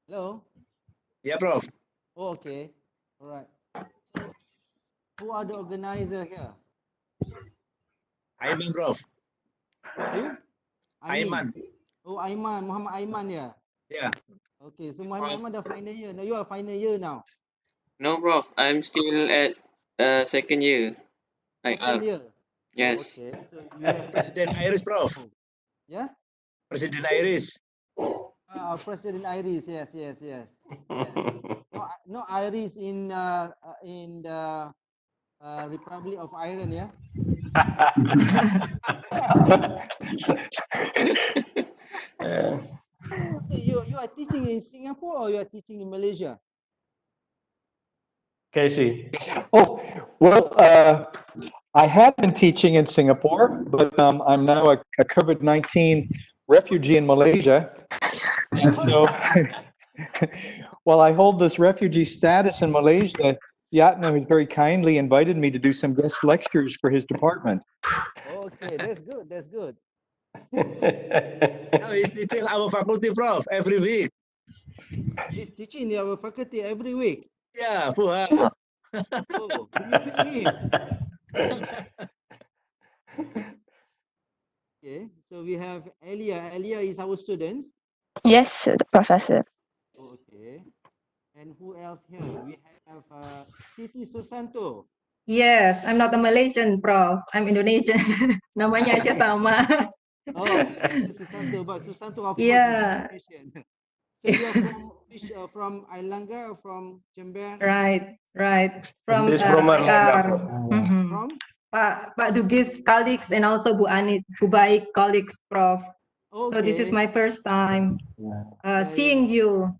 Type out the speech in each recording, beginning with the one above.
Hello? Yeah, Prof. Oh, okay. All right. So, who are the organizer here? Aiman, Prof. Who? Amin. Aiman. Oh, Aiman. Muhammad Aiman, yeah. Yeah. Okay, so Yes, Muhammad Prof. Aiman dah final year. Now you are final year now. No, Prof. I'm still at second year. Second IR. year. Oh, Yes. okay. So you have President Iris, Prof. yeah? President Iris. President Iris. Yes, yes, yes. No, no Iris in the Republic of Ireland, yeah. You are teaching in Singapore or you are teaching in Malaysia? Casey. Oh, well, I have been teaching in Singapore, but I'm now a COVID-19 refugee in Malaysia. And so while I hold this refugee status in Malaysia, Yatna has very kindly invited me to do some guest lectures for his department. Okay, that's good. That's good. Now he's teaching our faculty, Prof, every week. He's teaching in our faculty every week. Yeah, Fuha. Oh, do you pay him? Okay, so we have Elia. Elia is our student. Yes, the professor. Okay, and who else here? We have Siti Susanto. Yes, I'm not a Malaysian, Prof. I'm Indonesian. Namanya aja sama. Oh, okay, Susanto, but Susanto of course is Yeah, Indonesian. So you are from which? From Ailangga or from Jember? right, right. From She's from Erlangga, IR. Prof. Mhm. From? Pak Dugis colleagues and also Bu Anit, Bu Baik colleagues, Prof. So this is Okay. my first time Yeah, seeing you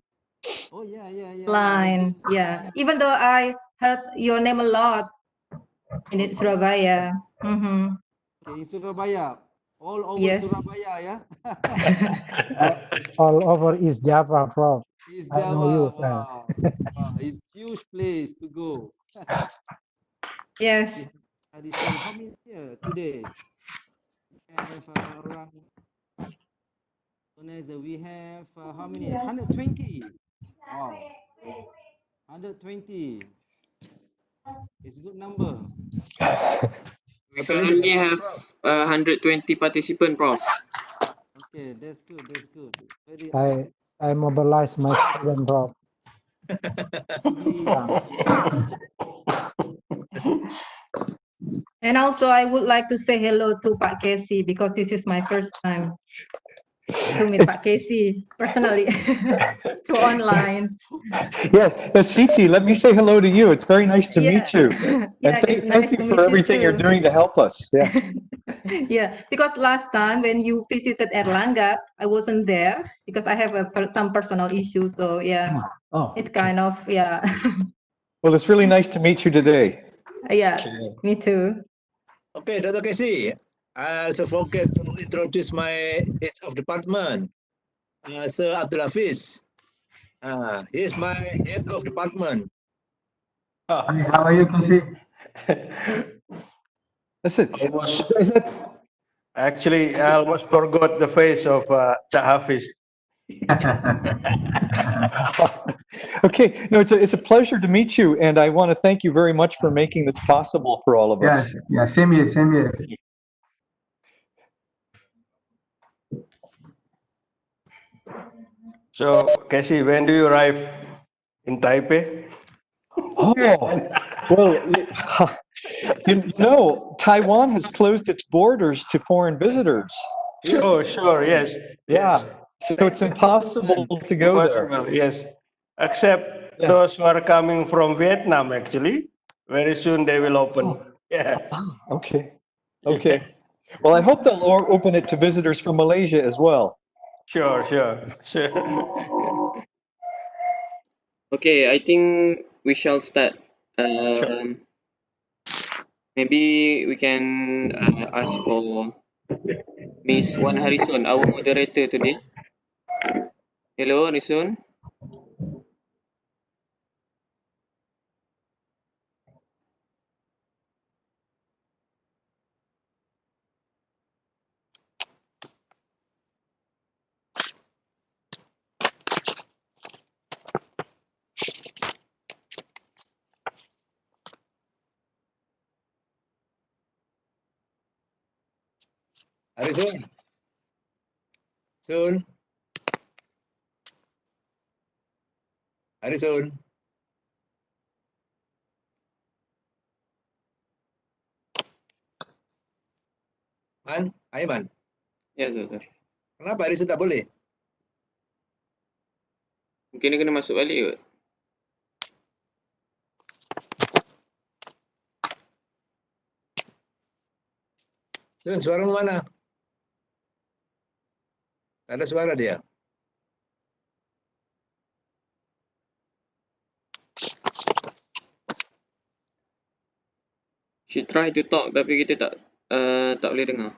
Oh yeah, yeah, yeah, yeah. line. Yeah, even though I heard your name a lot in Okay. Surabaya. Mhm. Okay, in Surabaya. All over Yes. Surabaya, yeah? All over East Java, Prof. East I know Java. you, sir. Wow. Wow. It's huge place to go. Yes. We have Harrison. How many here today? We have around we have how many? 120. Wow. 120. It's a good number. We Totally the currently class, have Prof. 120 participants, Prof. Okay, that's good. That's good. Very I mobilize my student, Prof. actually And also, I would like to say hello to Pak Casey because this is my first time to meet It's, Pak Casey personally through online. yeah, Siti, let me say hello to you. It's very nice to meet you. And Yeah, it's thank nice you to for meet you everything you're too. doing to help us. Yeah. Yeah, because last time when you visited Erlangga, I wasn't there because I have some personal issues. So yeah, Oh, it kind of, yeah. well, it's really nice to meet you today. Yeah, me too. Okay, Dr. Casey. I also forget to introduce my head of department, Sir Abdul Hafiz. He's my head of department. Hi, how are you, Casey? Listen, Almost, is it? actually, I almost forgot the face of Cak Hafiz. Okay, no, it's a pleasure to meet you, and I want to thank you very much for making this possible for all of Yeah, us. yeah, same here, same here. So, Casey, when do you arrive in Taipei? Oh, well, you know, Taiwan has closed its borders to foreign visitors. Sure, sure, yes. Yeah, so it's impossible to go there. Impossible, yes. Except Yeah. those who are coming from Vietnam, actually. Very soon they will open. Yeah. Okay, okay. Well, I hope they'll open it to visitors from Malaysia as well. Sure, sure, sure. Okay, I think we shall start. Sure. Maybe we can ask for Miss Wan Harrison, our moderator today. Hello, Harrison. Harrison. Soon. Harrison. Aiman. Ya, Zul. Kenapa Harrison tak boleh? Mungkin dia kena masuk balik kot. Sun, suara mana? Tak ada suara dia. She try to talk tapi kita tak boleh dengar.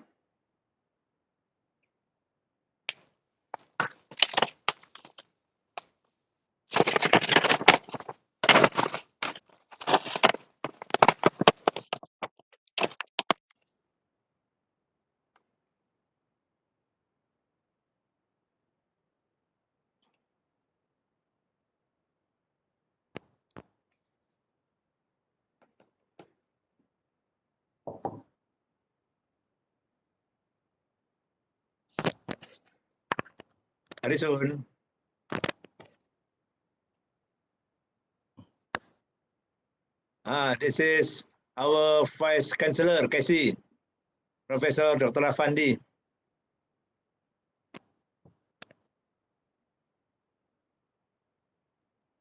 Harrison. This is our Vice Chancellor, KC, Professor Dr. Afandi.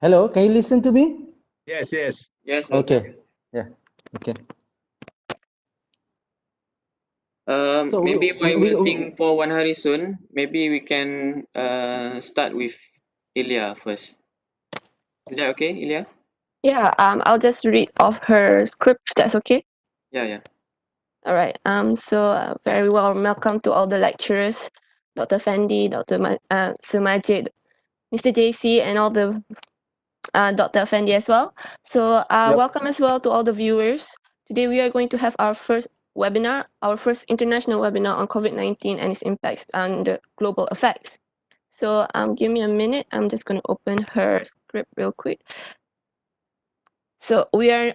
Hello, can you listen to me? Yes, yes. Yes, Dr. Okay. Yeah. Okay. So Maybe while we- waiting for Wan Harrison, maybe we can start with Ilya first. Is that okay, Ilya? Yeah, I'll just read off her script, if that's okay. Yeah. All right. So very welcome to all the lecturers, Dr. Fendi, Sir Majid, Mr. JC, and all the Dr. Fendi as well. So Yep. welcome as well to all the viewers. Today we are going to have our first webinar, our first international webinar on COVID-19 and its impacts on the global effects. So give me a minute. I'm just going to open her script real quick. So we are.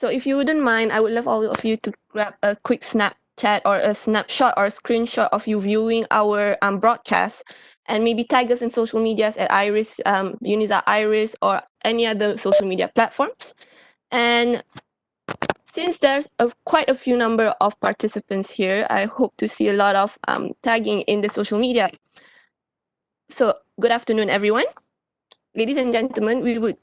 So if you wouldn't mind, I would love all of you to grab a quick Snapchat or a snapshot or a screenshot of you viewing our broadcast, and maybe tag us in social medias at Iris, Uniza Iris, or any other social media platforms. And since there's quite a few number of participants here, I hope to see a lot of tagging in the social media. So good afternoon, everyone. Ladies and gentlemen, we would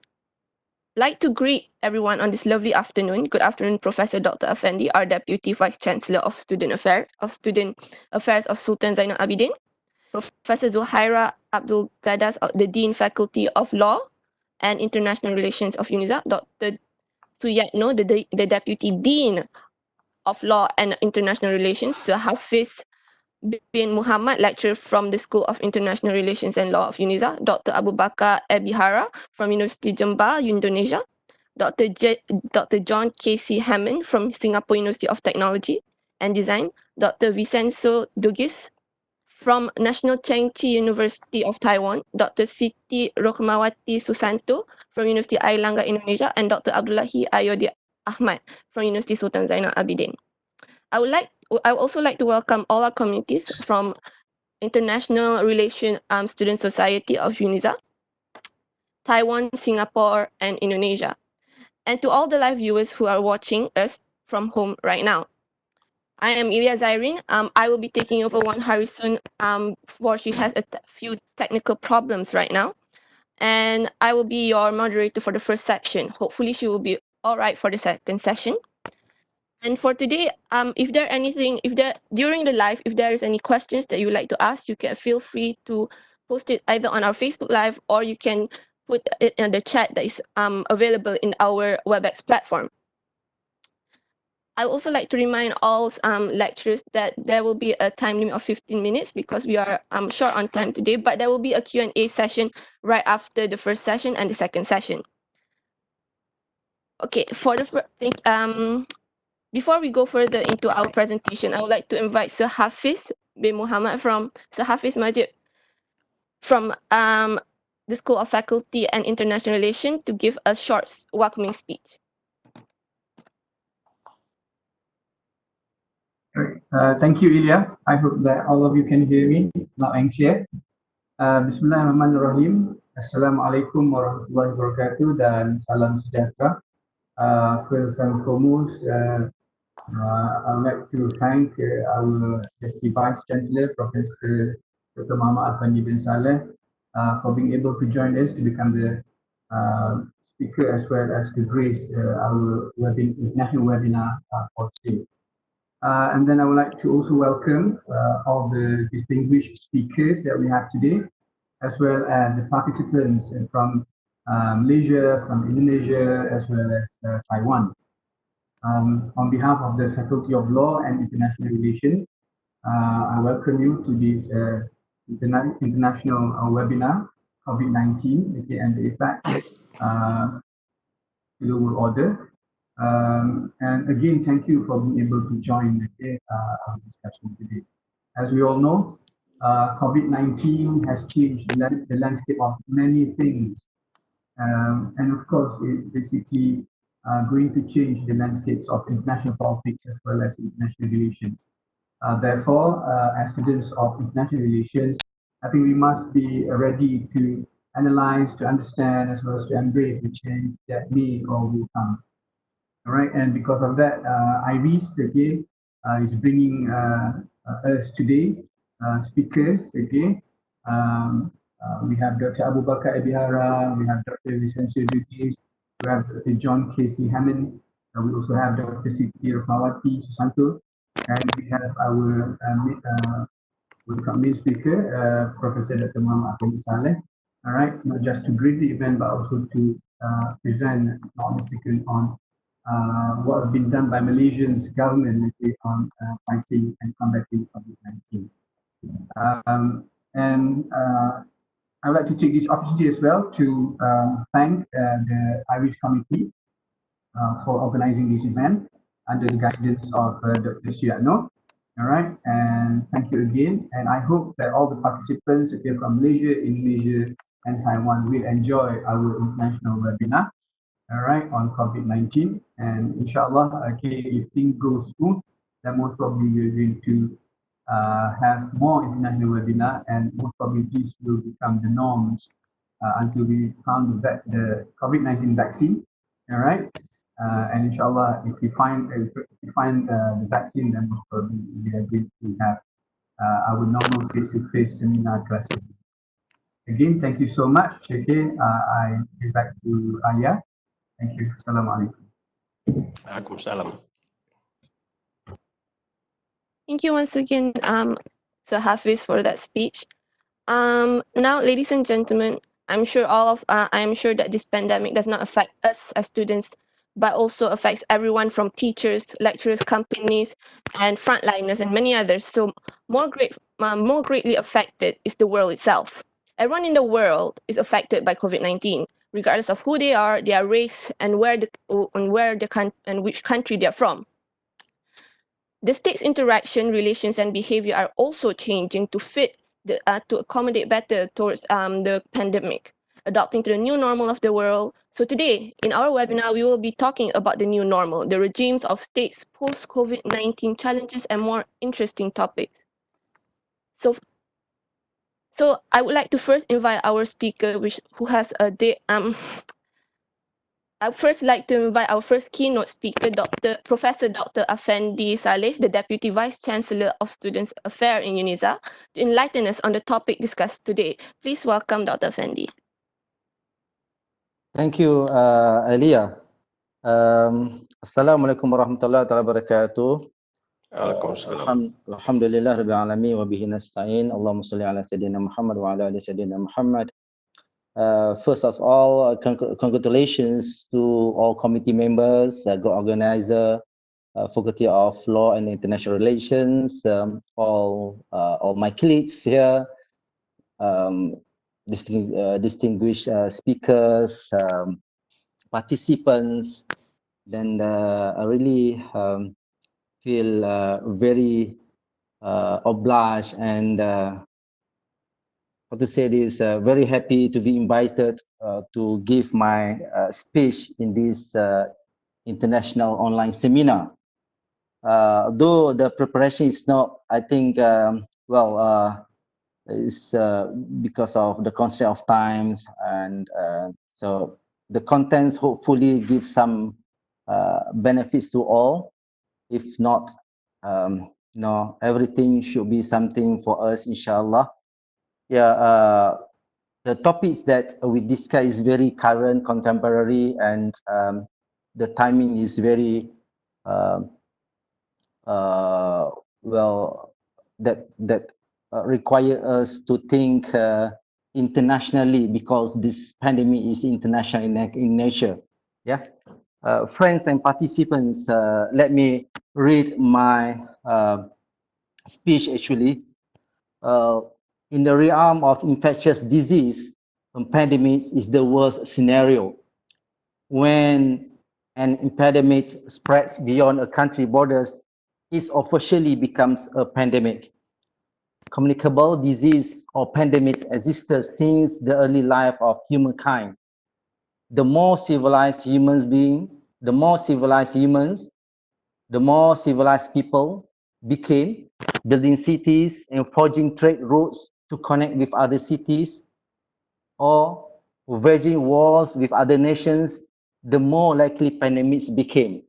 like to greet everyone on this lovely afternoon. Good afternoon, Professor Dr. Afendi, our Deputy Vice Chancellor of Student Affairs of Sultan Zainal Abidin. Professor Zuhaira Abdul Gadas, the Dean Faculty of Law and International Relations of UNIZA. Dr. Suyatno, the Deputy Dean of Law and International Relations. Sir Hafiz bin Muhammad, lecturer from the School of International Relations and Law of UNIZA. Dr. Abu Bakar Ebihara from University Jember, Indonesia. Dr. John K.C. Hammond from Singapore University of Technology and Design. Dr. Vincenzo Dugis from National Cheng Chi University of Taiwan. Dr. Siti Rokmawati Susanto from University Airlangga, Indonesia. And Dr. Abdullahi Ayodi Ahmad from University Sultan Zainal Abidin. I would also like to welcome all our communities from International Relation Student Society of UNIZA, Taiwan, Singapore, and Indonesia. And to all the live viewers who are watching us from home right now. I am Ilya Zairin. I will be taking over Wan Harrison for she has a few technical problems right now. And I will be your moderator for the first section. Hopefully she will be all right for the second session. And for today, during the live, if there is any questions that you would like to ask, you can feel free to post it either on our Facebook Live or you can put it in the chat that is available in our WebEx platform. I would also like to remind all lecturers that there will be a time limit of 15 minutes because we are short on time today, but there will be a Q&A session right after the first session and the second session. Okay, before we go further into our presentation, I would like to invite Sir Hafiz bin Muhammad Sir Hafiz Majid from the School of Faculty and International Relations to give a short welcoming speech. Thank you, Ilya. I hope that all of you can hear me loud and clear. Bismillahirrahmanirrahim. Assalamualaikum warahmatullahi wabarakatuh dan salam sejahtera. First and foremost, I would like to thank our Deputy Vice Chancellor, Professor Dr. Muhammad Afandi bin Saleh, for being able to join us to become the speaker as well as to grace our national webinar for today. And then I would like to also welcome all the distinguished speakers that we have today, as well as the participants from Malaysia, from Indonesia, as well as Taiwan. On behalf of the Faculty of Law and International Relations, I welcome you to this international webinar, COVID-19, and the effect global order. And again, thank you for being able to join our discussion today. As we all know, COVID-19 has changed the landscape of many things. And of course, it basically going to change the landscapes of international politics as well as international relations. Therefore, as students of international relations, I think we must be ready to analyze, to understand, as well as to embrace the change that may or will come. All right, and because of that, IRIS again is bringing us today speakers again. We have Dr. Abu Bakar Ebihara, we have Dr. Vicencio Dutis, we have Dr. John Casey Hammond, we also have Dr. Siti Rahmawati Susanto, and we have our main speaker, Professor Dr. Muhammad Afandi Saleh. All right, not just to grace the event, but also to present, not mistaken, on what has been done by Malaysia's government on fighting and combating COVID-19. I would like to take this opportunity as well to thank the IRIS committee for organizing this event under the guidance of Dr. Siatno. All right, and thank you again. And I hope that all the participants here from Malaysia, Indonesia, and Taiwan will enjoy our international webinar. All right, on COVID-19, and inshallah, okay, if things go smooth, then most probably we're going to have more international webinar, and most probably this will become the norms until we found the COVID-19 vaccine. All right, and inshallah, if we find the vaccine, then most probably we are going to have our normal face-to-face seminar classes. Again, thank you so much. Okay, I give back to Aya. Thank you. Assalamualaikum. Waalaikumsalam. Thank you once again, Sir Hafiz, for that speech. Now, ladies and gentlemen, I am sure that this pandemic does not affect us as students, but also affects everyone from teachers, lecturers, companies, and frontliners, and many others. So, more greatly affected is the world itself. Everyone in the world is affected by COVID-19, regardless of who they are, their race, and which country they are from. The state's interaction, relations, and behavior are also changing to accommodate better towards the pandemic, adapting to the new normal of the world. So today, in our webinar, we will be talking about the new normal, the regimes of states post-COVID-19 challenges, and more interesting topics. So I would like to first invite our speaker, I'd first like to invite our first keynote speaker, Professor Dr. Afandi Saleh, the Deputy Vice Chancellor of Students Affairs in UNISA, to enlighten us on the topic discussed today. Please welcome Dr. Afandi. Thank you, Aliyah. Assalamualaikum warahmatullahi wabarakatuh. Waalaikumsalam. Alhamdulillah rabbil alamin wa bihi nasta'in. Allahumma salli ala sayyidina Muhammad wa ala ali sayyidina Muhammad. First of all, congratulations to all committee members, organizer, Faculty of Law and International Relations, all my colleagues here, distinguished speakers, participants. Then I really feel very obliged and how to say this, very happy to be invited to give my speech in this international online seminar. though the preparation is not, I think, it's because of the constraint of times, and so the contents hopefully give some benefits to all. If not, no, everything should be something for us, inshallah. Yeah, the topics that we discuss is very current, contemporary, and the timing is very that require us to think internationally, because this pandemic is international in nature. Yeah, friends and participants, let me read my speech actually. In the realm of infectious disease, pandemics is the worst scenario. When an epidemic spreads beyond a country borders, it officially becomes a pandemic. Communicable disease or pandemics existed since the early life of humankind. The more civilized humans beings, the more civilized humans, the more civilized people became, building cities and forging trade routes to connect with other cities, or waging wars with other nations, the more likely pandemics became.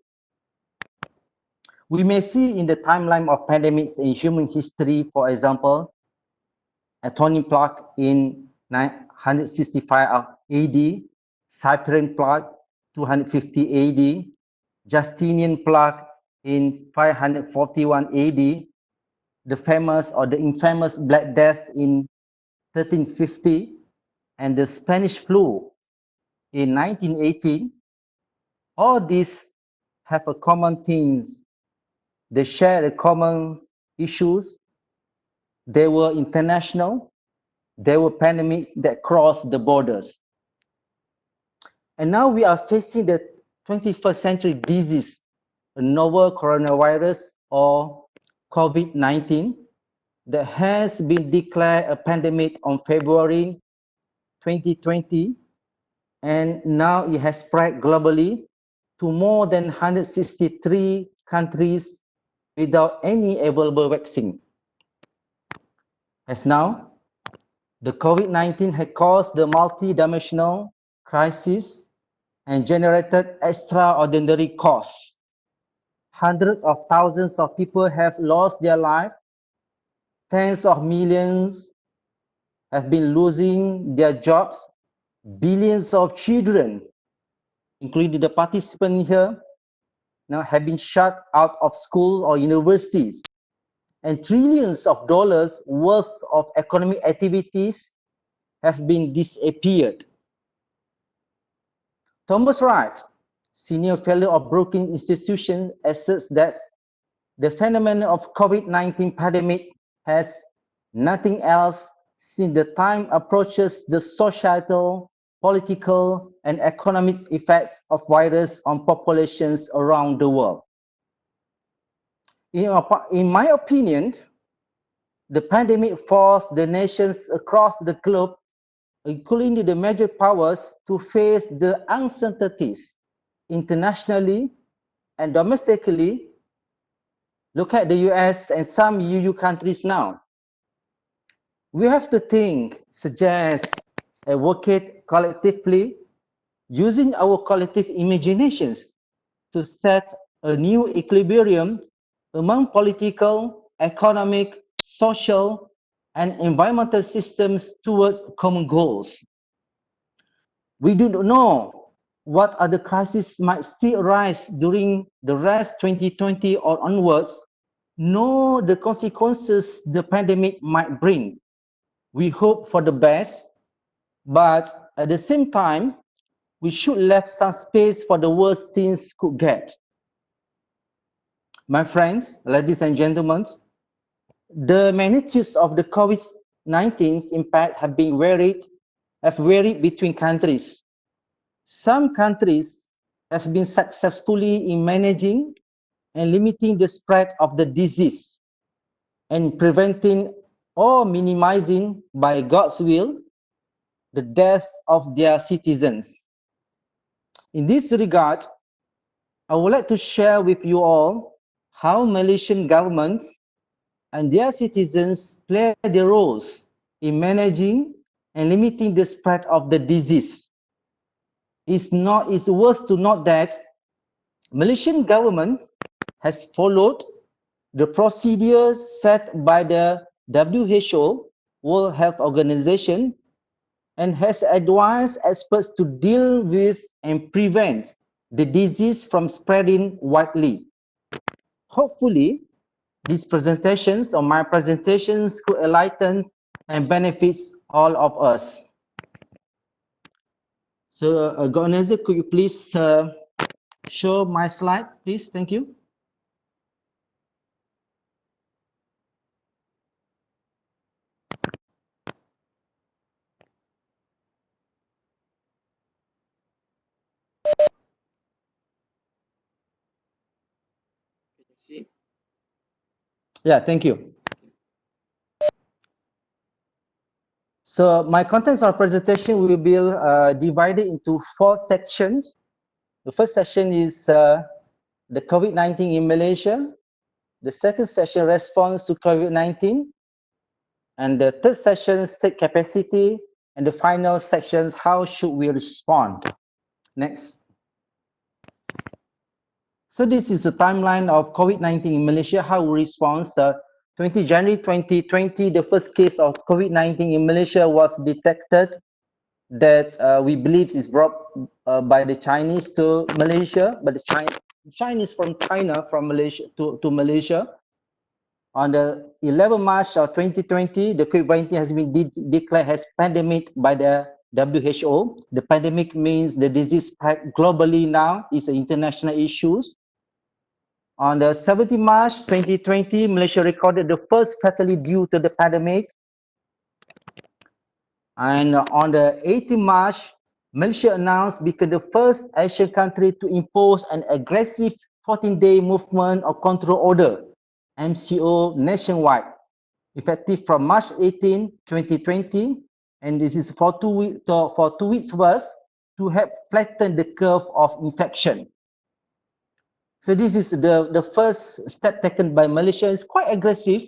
We may see in the timeline of pandemics in human history, for example, a turning plague in 965 AD, Cyprian plague 250 AD, Justinian plague in 541 AD, the famous or the infamous Black Death in 1350, and the Spanish flu in 1918. All these have a common themes. They share the common issues. They were international. They were pandemics that crossed the borders. And now we are facing the 21st century disease, a novel coronavirus or COVID-19 that has been declared a pandemic on February 2020, and now it has spread globally to more than 163 countries without any available vaccine. As now, the COVID-19 has caused the multi-dimensional crisis and generated extraordinary costs. Hundreds of thousands of people have lost their lives. Tens of millions have been losing their jobs. Billions of children, including the participant here, now have been shut out of school or universities. And trillions of dollars worth of economic activities have been disappeared. Thomas Wright, senior fellow of Brookings Institution, asserts that the phenomenon of COVID-19 pandemic has nothing else since the time approaches the societal, political, and economic effects of virus on populations around the world. In my opinion, the pandemic forced the nations across the globe, including the major powers, to face the uncertainties internationally and domestically. Look at the US and some EU countries now. We have to think, suggest, advocate collectively, using our collective imaginations to set a new equilibrium among political, economic, social, and environmental systems towards common goals. We do not know what other crises might still arise during the rest 2020 or onwards, nor the consequences the pandemic might bring. We hope for the best, but at the same time, we should leave some space for the worst things could get. My friends, ladies and gentlemen, the magnitudes of the COVID-19's impact have varied between countries. Some countries have been successfully in managing and limiting the spread of the disease and preventing or minimizing, by God's will, the death of their citizens. In this regard, I would like to share with you all how Malaysian government and their citizens play their roles in managing and limiting the spread of the disease. It's worth to note that Malaysian government has followed the procedures set by the WHO, World Health Organization, and has advised experts to deal with and prevent the disease from spreading widely. Hopefully, these presentations or my presentations could enlighten and benefits all of us. So, Gonese, could you please show my slide, please? Thank you. Can you see? Yeah, thank you. So my contents of presentation will be divided into 4 sections. The first section is the COVID-19 in Malaysia. The second section, response to COVID-19. And the third section, state capacity. And the final section, how should we respond? Next. So this is the timeline of COVID-19 in Malaysia, how we respond. 20 January 2020, the first case of COVID-19 in Malaysia was detected that we believe is brought by the Chinese to Malaysia, but the Chinese from China from Malaysia to Malaysia. On the 11 March of 2020, the COVID-19 has been declared as pandemic by the WHO. The pandemic means the disease spread globally now. It's an international issue. On the 17 March 2020, Malaysia recorded the first fatality due to the pandemic. And on the 18 March, Malaysia announced became the first Asian country to impose an aggressive 14-day movement or control order, MCO, nationwide, effective from March 18, 2020. And this is for 2 weeks first to help flatten the curve of infection. So this is the first step taken by Malaysia. It's quite aggressive.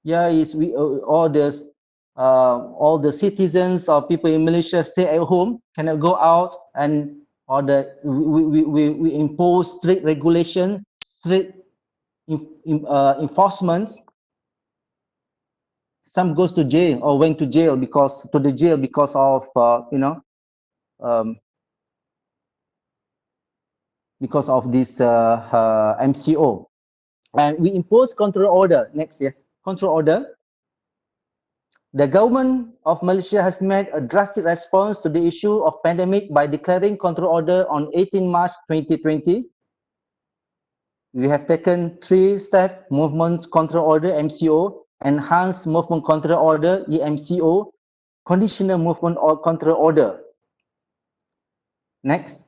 Yeah, all the citizens or people in Malaysia stay at home, cannot go out, and we impose strict regulation, strict enforcements. Some goes to jail or went to jail because of because of this MCO. And we impose control order next year. Control order. The government of Malaysia has made a drastic response to the issue of pandemic by declaring control order on 18 March 2020. We have taken 3-step movement control order, MCO, enhanced movement control order, EMCO, conditional movement or control order. Next.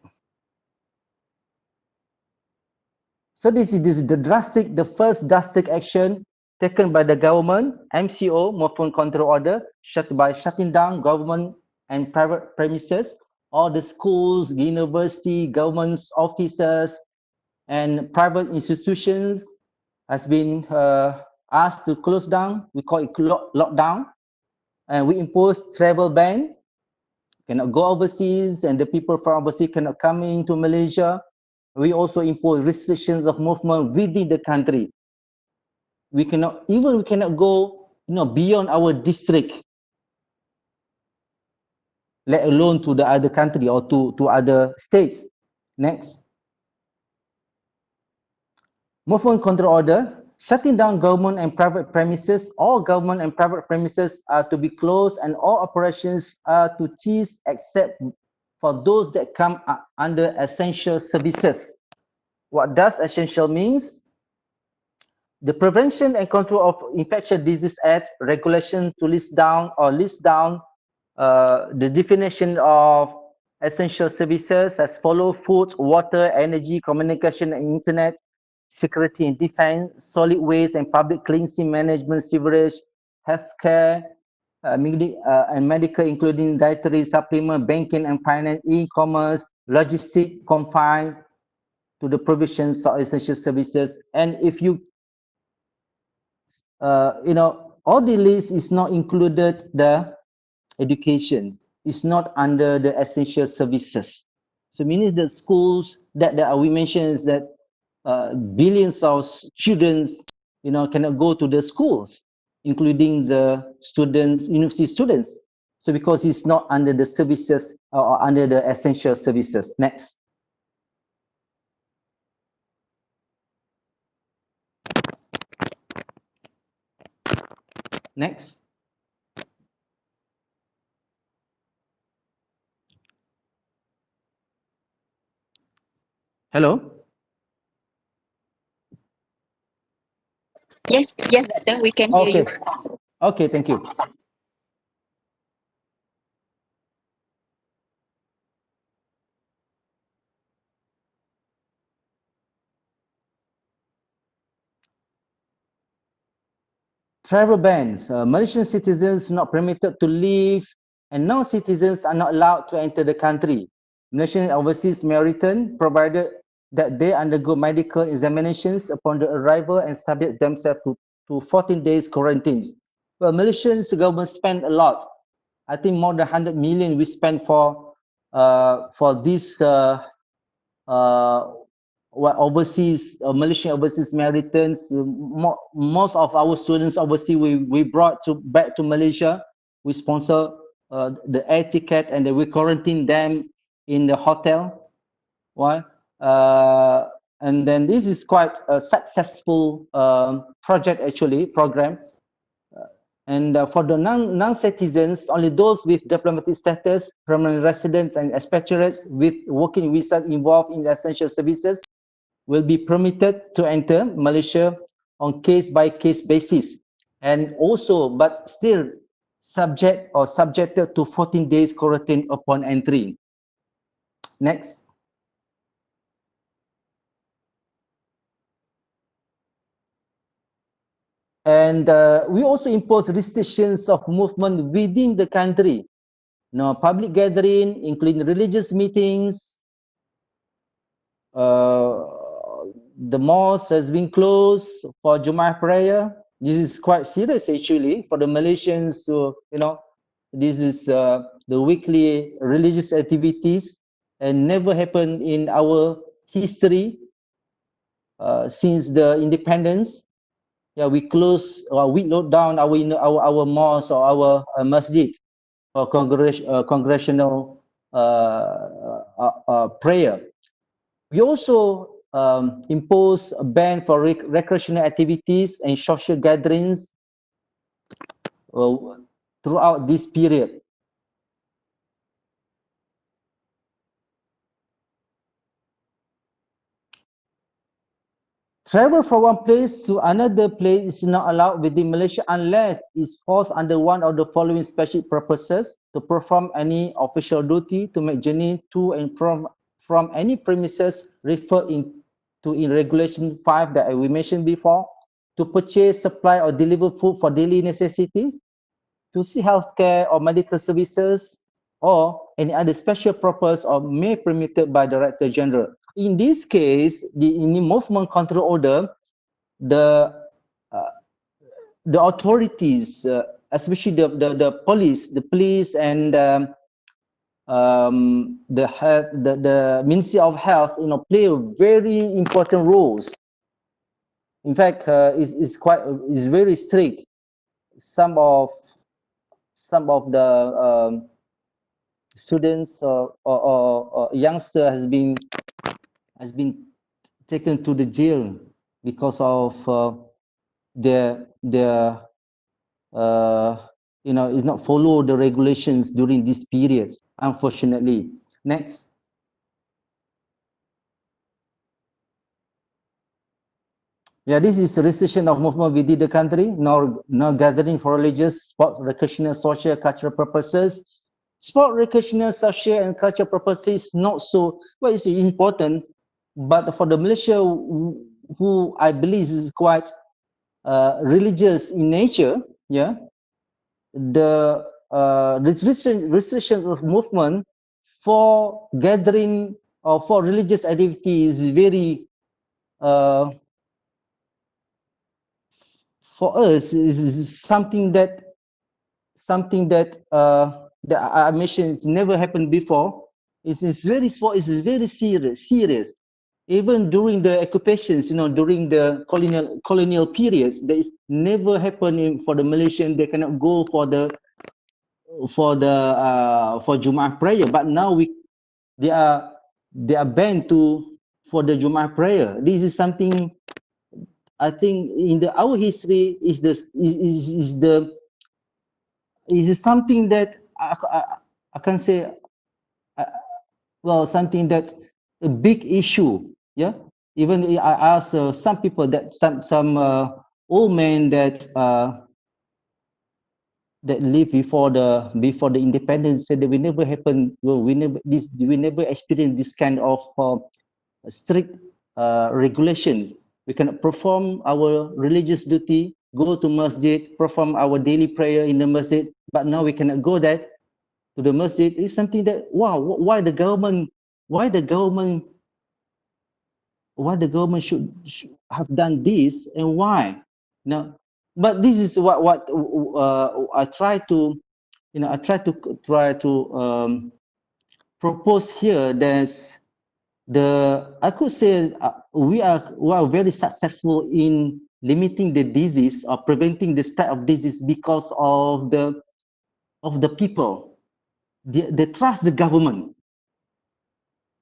So this is the first drastic action taken by the government, MCO, movement control order, by shutting down government and private premises, all the schools, university, government offices, and private institutions has been asked to close down. We call it lockdown, and we impose travel ban. Cannot go overseas, and the people from overseas cannot come into Malaysia. We also impose restrictions of movement within the country. We cannot go, beyond our district, let alone to the other country or to other states. Next. Movement control order, shutting down government and private premises. All government and private premises are to be closed and all operations are to cease except for those that come under essential services. What does essential means? The Prevention and Control of Infectious Disease Act regulation to list down the definition of essential services as follow: food, water, energy, communication and internet, security and defense, solid waste and public cleansing management, sewerage, healthcare, and medical, including dietary supplement, banking and finance, e-commerce, logistic, confined, to the provisions of essential services. And if you, all the list is not included the education. It's not under the essential services. So meaning the schools that we mentioned is that billions of students, cannot go to the schools, including the students, university students. So because it's not under the services or under the essential services. Next. Next. Hello? Yes, Doctor, we can hear Okay. you. Okay, thank you. Travel bans. Malaysian citizens not permitted to leave and non-citizens are not allowed to enter the country. Malaysian overseas may return provided that they undergo medical examinations upon the arrival and subject themselves to 14 days quarantine. Well, Malaysians government spend a lot. I think more than 100 million we spend for this Malaysian overseas Samaritans. Most of our students overseas we brought back to Malaysia. We sponsor the air ticket and then we quarantine them in the hotel. Why? And then this is quite a successful project, actually, program. And for the non-citizens, only those with diplomatic status, permanent residents, and expatriates with working visa involved in essential services will be permitted to enter Malaysia on case-by-case basis. And also, but still subjected to 14 days quarantine upon entry. Next. And we also impose restrictions of movement within the country. Public gathering, including religious meetings. The mosque has been closed for Jummah prayer. This is quite serious, actually, for the Malaysians. So, this is the weekly religious activities and never happened in our history since the independence. Yeah, we close or we load down our mosque or our masjid for congressional prayer. We also impose a ban for recreational activities and social gatherings throughout this period. Travel from one place to another place is not allowed within Malaysia unless it falls under one of the following special purposes: to perform any official duty, to make journey to and from any premises referred to in Regulation 5 that we mentioned before, to purchase, supply or deliver food for daily necessities, to see healthcare or medical services, or any other special purpose or may permitted by Director General. In this case, in the movement control order, the authorities, especially the police and the Ministry of Health, play a very important roles. In fact, is very strict. Some of the students or youngster has been taken to the jail because of their is not follow the regulations during these periods, unfortunately. Next. Yeah, this is a restriction of movement within the country, nor gathering for religious, sports, recreational, social, cultural purposes. Sport, recreational, social, and cultural purposes not so, well, it's important, but for the Malaysia who I believe is quite religious in nature, yeah, the restrictions of movement for gathering or for religious activity is very for us is something that that I mentioned is never happened before. It's very serious. Even during the occupations, during the colonial periods, there is never happened for the Malaysian. They cannot go for Jumaat prayer, but now they are banned for the Jumaat prayer. This is something I think in our history is something that I can say something that's a big issue. Yeah, even I asked some people that some old men that lived before the independence said that we never experienced this kind of strict regulations. We cannot perform our religious duty, go to masjid, perform our daily prayer in the masjid, but now we cannot go there to the masjid. It's something that why the government should have done this, and why? Now, but this is what I try to propose here. I could say we are very successful in limiting the disease or preventing the spread of disease because of the people. They trust the government.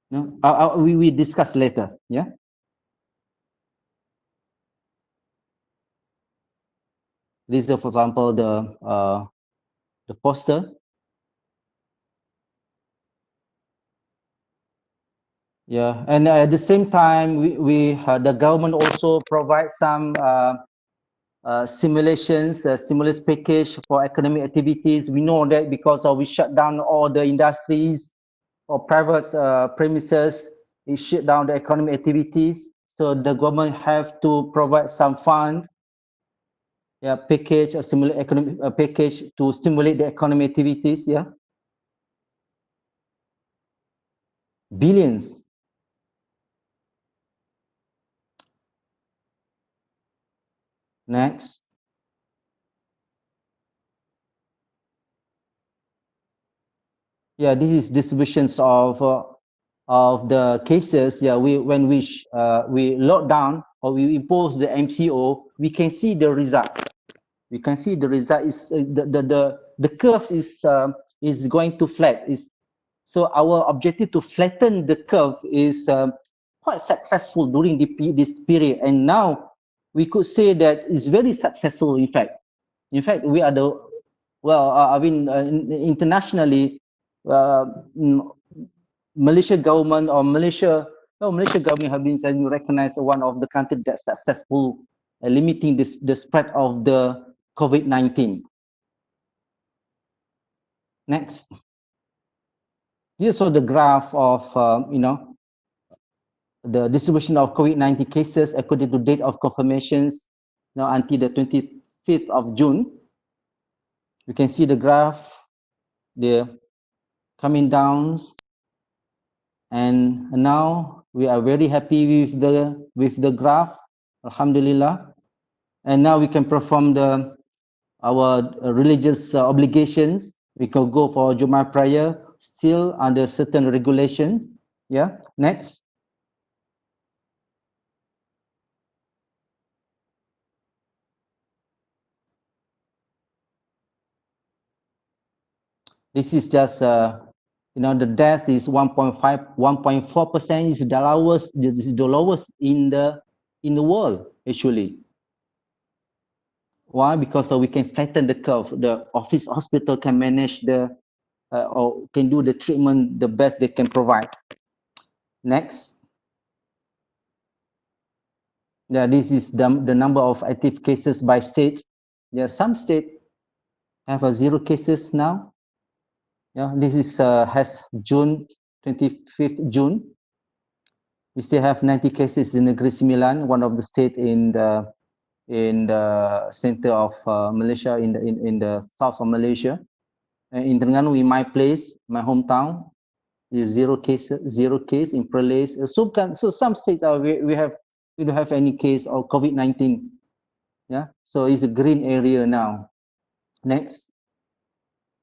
No, we discuss later. Yeah. This is, for example, the poster. Yeah, and at the same time, the government also provides some simulations, stimulus package for economic activities. We know that because we shut down all the industries or private premises, it shut down the economic activities. So the government have to provide some funds, package, a similar economic package to stimulate the economic activities. Yeah, billions. Next. Yeah, this is distributions of the cases. Yeah, when we lock down or we impose the MCO, we can see the results. We can see the result is the curve is going to flat. So our objective to flatten the curve is quite successful during this period, and now we could say that it's very successful. In fact, we are the internationally. Malaysia government Malaysia government have been recognized as one of the countries that's successful limiting the spread of the COVID-19. Next. Here's the graph of the distribution of COVID-19 cases according to date of confirmations now until the 25th of June. You can see the graph there coming down, and now we are very happy with the graph, alhamdulillah. And now we can perform our religious obligations. We can go for Jumaat prayer still under certain regulation. Yeah, next. This is just the death is 1.4% is the lowest. This is the lowest in the world actually. Why? Because we can flatten the curve. The hospital can manage or can do the treatment the best they can provide. Next. Yeah, this is the number of active cases by state. Yeah, some states have 0 cases now. Yeah, this is has June 25th June. We still have 90 cases in Negeri Sembilan, one of the state in the center of Malaysia, in the south of Malaysia. In Terengganu, in my place, my hometown, is zero case in Perlis. So some states are we don't have any case of COVID-19. Yeah, so it's a green area now. Next.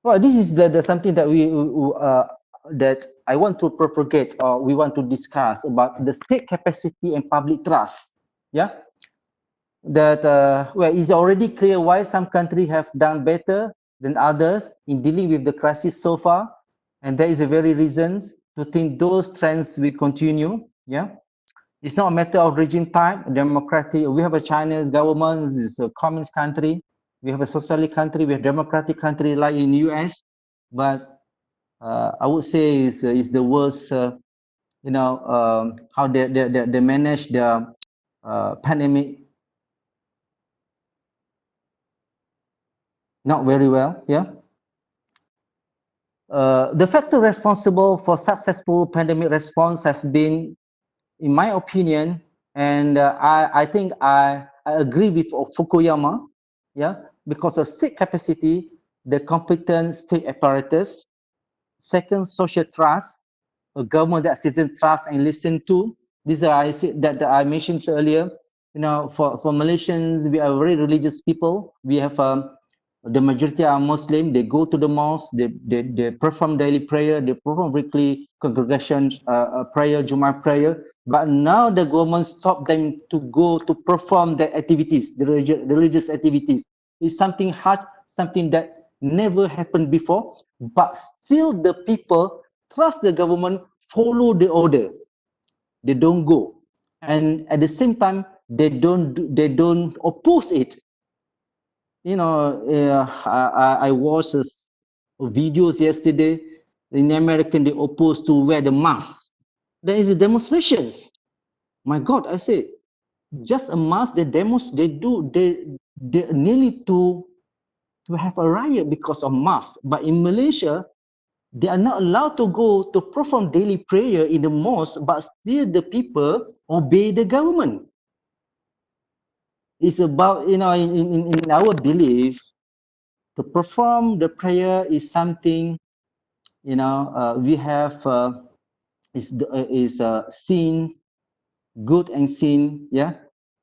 Well, this is the something that that I want to propagate, or we want to discuss about the state capacity and public trust. Yeah, that well, it's already clear why some countries have done better than others in dealing with the crisis so far, and there is a very reasons to think those trends will continue. Yeah, it's not a matter of regime type, democratic. We have a Chinese government, it's a communist country. We have a socialist country, we have democratic country like in US, but I would say is the worst. You know how they manage the pandemic not very well. Yeah. The factor responsible for successful pandemic response has been, in my opinion, and I think I agree with Fukuyama, yeah, because of state capacity, the competent state apparatus. Second, social trust, a government that citizens trust and listen to. These are that I mentioned earlier. You know, for Malaysians, we are very religious people. We have the majority are Muslim. They go to the mosque. They perform daily prayer. They perform weekly congregation prayer, Jummah prayer. But now the government stopped them to go to perform their activities, the religious activities. It's something harsh, something that never happened before. But still, the people trust the government, follow the order. They don't go, and at the same time, they don't oppose it. You know, I watched videos yesterday. In America, they opposed to wear the mask. There is a demonstrations. My God, I say, just a mask. They nearly to have a riot because of mask. But in Malaysia, they are not allowed to go to perform daily prayer in the mosque, but still the people obey the government. It's about, you know, in our belief, to perform the prayer is something, you know, we have is seen, good and seen, yeah.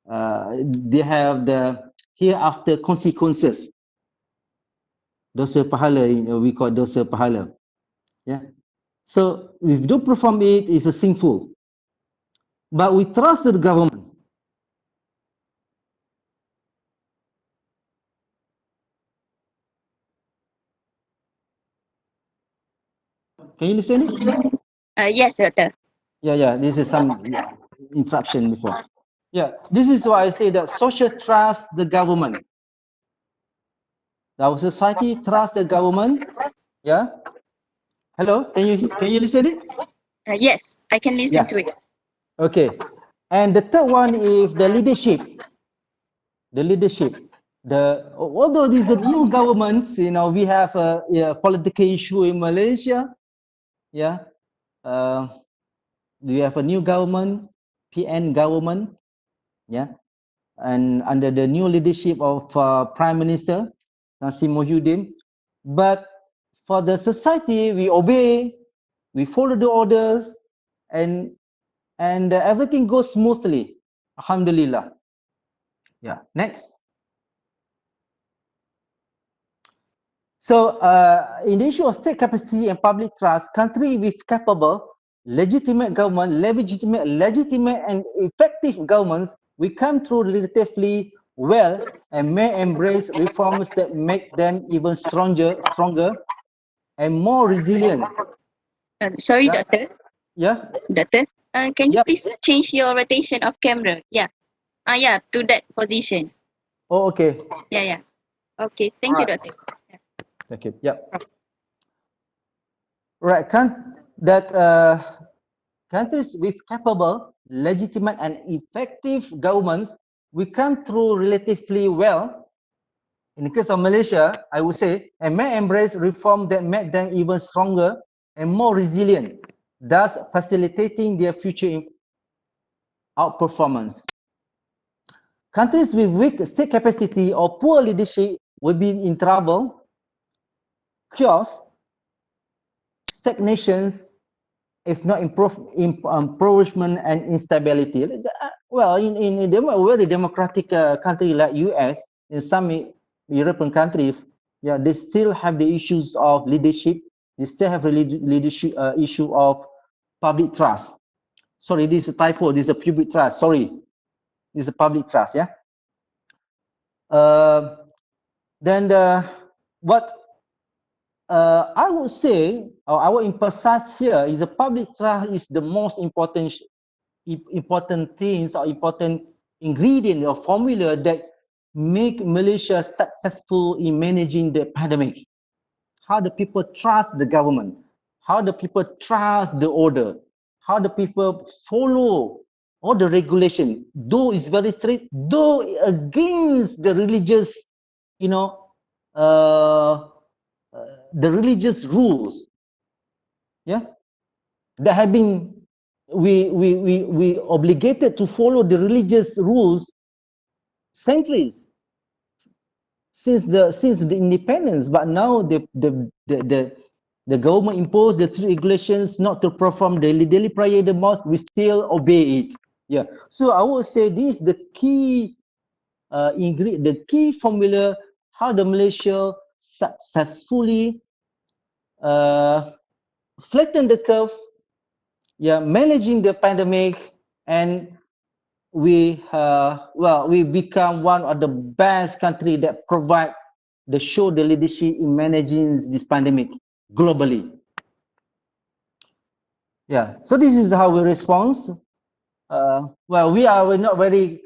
They have the hereafter consequences. Dosa pahala, we call dosa pahala, yeah. So if we don't perform it, it's a sinful. But we trust the government. Can you listen it? Yes, Doctor. Yeah, this is some interruption before. Yeah, this is why I say that social trust the government. Our society trust the government. Yeah. Hello, can you listen it? Yes, I can listen Yeah. to it. Okay. And the third one is the leadership. The leadership. Although these are new governments, you know, we have a political issue in Malaysia. Yeah. We have a new government, PN government. Yeah. And under the new leadership of Prime Minister Nassim Mohudin. But for the society, we obey, we follow the orders, and everything goes smoothly. Alhamdulillah. Yeah. Next. So, in the issue of state capacity and public trust, country with capable, legitimate government, legitimate and effective governments, we come through relatively well and may embrace reforms that make them even stronger and more resilient. Sorry, Yeah. Doctor. Yeah. Doctor, can you Yep. please change your rotation of camera? Yeah. Yeah, to that position. Oh, okay. Yeah. Okay, thank you, Doctor. Thank you. Yep. Right. Countries with capable, legitimate, and effective governments, we come through relatively well. In the case of Malaysia, I would say, and may embrace reform that make them even stronger and more resilient, thus facilitating their future outperformance. Countries with weak state capacity or poor leadership will be in trouble, chaos, stagnations, if not improvement and instability. Well, in a very democratic country like US, in some European countries, yeah, they still have the issues of leadership. They still have a leadership issue of public trust. Sorry, this is a typo. This is a public trust. Sorry, this is a public trust. Yeah. Then what I would say, or I would emphasize here, is the public trust is the most important things or important ingredient or formula that make Malaysia successful in managing the pandemic. How the people trust the government, how the people trust the order, how the people follow all the regulation, though it's very strict, though against the religious, you know, the religious rules, yeah, that have been we obligated to follow the religious rules centuries since the independence, but now the government imposed the strict regulations not to perform daily prayer in the mosque. We still obey it. Yeah. So I would say this is the key ingredient, the key formula how the Malaysia successfully flatten the curve, yeah, managing the pandemic, and we become one of the best country that provide show the leadership in managing this pandemic globally. Yeah, so this is how we respond. We're not very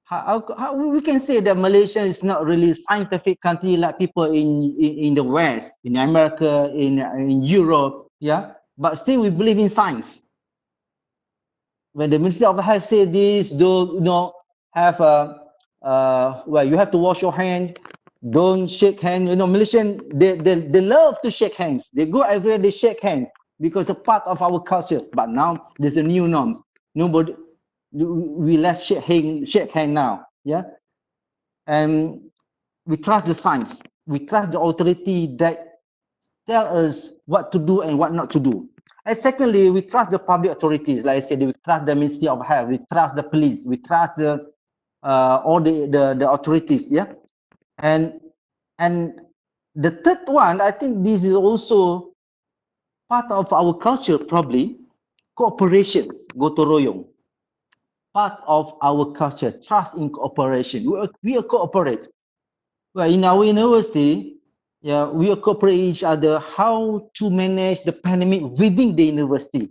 how we can say that Malaysia is not really scientific country like people in the West, in America, in Europe, yeah. But still, we believe in science. When the Ministry of Health say this, do have you have to wash your hand, don't shake hands. Malaysian they love to shake hands. They go everywhere, they shake hands because it's a part of our culture. But now there's a new norms. Nobody. We let's shake hand now, yeah, and we trust the science. We trust the authority that tell us what to do and what not to do. And secondly, we trust the public authorities. Like I said, we trust the Ministry of Health. We trust the police. We trust the all the authorities, yeah. And the third one, I think this is also part of our culture, probably cooperations, gotong royong. Part of our culture, trust in cooperation. We cooperate. Well, in our university, yeah, we cooperate each other how to manage the pandemic within the university.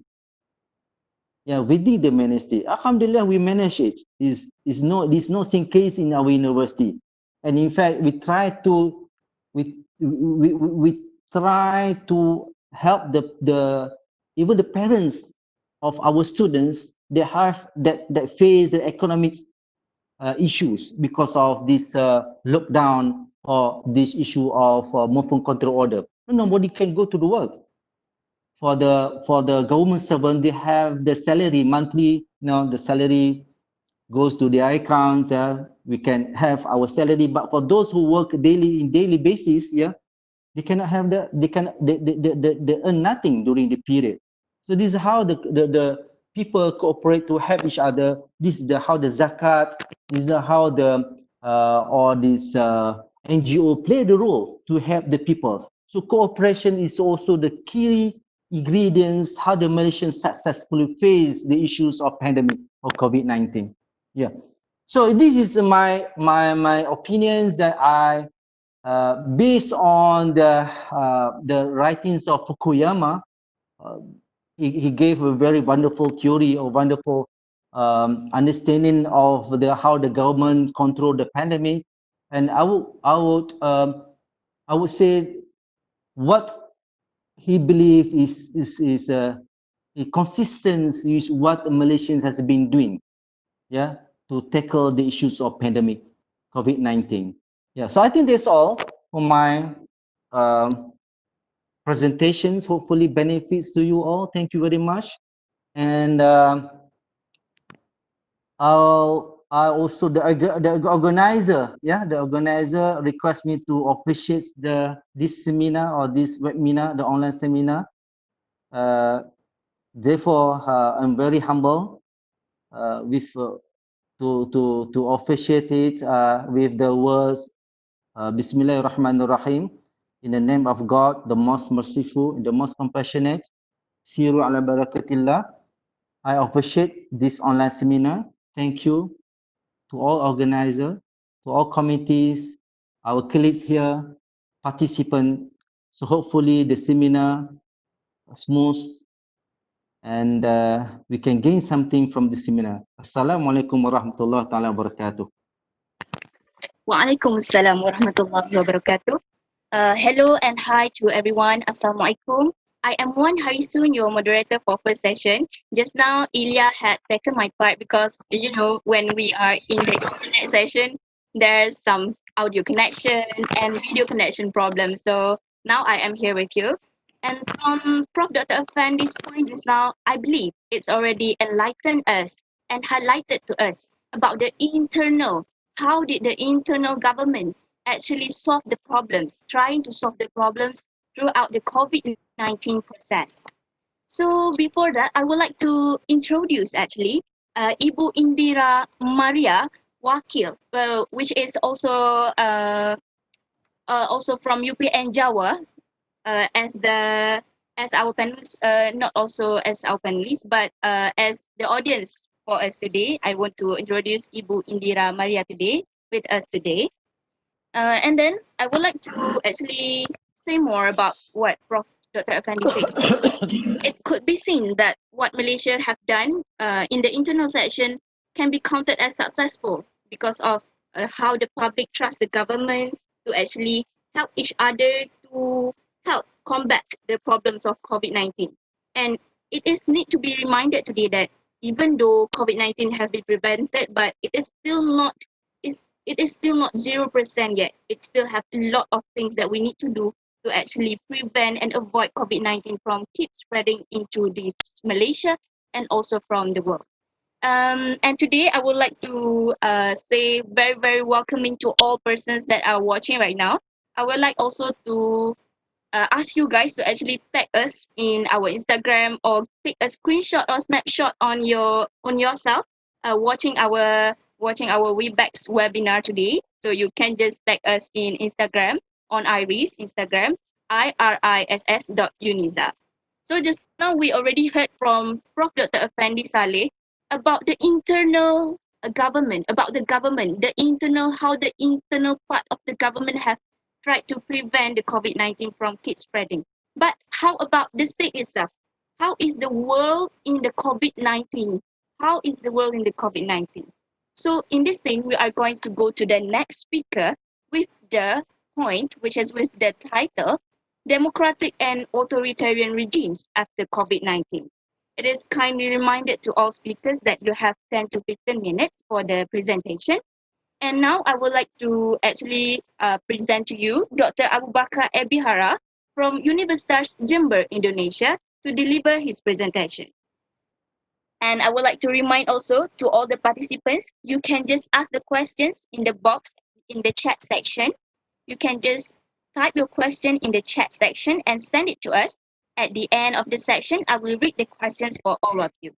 Yeah, within the ministry. Alhamdulillah, we manage it. There's no same case in our university. And in fact, we try to help even the parents of our students. They have that face the economic issues because of this lockdown or this issue of movement control order. Nobody can go to the work. For the government servant, they have the salary monthly. The salary goes to their accounts. We can have our salary, but for those who work daily basis, yeah, they cannot have they earn nothing during the period. So this is how the people cooperate to help each other. This is how the zakat. This is how all these NGO play the role to help the people. So cooperation is also the key ingredients how the Malaysians successfully face the issues of pandemic or COVID-19. Yeah. So this is my opinions that I based on the writings of Fukuyama. He gave a very wonderful theory or wonderful understanding of how the government control the pandemic, and I would say what he believe is consistent with what the Malaysians has been doing, yeah, to tackle the issues of pandemic COVID-19. Yeah, so I think that's all for my presentations. Hopefully benefits to you all. Thank you very much. And I also the organizer, yeah, the organizer request me to officiate this seminar or this webinar, the online seminar. Therefore, I'm very humble with to officiate it with the words Bismillahirrahmanirrahim. In the name of God, the most merciful, the most compassionate. Siru ala barakatillah. I officiate this online seminar. Thank you to all organizers, to all committees, our colleagues here, participants. So hopefully the seminar smooth and we can gain something from the seminar. Assalamualaikum warahmatullahi taala wabarakatuh. Waalaikumsalam warahmatullahi wabarakatuh. Hello and hi to everyone. Assalamualaikum. I am Wan Harisun, your moderator for first session. Just now, Ilya had taken my part because, you know, when we are in the internet session, there's some audio connection and video connection problems. So now I am here with you. And from Prof. Dr. Afendi's point just now, I believe it's already enlightened us and highlighted to us about the internal, how did the internal government actually solve the problems, trying to solve the problems throughout the COVID-19 process. So before that, I would like to introduce actually Ibu Indira Maria Wakil, which is also from UPN Jawa, as our panelists, not also as our panelists, but as the audience for us today. I want to introduce Ibu Indira Maria today with us today. And then I would like to actually say more about what Prof. Dr. Afendi said. It could be seen that what Malaysia have done in the internal section can be counted as successful because of how the public trust the government to actually help each other to help combat the problems of COVID-19. And it is need to be reminded today that even though COVID-19 have been prevented, but it is still not 0% yet. It still have a lot of things that we need to do to actually prevent and avoid COVID-19 from keep spreading into this Malaysia and also from the world. And today I would like to say very, very welcoming to all persons that are watching right now. I would like also to ask you guys to actually tag us in our Instagram or take a screenshot or snapshot on yourself watching our Webex webinar today. So you can just tag us in Instagram on Iris Instagram IRISS.uniza. So just now we already heard from Prof. Dr. Afendi Saleh about the internal government, how the internal part of the government have tried to prevent the COVID-19 from keep spreading. But how about the state itself? How is the world in the COVID-19? How is the world in the COVID-19? So in this thing, we are going to go to the next speaker with the point, which is with the title, Democratic and Authoritarian Regimes After COVID-19. It is kindly reminded to all speakers that you have 10 to 15 minutes for the presentation. And now I would like to actually present to you Dr. Abu Bakar Ebihara from Universitas Jember, Indonesia, to deliver his presentation. And I would like to remind also to all the participants, you can just ask the questions in the box in the chat section. You can just type your question in the chat section and send it to us. At the end of the section, I will read the questions for all of you.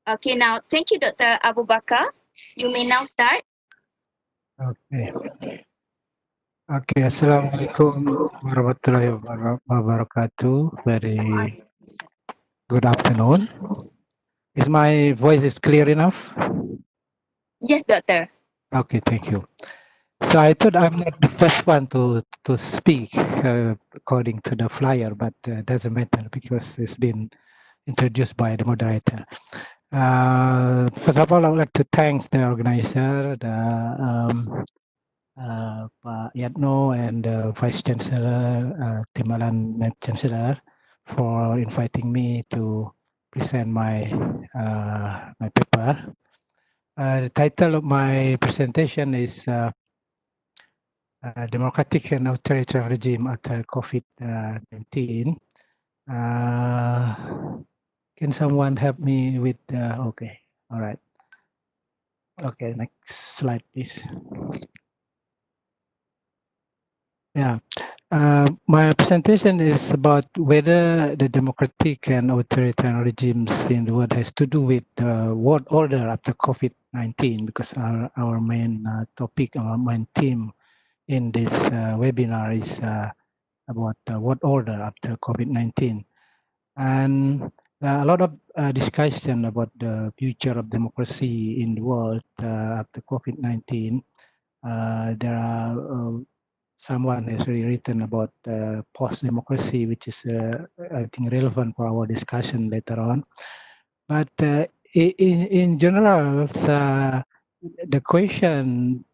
Okay, now, thank you, Dr. Abu Bakar. You may now start. Okay. Okay. Assalamualaikum warahmatullahi wabarakatuh. Very good afternoon. Is my voice is clear enough? Yes, Doctor. Okay, thank you. So I thought I'm not the first one to speak according to the flyer, but doesn't matter because it's been introduced by the moderator. First of all, I would like to thank the organizer, Pak Yatno and the Vice Chancellor, Timbalan Chancellor, for inviting me to present my my paper. The title of my presentation is Democratic and Authoritarian Regime after COVID-19. Can someone help me with? Okay, all right. Okay, next slide, please. Yeah. My presentation is about whether the democratic and authoritarian regimes in the world has to do with world order after COVID-19, because our main topic, our main theme in this webinar is about world order after COVID-19. And a lot of discussion about the future of democracy in the world after COVID-19. There are someone has written about post-democracy, which is, I think, relevant for our discussion later on. But in general, the question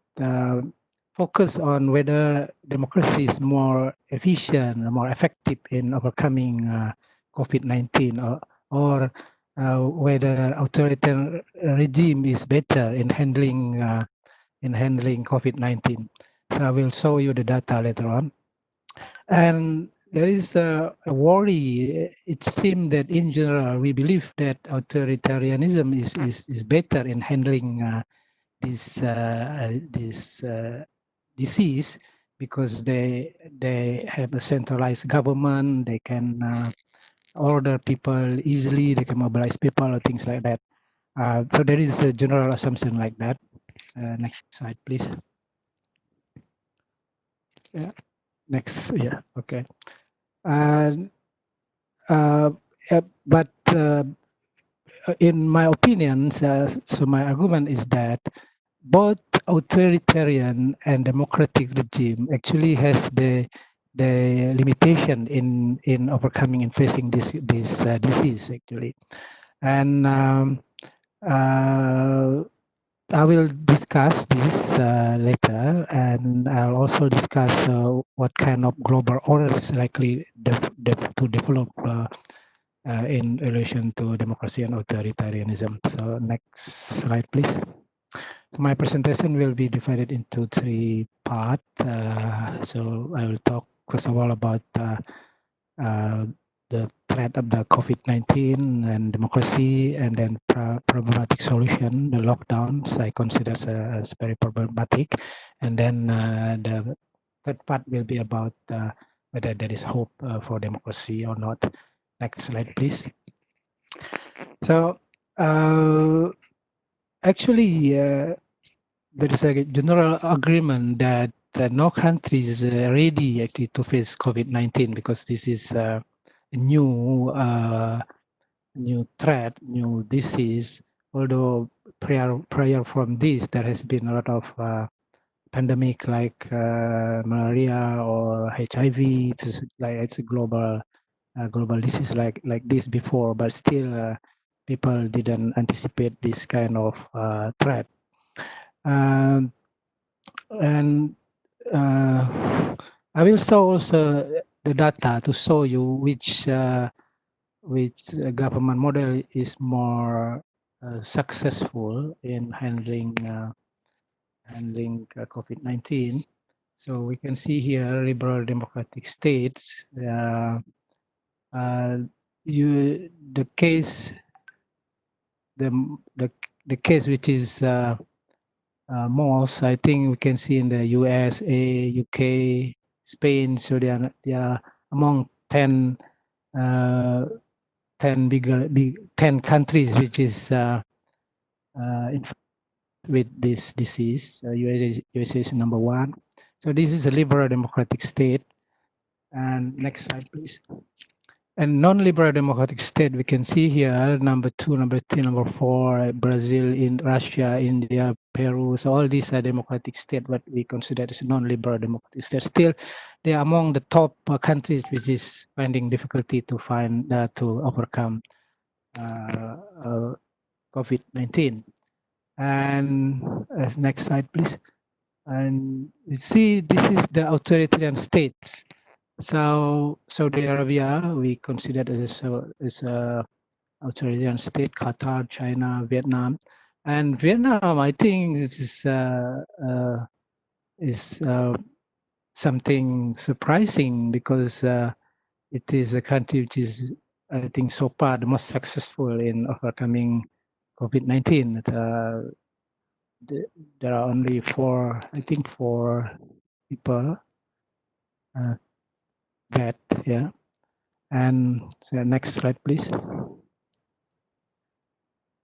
focus on whether democracy is more efficient, more effective in overcoming COVID-19, or whether authoritarian regime is better in handling COVID-19. So I will show you the data later on. And there is a worry. It seems that in general, we believe that authoritarianism is better in handling this disease, because they have a centralized government. They can order people easily. They can mobilize people or things like that. So there is a general assumption like that. Next slide, please. Yeah. Next. Yeah. Okay. And but in my opinion, so my argument is that both authoritarian and democratic regime actually has the limitation in overcoming and facing this disease actually. And I will discuss this later, and I'll also discuss what kind of global order is likely to develop in relation to democracy and authoritarianism. So next slide, please. So my presentation will be divided into 3 parts. So I will talk first of all about the threat of the COVID-19 and democracy, and then problematic solution, the lockdowns I consider as very problematic. And then the third part will be about whether there is hope for democracy or not. Next slide, please. So actually, there is a general agreement that no country is ready actually to face COVID-19, because this is a new threat, new disease. Although prior from this, there has been a lot of pandemic like malaria or HIV. It's a global disease like this before, but still people didn't anticipate this kind of threat. And I will show also the data to show you which government model is more successful in handling COVID-19. So we can see here liberal democratic states. The case which is most, I think we can see in the USA, UK, Spain. So they are among 10 countries which is with this disease. USA is number 1. So this is a liberal democratic state. And next slide, please. And non-liberal democratic state, we can see here number 2, number 3, number 4, Brazil, in Russia, India, Peru. So all these are democratic states, but we consider as non-liberal democratic states. Still, they are among the top countries which is finding difficulty to overcome COVID-19. And next slide, please. And you see, this is the authoritarian states. So Saudi Arabia, we consider as a authoritarian state. Qatar, China, Vietnam, and Vietnam, I think is something surprising, because it is a country which is, I think, so far the most successful in overcoming COVID-19. There are only 4 people that. Yeah. And so next slide, please.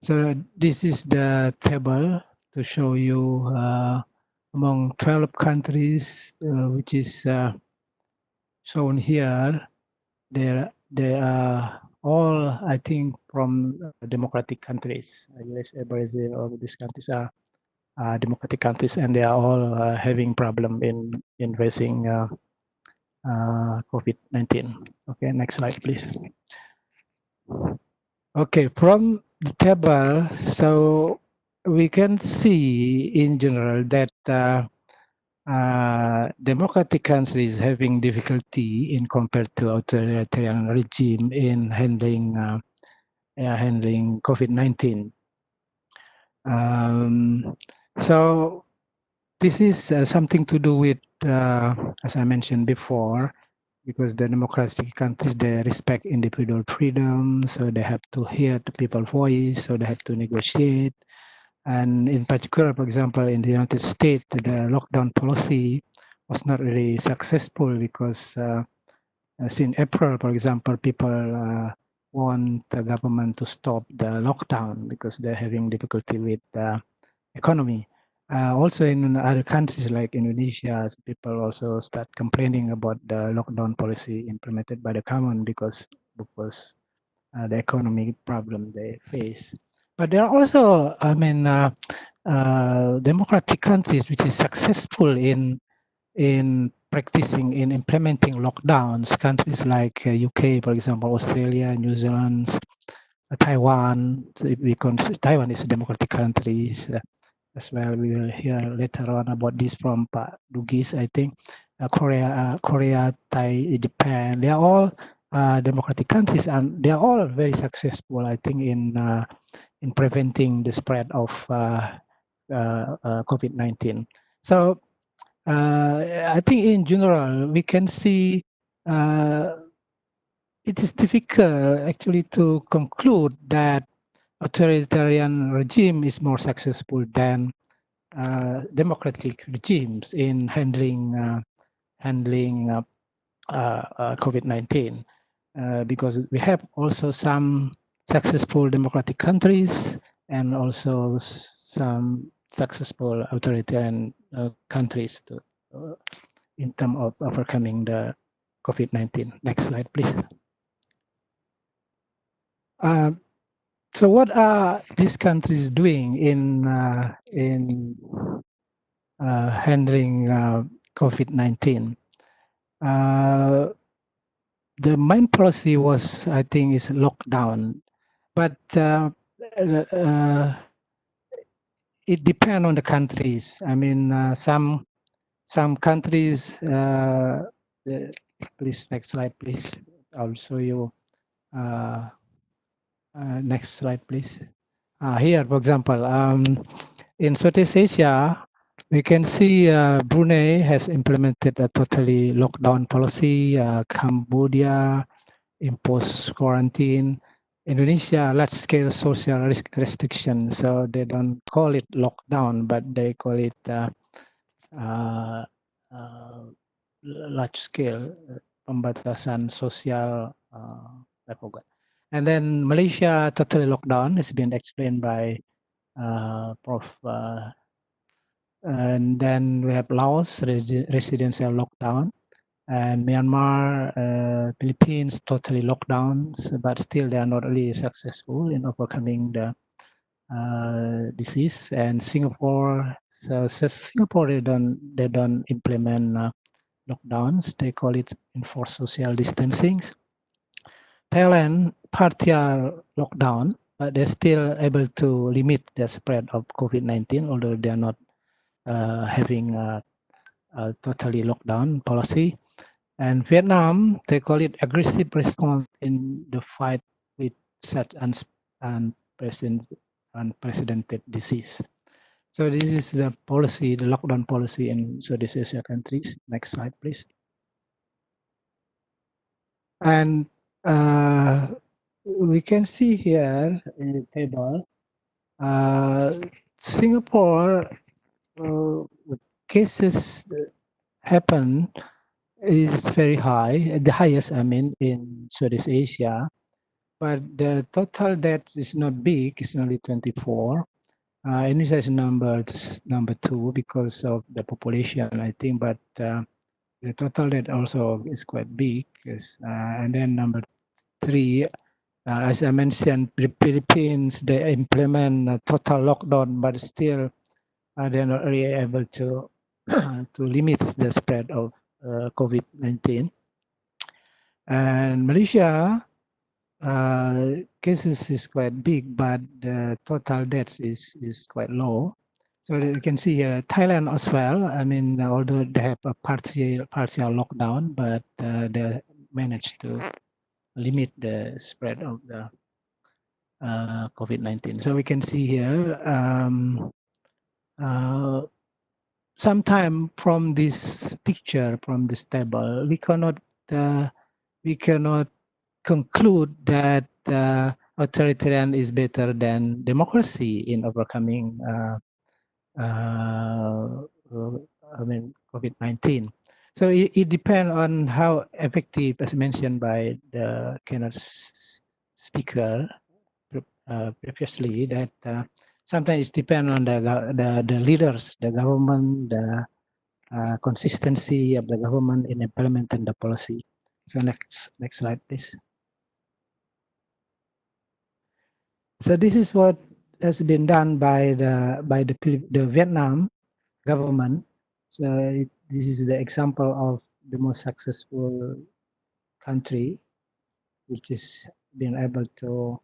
So this is the table to show you among 12 countries, which is shown here. They are all, I think, from democratic countries. USA, Brazil, all these countries are democratic countries, and they are all having problem in facing COVID-19. Okay, next slide, please. Okay, from the table, so we can see in general that democratic countries having difficulty in compared to authoritarian regime in handling COVID-19. So this is something to do with, as I mentioned before, because the democratic countries, they respect individual freedom, so they have to hear the people's voice, so they have to negotiate. And in particular, for example, in the United States, the lockdown policy was not really successful because since April, for example, people want the government to stop the lockdown because they're having difficulty with the economy. Also in other countries like Indonesia, people also start complaining about the lockdown policy implemented by the government because the economic problem they face. But there are also, I mean, democratic countries which is successful in practicing, in implementing lockdowns. Countries like UK, for example, Australia, New Zealand, Taiwan. So Taiwan is a democratic country as well. We will hear later on about this from Pak Dugis, I think. Korea, Thai, Japan. They are all democratic countries, and they are all very successful, I think, in preventing the spread of COVID-19. So I think in general we can see it is difficult actually to conclude that authoritarian regime is more successful than democratic regimes in handling COVID-19, because we have also some successful democratic countries and also some successful authoritarian countries in terms of overcoming the COVID-19. Next slide, please. So what are these countries doing in handling COVID-19? The main policy was, I think, is lockdown, but it depends on the countries. I mean, some countries. Please, next slide, please. I'll show you. Next slide, please. Here, for example, in Southeast Asia, we can see Brunei has implemented a totally lockdown policy. Cambodia imposed quarantine. Indonesia, large-scale social restrictions. So they don't call it lockdown, but they call it large-scale pembatasan sosial. I forgot. And then Malaysia totally lockdown has been explained by Prof. And then we have Laos, residential lockdown, and Myanmar, Philippines, totally lockdowns, but still they are not really successful in overcoming the disease. And Singapore, so Singapore, they don't implement lockdowns. They call it enforced social distancing. Thailand, partial lockdown, but they're still able to limit the spread of COVID-19, although they are not having a totally lockdown policy. And Vietnam, they call it aggressive response in the fight with such unprecedented disease. So this is the policy, the lockdown policy in Southeast Asia countries. Next slide, please. And we can see here in the table, Singapore cases happen is very high, the highest, I mean, in Southeast Asia. But the total death is not big, it's only 24. Indonesia is number 2 because of the population, I think, but the total death also is quite big. And then number 3, as I mentioned, the Philippines, they implement a total lockdown, but still they're not really able to to limit the spread of COVID-19. And Malaysia, cases is quite big, but the total deaths is quite low. So you can see here Thailand as well. I mean, although they have a partial lockdown, but they managed to limit the spread of the COVID-19. So we can see here sometime from this picture, from this table, we cannot conclude that authoritarian is better than democracy in overcoming COVID-19. So it depends on how effective, as mentioned by the keynote speaker previously, that sometimes it depends on the leaders, the government, the consistency of the government in implementing the policy. So next slide, please. So this is what has been done by the Vietnam government. So this is the example of the most successful country, which is being able to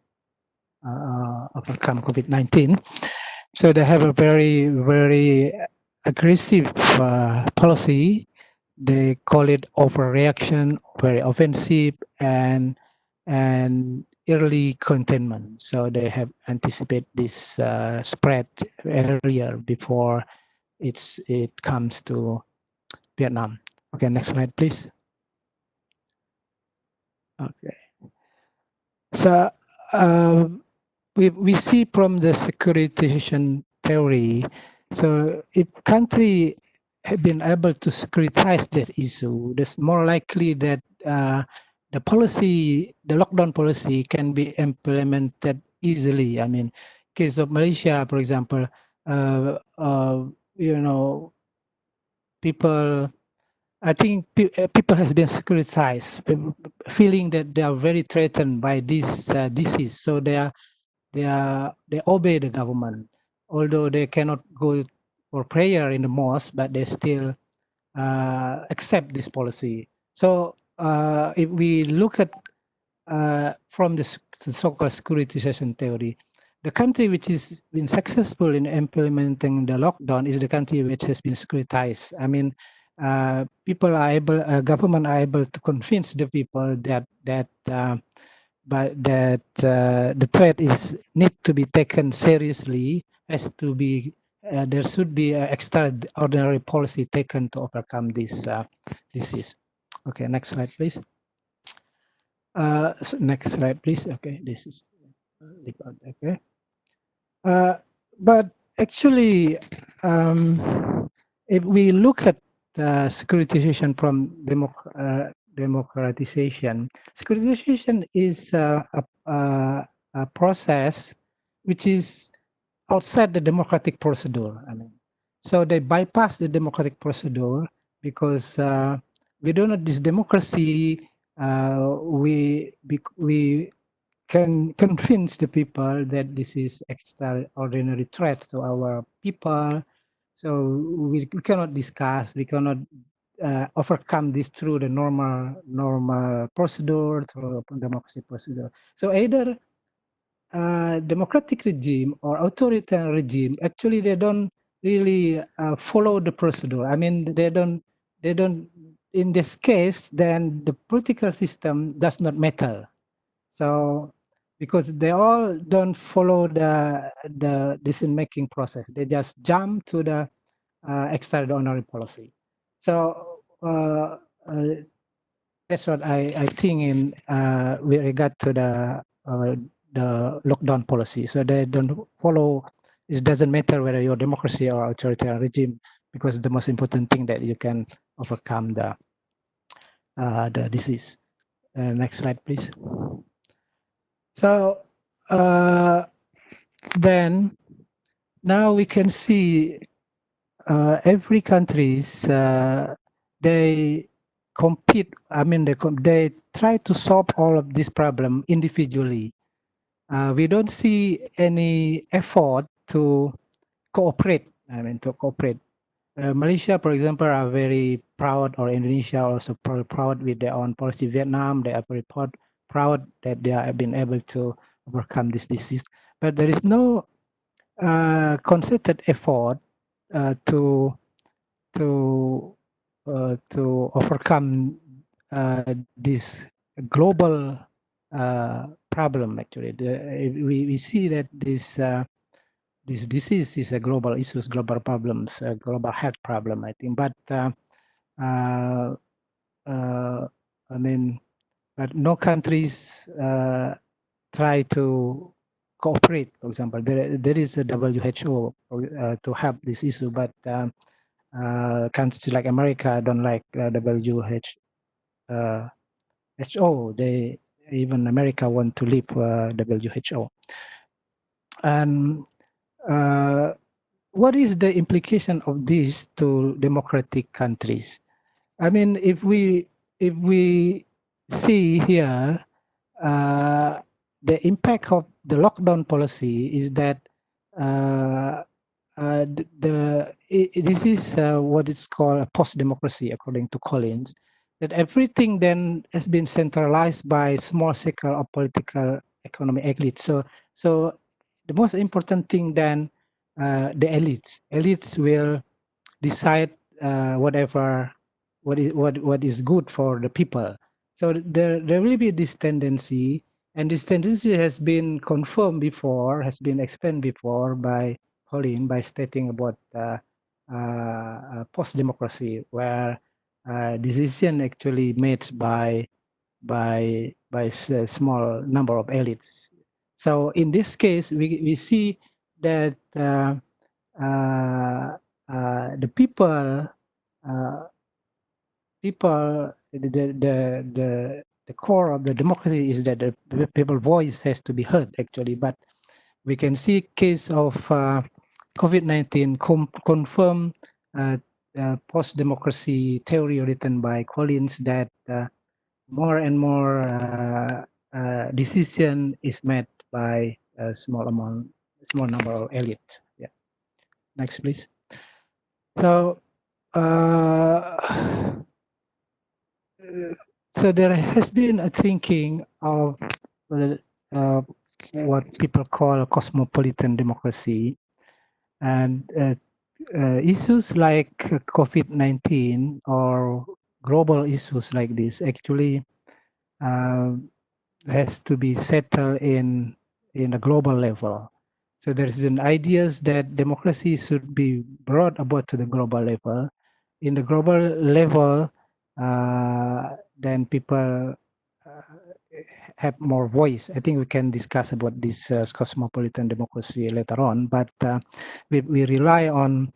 overcome COVID-19. So they have a very, very aggressive policy. They call it overreaction, very offensive, and early containment. So they have anticipate this spread earlier before it comes to Vietnam. Okay, next slide, please. Okay. So we see from the securitization theory, so if country have been able to securitize that issue, it's more likely that the policy, the lockdown policy, can be implemented easily. I mean, case of Malaysia, for example, you know, people, I think people has been securitized, feeling that they are very threatened by this disease, so they obey the government, although they cannot go for prayer in the mosque, but they still accept this policy. So if we look at from the so-called securitization theory, the country which has been successful in implementing the lockdown is the country which has been securitized. I mean, people are able, government are able to convince the people that the threat is need to be taken seriously, has to be there should be an extraordinary policy taken to overcome this disease. Okay, next slide, please. Next slide, please. Okay, this is okay. But actually, if we look at securitization from democratization, securitization is a process which is outside the democratic procedure. I mean, so they bypass the democratic procedure because we don't know this democracy. We can convince the people that this is extraordinary threat to our people. So we cannot discuss, we cannot overcome this through the normal procedure, through democracy procedure. So either democratic regime or authoritarian regime, actually they don't really follow the procedure. I mean, they don't, in this case, then the political system does not matter. So because they all don't follow the decision-making process, they just jump to the extraordinary policy. So that's what I think in with regard to the lockdown policy. So they don't follow. It doesn't matter whether you're democracy or authoritarian regime, because the most important thing that you can overcome the the disease. Next slide, please. So then now we can see every countries they compete. I mean, they try to solve all of this problem individually. We don't see any effort to cooperate. I mean, to cooperate. Malaysia, for example, are very proud, or Indonesia also proud with their own policy. Vietnam, they are very proud that they have been able to overcome this disease. But there is no concerted effort to overcome this global problem. Actually, we see that this disease is a global issue, global problems, a global health problem, I think. But I mean, but no countries try to cooperate. For example, there is a WHO to help this issue, but countries like America don't like WHO. They even America want to leave WHO. And what is the implication of this to democratic countries? I mean, if we see here, the impact of the lockdown policy is that this is what is called a post-democracy, according to Collins, that everything then has been centralized by small circle of political economic elites. So the most important thing then, the elites will decide what is good for the people. So there will be this tendency, and this tendency has been confirmed before, has been explained before by Colin by stating about post-democracy, where decision actually made by a small number of elites. So in this case, we see that the people, the core of the democracy is that the people's voice has to be heard, actually. But we can see case of COVID-19 confirm post-democracy theory written by Collins, that more and more decision is made by a small number of elite. Yeah. Next, please. So, so there has been a thinking of what people call cosmopolitan democracy, and issues like COVID-19 or global issues like this actually has to be settled in a global level. So there's been ideas that democracy should be brought about to the global level. In the global level, then people have more voice. I think we can discuss about this cosmopolitan democracy later on, but we rely on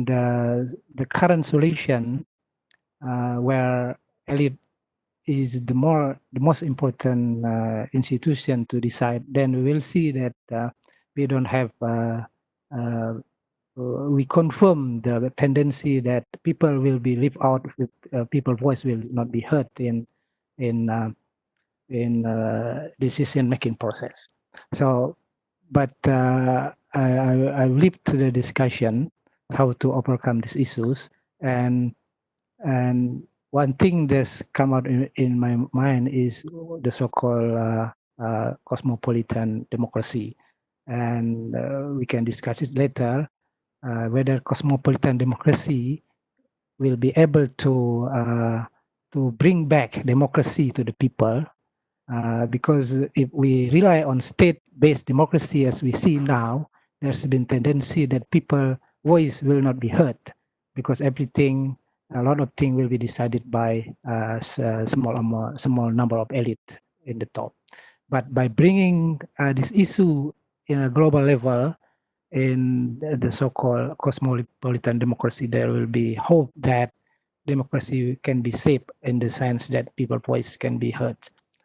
the current solution where elite is the most important institution to decide. Then we will see that we don't have we confirm the tendency that people will be left out, with people's voice will not be heard in decision making process. So, but I leave to the discussion how to overcome these issues, and one thing that's come out in my mind is the so-called cosmopolitan democracy, and we can discuss it later, whether cosmopolitan democracy will be able to bring back democracy to the people, because if we rely on state-based democracy as we see now, there's been tendency that people's voice will not be heard, because a lot of things will be decided by a small number of elite in the top. But by bringing this issue in a global level, in the so-called cosmopolitan democracy, there will be hope that democracy can be safe in the sense that people's voice can be heard.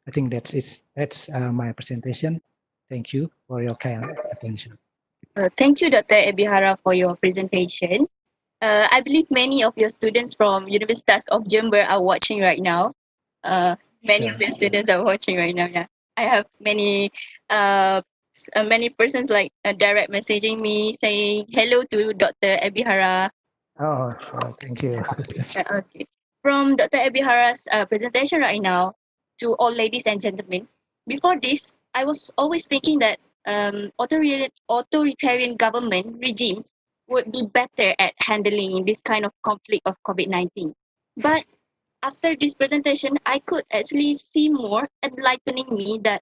I think that's my presentation. Thank you for your kind attention. Thank you, Dr. Ebihara, for your presentation. I believe many of your students from Universitas of Jember are watching right now. Many of Sure. the students are watching right now. Yeah, I have many many persons like direct messaging me saying hello to Dr. Ebihara. Oh, sure. Thank you. Okay. From Dr. Ebihara's presentation right now, to all ladies and gentlemen, before this, I was always thinking that authoritarian government regimes would be better at handling this kind of conflict of COVID-19. But after this presentation, I could actually see more enlightening me that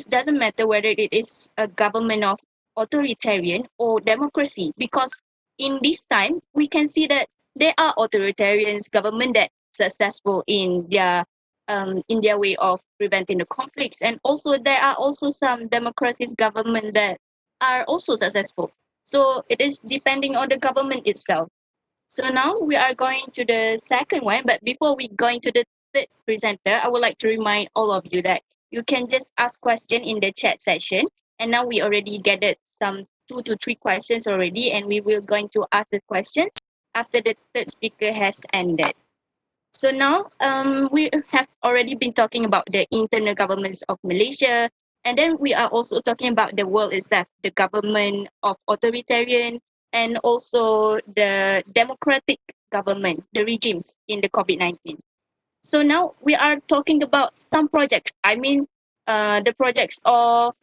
doesn't matter whether it is a government of authoritarian or democracy, because in this time we can see that there are authoritarians government that successful in their way of preventing the conflicts, and also there are also some democracies government that are also successful. So it is depending on the government itself. So now we are going to the second one, but before we go into the third presenter, I would like to remind all of you that you can just ask question in the chat section. And now we already gathered some 2 to 3 questions already, and we will going to ask the questions after the third speaker has ended. So now we have already been talking about the internal governments of Malaysia, and then we are also talking about the world itself, the government of authoritarian, and also the democratic government, the regimes in the COVID-19. So now we are talking about some projects. I mean, the projects of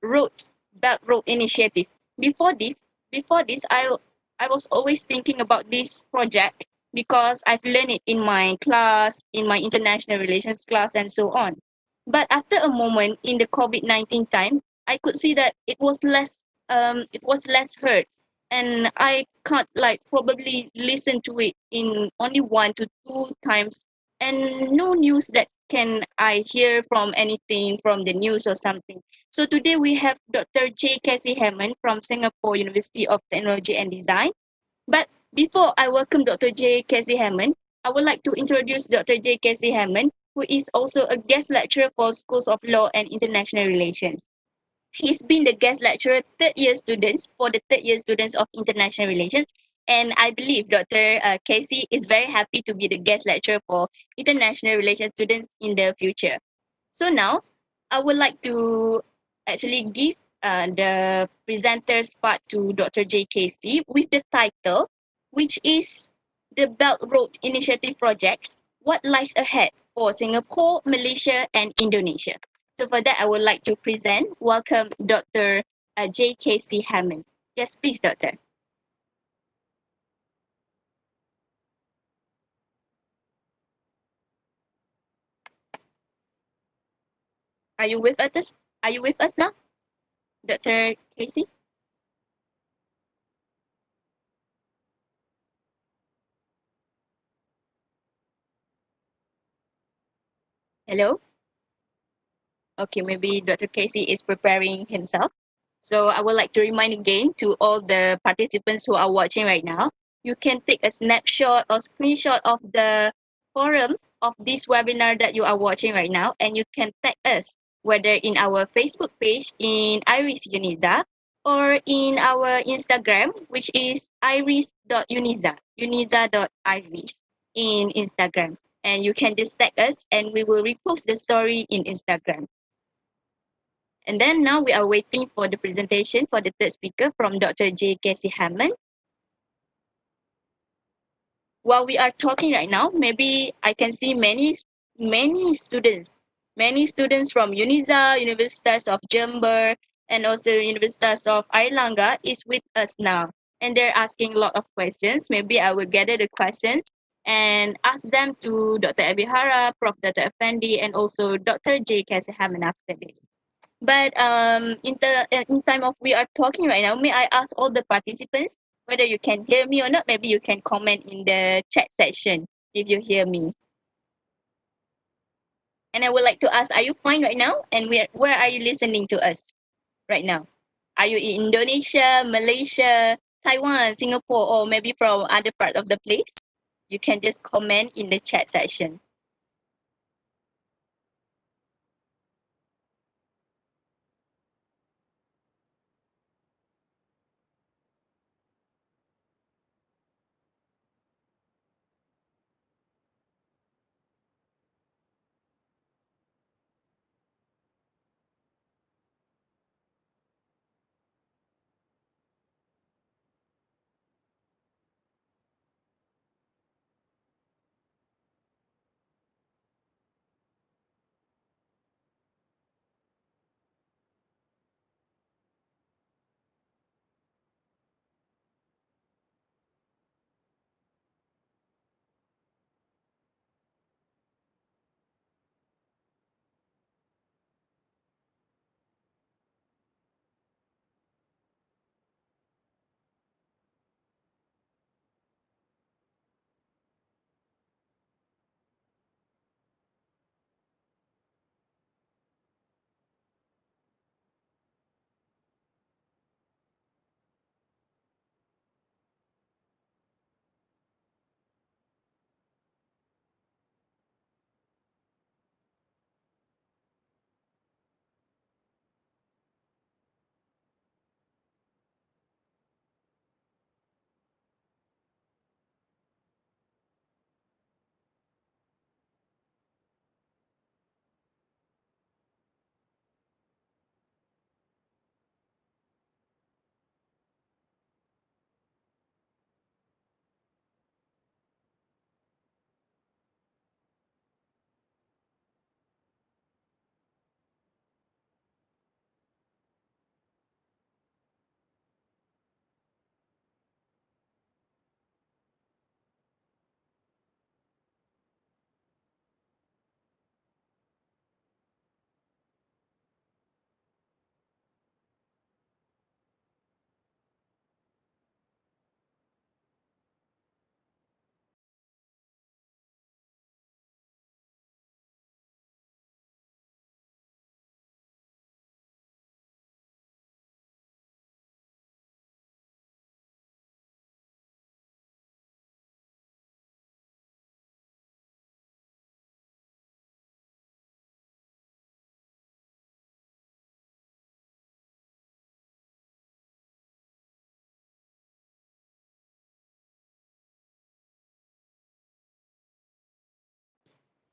road Belt Road Initiative. Before this, I was always thinking about this project because I've learned it in my class, in my international relations class, and so on. But after a moment in the COVID-19 time, I could see that it was less heard, and I can't like probably listen to it in only 1 to 2 times, and no news that can I hear from anything from the news or something. So today we have Dr. J. Casey Hammond from Singapore University of Technology and Design. But before I welcome Dr. J. Casey Hammond, I would like to introduce Dr. J. Casey Hammond, who is also a guest lecturer for Schools of Law and International Relations. He's been the guest lecturer third year students for the third year students of International Relations. And I believe Dr. Casey is very happy to be the guest lecturer for International Relations students in the future. So now, I would like to actually give the presenter's part to Dr. J. Casey with the title, which is the Belt Road Initiative Projects, What Lies Ahead for Singapore, Malaysia, and Indonesia. So for that, I would like to welcome Dr. J. Casey Hammond. Yes, please, Doctor. Are you with us? Are you with us now, Dr. Casey? Hello? Okay, maybe Dr. Casey is preparing himself. So I would like to remind again to all the participants who are watching right now, you can take a snapshot or screenshot of the forum of this webinar that you are watching right now, and you can tag us, whether in our Facebook page in Iris Uniza, or in our Instagram, which is iris.uniza, uniza.iris in Instagram. And you can just tag us and we will repost the story in Instagram. And then now we are waiting for the presentation for the third speaker from Dr. J. Casey Hammond. While we are talking right now, maybe I can see many students from UNIZA, Universitas of Jember, and also Universitas of Airlangga is with us now. And they're asking a lot of questions. Maybe I will gather the questions and ask them to Dr. Ebihara, Prof. Dr. Effendi, and also Dr. J. Casey Hammond after this. But in time of we are talking right now, may I ask all the participants whether you can hear me or not? Maybe you can comment in the chat section if you hear me. And I would like to ask, are you fine right now? And where are you listening to us right now? Are you in Indonesia, Malaysia, Taiwan, Singapore, or maybe from other part of the place? you can just comment in the chat section.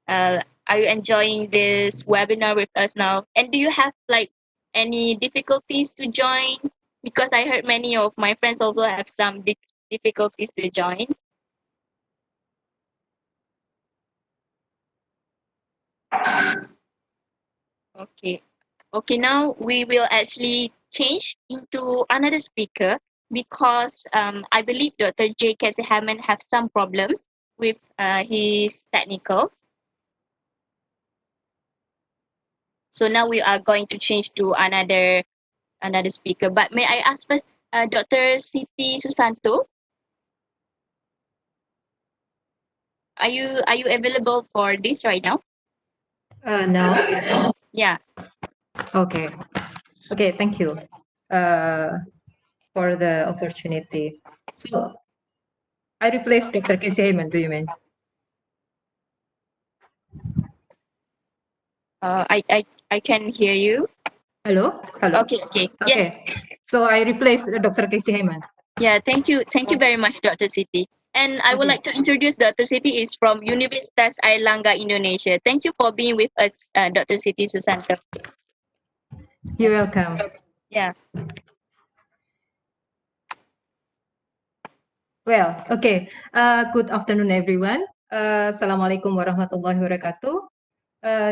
Are you enjoying this webinar with us now? And do you have like any difficulties to join? Because I heard many of my friends also have some difficulties to join. Okay. Okay, now we will actually change into another speaker because I believe Dr. J. Casey Hammond have some problems with his technical. So now we are going to change to another speaker. But may I ask first, Dr. Siti Susanto, are you available for this right now? No. Yeah. Okay. Okay. Thank you for the opportunity. So I replaced Dr. Casey Heyman. Do you mean? I can hear you. Hello. Hello. Okay. Okay. Okay. Yes. So I replaced Dr. Casey Heyman. Yeah. Thank you. Thank you very much, Dr. Siti. And I would Okay. like to introduce Dr. Siti is from Universitas Airlangga, Indonesia. Thank you for being with us, Dr. Siti Susanto. You're welcome. Yeah. Well, okay. Good afternoon, everyone. Assalamualaikum warahmatullahi wabarakatuh.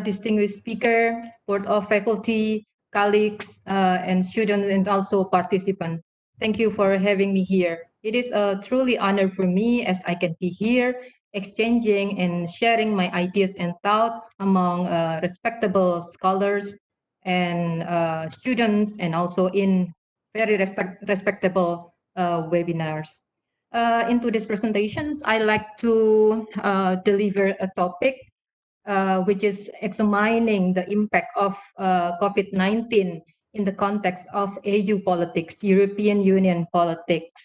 Distinguished speaker, board of faculty, colleagues, and students, and also participants. Thank you for having me here. It is a truly honor for me as I can be here exchanging and sharing my ideas and thoughts among respectable scholars and students, and also in very respectable webinars. Into these presentations, I like to deliver a topic which is examining the impact of COVID-19 in the context of EU politics, European Union politics.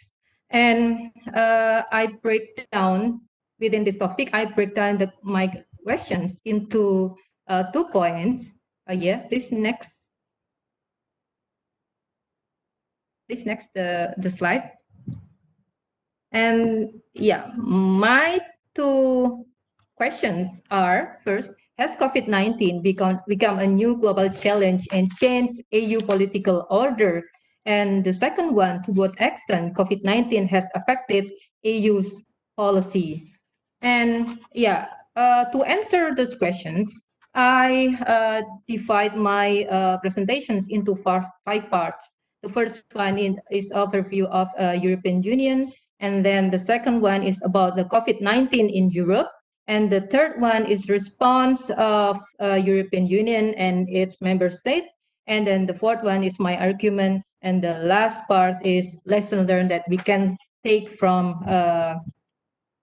And I break down within this topic, I break down my questions into 2 points. Yeah, please next. Please next the slide. And yeah, my 2 questions are, first, has COVID-19 become a new global challenge and changed AU political order? And the second one, to what extent COVID-19 has affected AU's policy? And yeah, to answer those questions, I divide my presentations into 5 parts. The first one is overview of European Union, and then the second one is about the COVID-19 in Europe, and the third one is response of European Union and its member state, and then the fourth one is my argument, and the last part is lesson learned that we can take from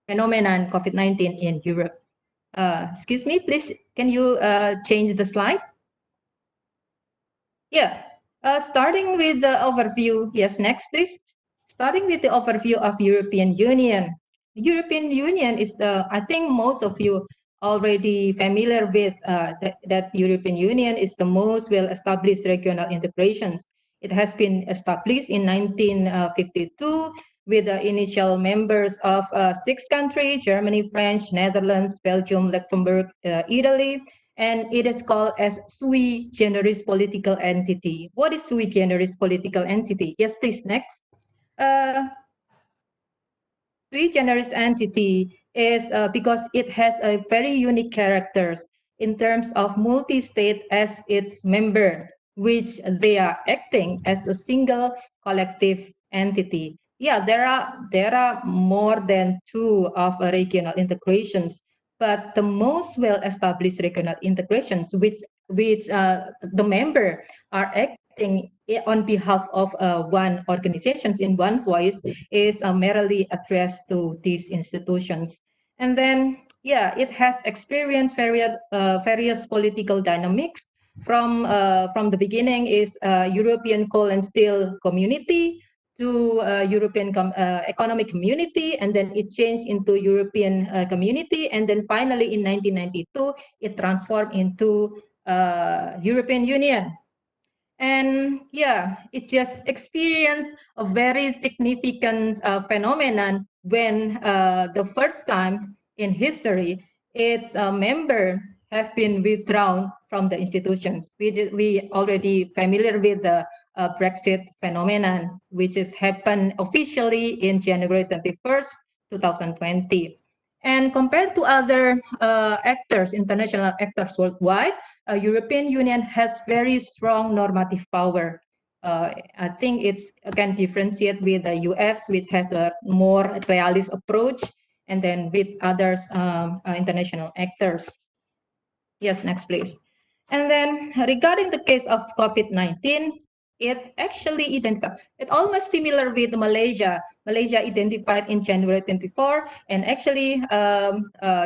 phenomenon COVID-19 in Europe. Excuse me, please, can you change the slide? Yeah, starting with the overview. Yes, next, please. Starting with the overview of European Union. European Union is I think most of you already familiar with that European Union is the most well-established regional integrations. It has been established in 1952 with the initial members of 6 countries: Germany, France, Netherlands, Belgium, Luxembourg, Italy. And it is called as sui generis political entity. What is sui generis political entity? Yes, please, next. Sui generis entity is because it has a very unique characters in terms of multi-state as its member, which they are acting as a single collective entity. Yeah, there are more than 2 of regional integrations, but the most well-established regional integrations, which the member are acting on behalf of one organizations in one voice, is merely addressed to these institutions. And then, yeah, it has experienced various political dynamics. From the beginning is European Coal and Steel Community to European Economic Community, and then it changed into European Community, and then finally in 1992 it transformed into European Union. And yeah, it just experienced a very significant phenomenon when the first time in history its member have been withdrawn from the institutions. We already familiar with the Brexit phenomenon, which has happened officially in January 21st, 2020. And compared to other actors, international actors worldwide, European Union has very strong normative power. I think it's can differentiate with the US, which has a more realist approach, and then with others international actors. Yes, next please. And then regarding the case of COVID-19, it actually identified, it almost similar with Malaysia. Malaysia identified in January 24, and actually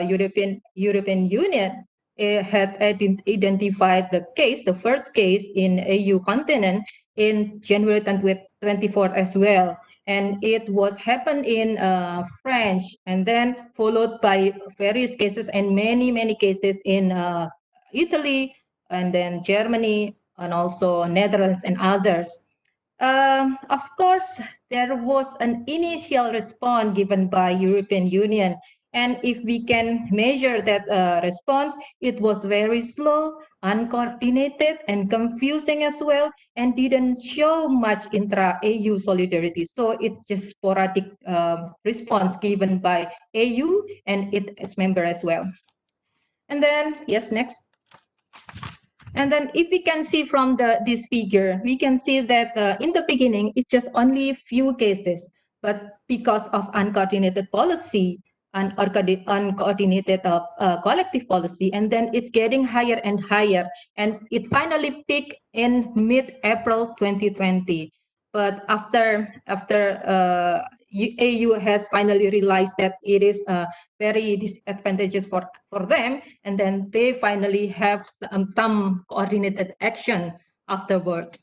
European Union had identified the case, the first case in EU continent in January 24 as well. And it was happened in French, and then followed by various cases and many cases in Italy, and then Germany, and also Netherlands and others. Of course, there was an initial response given by European Union, and if we can measure that response, it was very slow, uncoordinated, and confusing as well, and didn't show much intra-EU solidarity. So it's just sporadic response given by EU and its member as well. And then, yes, next. And then if we can see from this figure, we can see that in the beginning, it's just only few cases, but because of uncoordinated policy, uncoordinated collective policy, and then it's getting higher and higher, and it finally peaked in mid-April 2020. But after AU has finally realized that it is very disadvantageous for them, and then they finally have some coordinated action afterwards.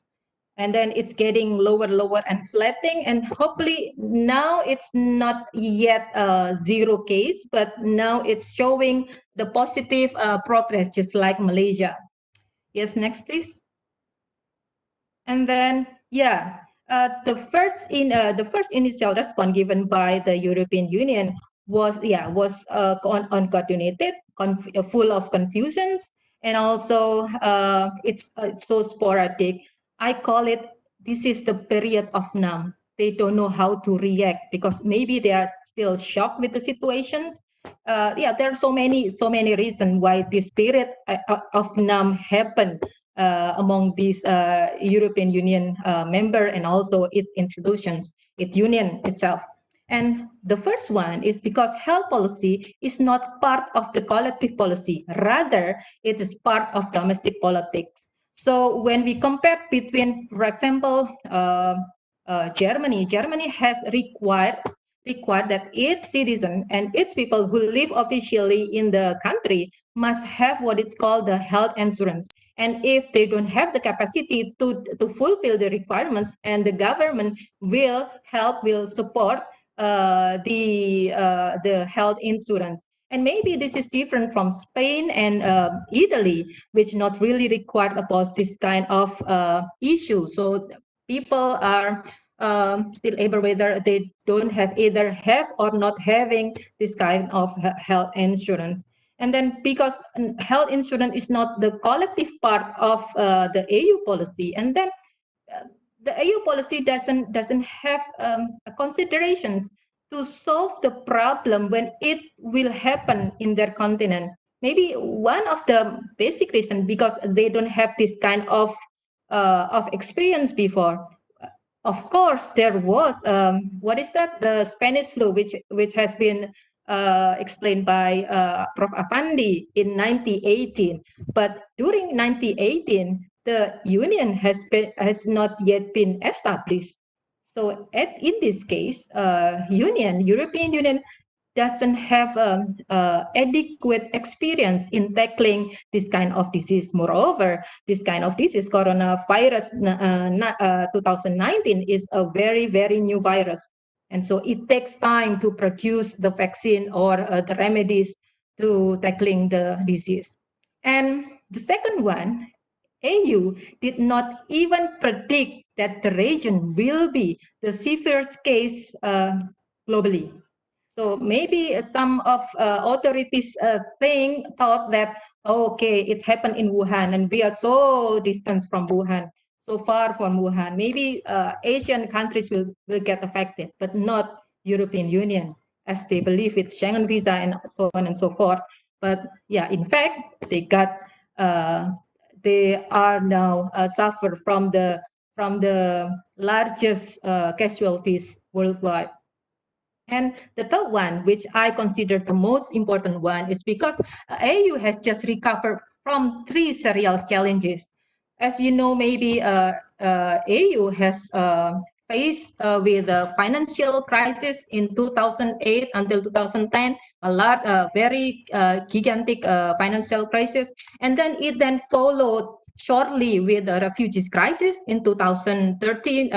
and then it's getting lower and flattening, and hopefully now it's not yet zero case, but now it's showing the positive progress, just like Malaysia. Yes, next please. And then the first initial response given by the European Union was uncoordinated, full of confusions, and also it's so sporadic. I call it, this is the period of numb. They don't know how to react because maybe they are still shocked with the situations. There are so many reasons why this period of numb happened among these European Union member and also its institutions, its union itself. And the first one is because health policy is not part of the collective policy, rather it is part of domestic politics. So when we compare between, for example, Germany has required that its citizen and its people who live officially in the country must have what is called the health insurance. And if they don't have the capacity to fulfill the requirements, and the government will support the health insurance. And maybe this is different from Spain and Italy, which not really required about this kind of issue. So people are still able, whether they don't have, either have or not having this kind of health insurance. And then because health insurance is not the collective part of the AU policy, and then the AU policy doesn't have considerations to solve the problem when it will happen in their continent. Maybe one of the basic reasons because they don't have this kind of experience before. Of course, there was the Spanish flu, which has been explained by Prof. Afandi in 1918. But during 1918, the union has not yet been established. So in this case, European Union doesn't have adequate experience in tackling this kind of disease. Moreover, this kind of disease, coronavirus 2019, is a very, very new virus. And so it takes time to produce the vaccine or the remedies to tackling the disease. And the second one, AU did not even predict that the region will be the severest case globally. So maybe some of authorities thought that, okay, it happened in Wuhan and we are so distant from Wuhan, so far from Wuhan. Maybe Asian countries will get affected, but not European Union, as they believe it's Schengen visa and so on and so forth. But yeah, in fact, they are now suffer from the largest casualties worldwide. And the third one, which I consider the most important one, is because AU has just recovered from 3 serious challenges. As you know, maybe AU has faced with a financial crisis in 2008 until 2010, a large, very gigantic financial crisis, and then it followed shortly with the refugees crisis in 2013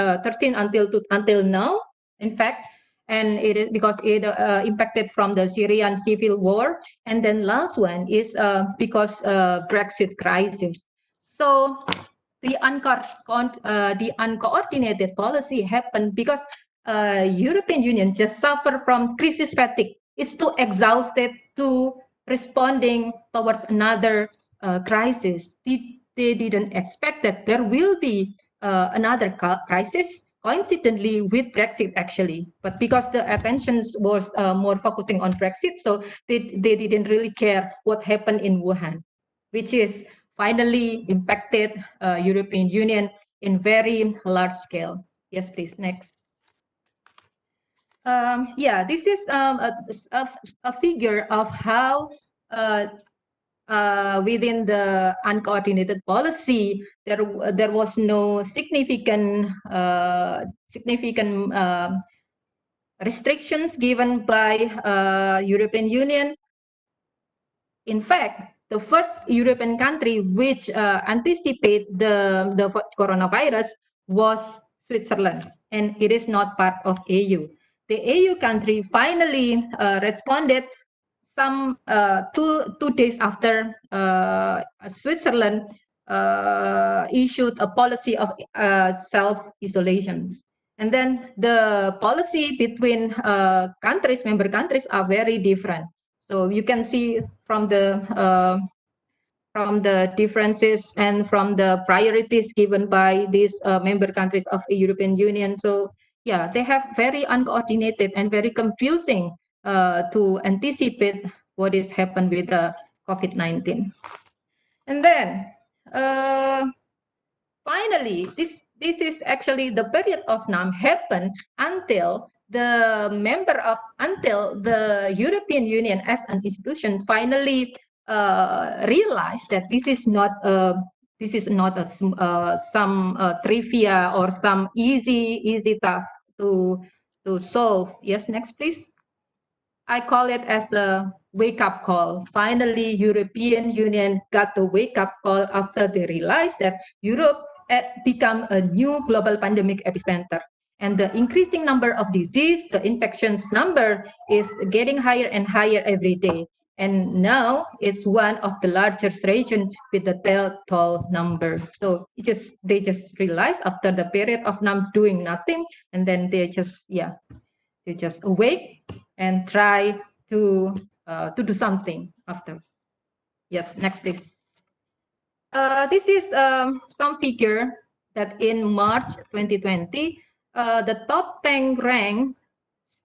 until now. In fact. And it is because it impacted from the Syrian civil war. And then last one is because Brexit crisis. So the uncoordinated policy happened because European Union just suffered from crisis fatigue. It's too exhausted to responding towards another crisis. They didn't expect that there will be another crisis, coincidentally with Brexit actually, but because the attention was more focusing on Brexit, so they didn't really care what happened in Wuhan, which is finally impacted European Union in very large scale. Yes, please, next. This is a figure of how within the uncoordinated policy, there was no significant restrictions given by European Union. In fact, the first European country which anticipate the coronavirus was Switzerland, and it is not part of AU. The AU country finally responded some 2 days after Switzerland issued a policy of self-isolations. And then the policy between member countries are very different. So you can see from the differences and from the priorities given by these member countries of the European Union. So yeah, they have very uncoordinated and very confusing to anticipate what is happened with the COVID-19. And then finally, this is actually the period of NAM happened until the European Union as an institution finally realized that this is not some trivia or some easy task to solve. Yes, next please. I call it as a wake-up call. Finally, European Union got the wake-up call after they realized that Europe become a new global pandemic epicenter. And the increasing number of disease, the infections number is getting higher and higher every day. And now it's one of the largest region with the tell number. So they just realized after the period of doing nothing, and then they just awake and try to do something after. Yes, next please. This is some figure that in March 2020, the top 10 ranked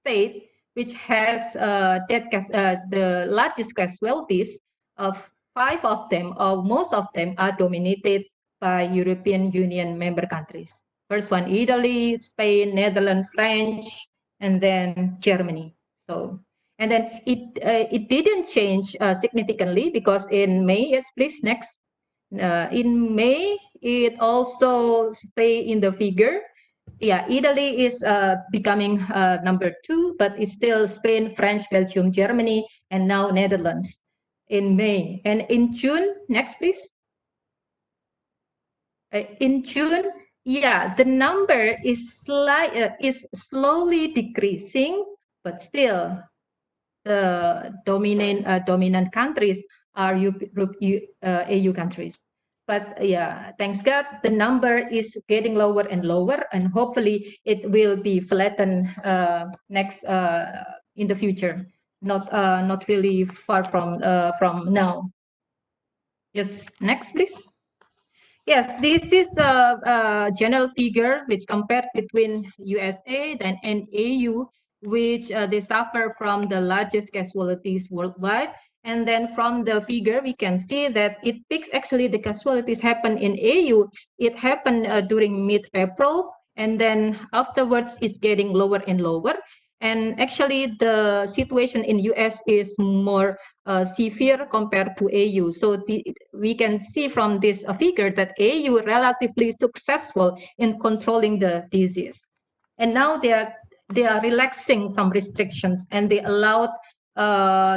state which has the largest casualties of 5 of them, or most of them, are dominated by European Union member countries. First one, Italy, Spain, Netherlands, French, and then Germany. So, and then it didn't change significantly because in May, yes, please, next. In May, it also stay in the figure. Yeah, Italy is becoming number 2, but it's still Spain, France, Belgium, Germany, and now Netherlands in May. And in June, next please. In June, yeah, the number is slowly decreasing, but still the dominant countries are AU countries. But yeah, thanks God, the number is getting lower and lower, and hopefully it will be flattened next in the future. Not really far from now. Yes, next please. Yes, this is a general figure which compared between USA and AU, which they suffer from the largest casualties worldwide. And then from the figure, we can see that it peaks, actually the casualties happen in AU. It happened during mid-April, and then afterwards it's getting lower and lower. And actually the situation in US is more severe compared to AU. So we can see from this figure that AU relatively successful in controlling the disease. And now they are relaxing some restrictions, and they allowed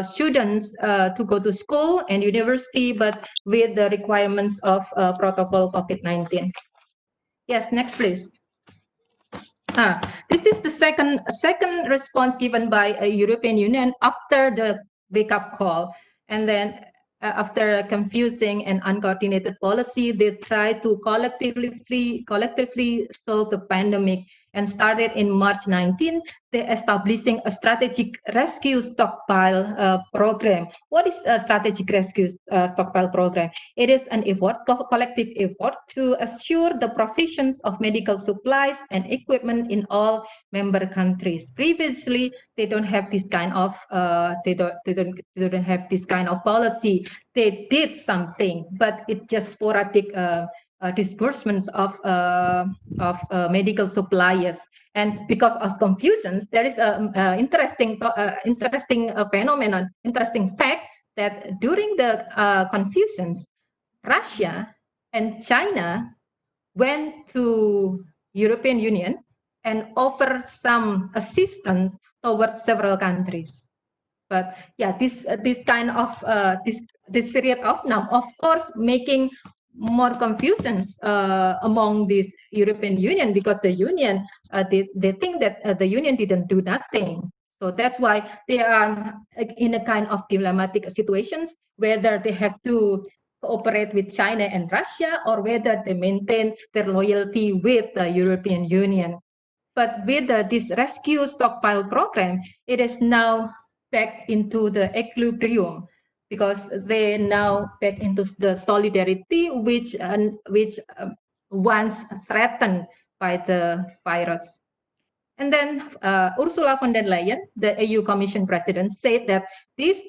students to go to school and university, but with the requirements of protocol COVID-19. Yes, next please. This is the second response given by a European Union after the wake-up call. And then after a confusing and uncoordinated policy, they try to collectively solve the pandemic, and started in March 19, they're establishing a strategic rescue stockpile program. What is a strategic rescue stockpile program? It is an effort, collective effort, to assure the provisions of medical supplies and equipment in all member countries. Previously, they don't have this kind of they don't have this kind of policy. They did something, but it's just sporadic disbursements of medical supplies. And because of confusions, there is a interesting phenomenon, interesting fact, that during the confusions, Russia and China went to European Union and offered some assistance towards several countries. But yeah, this kind of this period of now, of course, making more confusions among this European Union, because the Union they think that the Union didn't do nothing. So that's why they are in a kind of dilemmatic situations, whether they have to cooperate with China and Russia, or whether they maintain their loyalty with the European Union. But with this rescue stockpile program, it is now back into the equilibrium, because they now back into the solidarity which once threatened by the virus. And then Ursula von der Leyen, the EU Commission President, said that this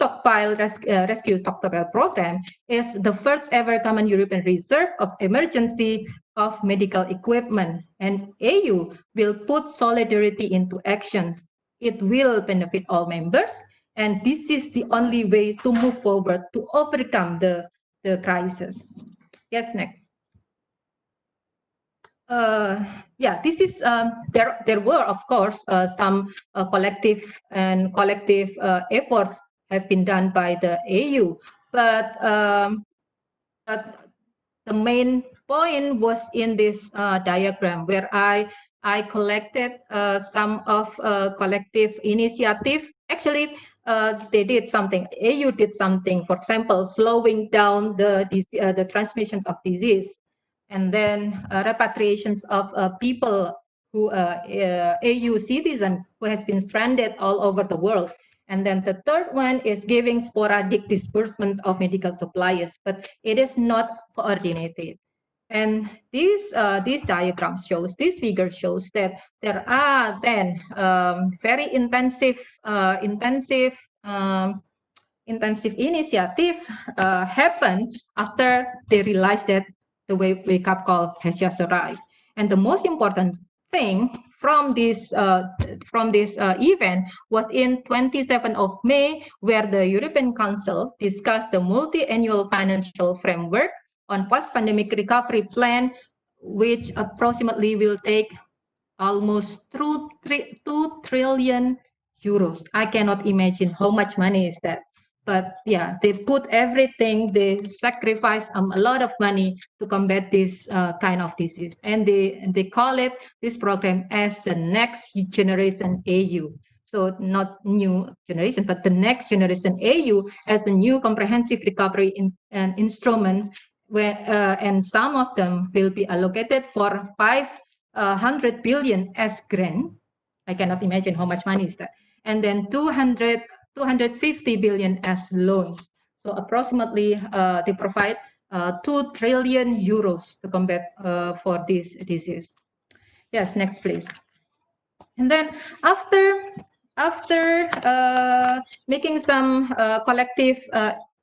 rescue stockpile program is the first ever common European reserve of emergency of medical equipment, and EU will put solidarity into actions. It will benefit all members, and this is the only way to move forward to overcome the crisis. Yes, next. Yeah, this is there were of course some collective efforts have been done by the EU, but the main point was in this diagram, where I collected some of collective initiative. Actually, they did something. EU did something. For example, slowing down the transmissions of disease, and then repatriations of people who EU citizen who has been stranded all over the world. And then the third one is giving sporadic disbursements of medical supplies, but it is not coordinated. And this diagram shows, this figure shows that there are then very intensive initiative happen after they realized that the wake-up call has just arrived. And the most important thing from this event was in 27th of May, where the European Council discussed the multi-annual financial framework on post-pandemic recovery plan, which approximately will take almost 2 trillion euros. I cannot imagine how much money is that. But yeah, they put everything, they sacrifice a lot of money to combat this kind of disease. And they call it, this program, as the next generation AU. So not new generation, but the next generation AU as a new comprehensive recovery instrument, where, and some of them will be allocated for 500 billion as grant. I cannot imagine how much money is that. And then 250 billion as loans. So approximately they provide 2 trillion euros to combat for this disease. Yes, next please. And then after making some collective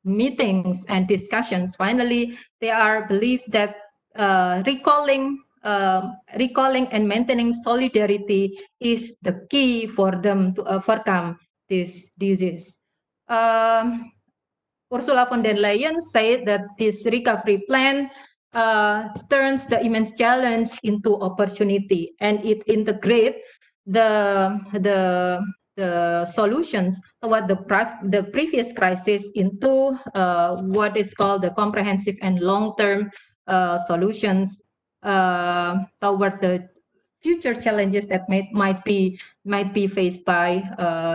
meetings and discussions, finally they are believed that recalling and maintaining solidarity is the key for them to overcome this disease. Ursula von der Leyen said that this recovery plan turns the immense challenge into opportunity, and it integrates the solutions toward the previous crisis into what is called the comprehensive and long-term solutions toward the future challenges that might be faced by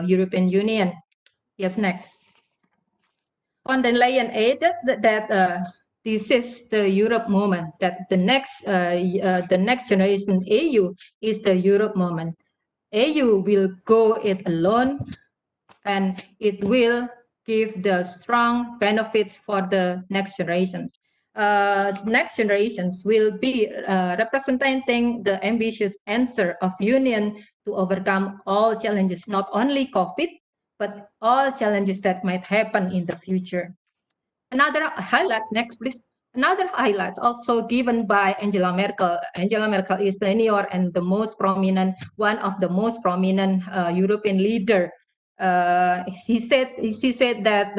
European Union. Yes, next. Von der Leyen added that this is the Europe moment, that the next generation AU is the Europe moment. AU will go it alone, and it will give the strong benefits for the next generations. Next generations will be representing the ambitious answer of Union to overcome all challenges, not only COVID, but all challenges that might happen in the future. Another highlights, next please. Another highlight also given by Angela Merkel. Angela Merkel is senior and the most prominent, one of the most prominent European leader. She said that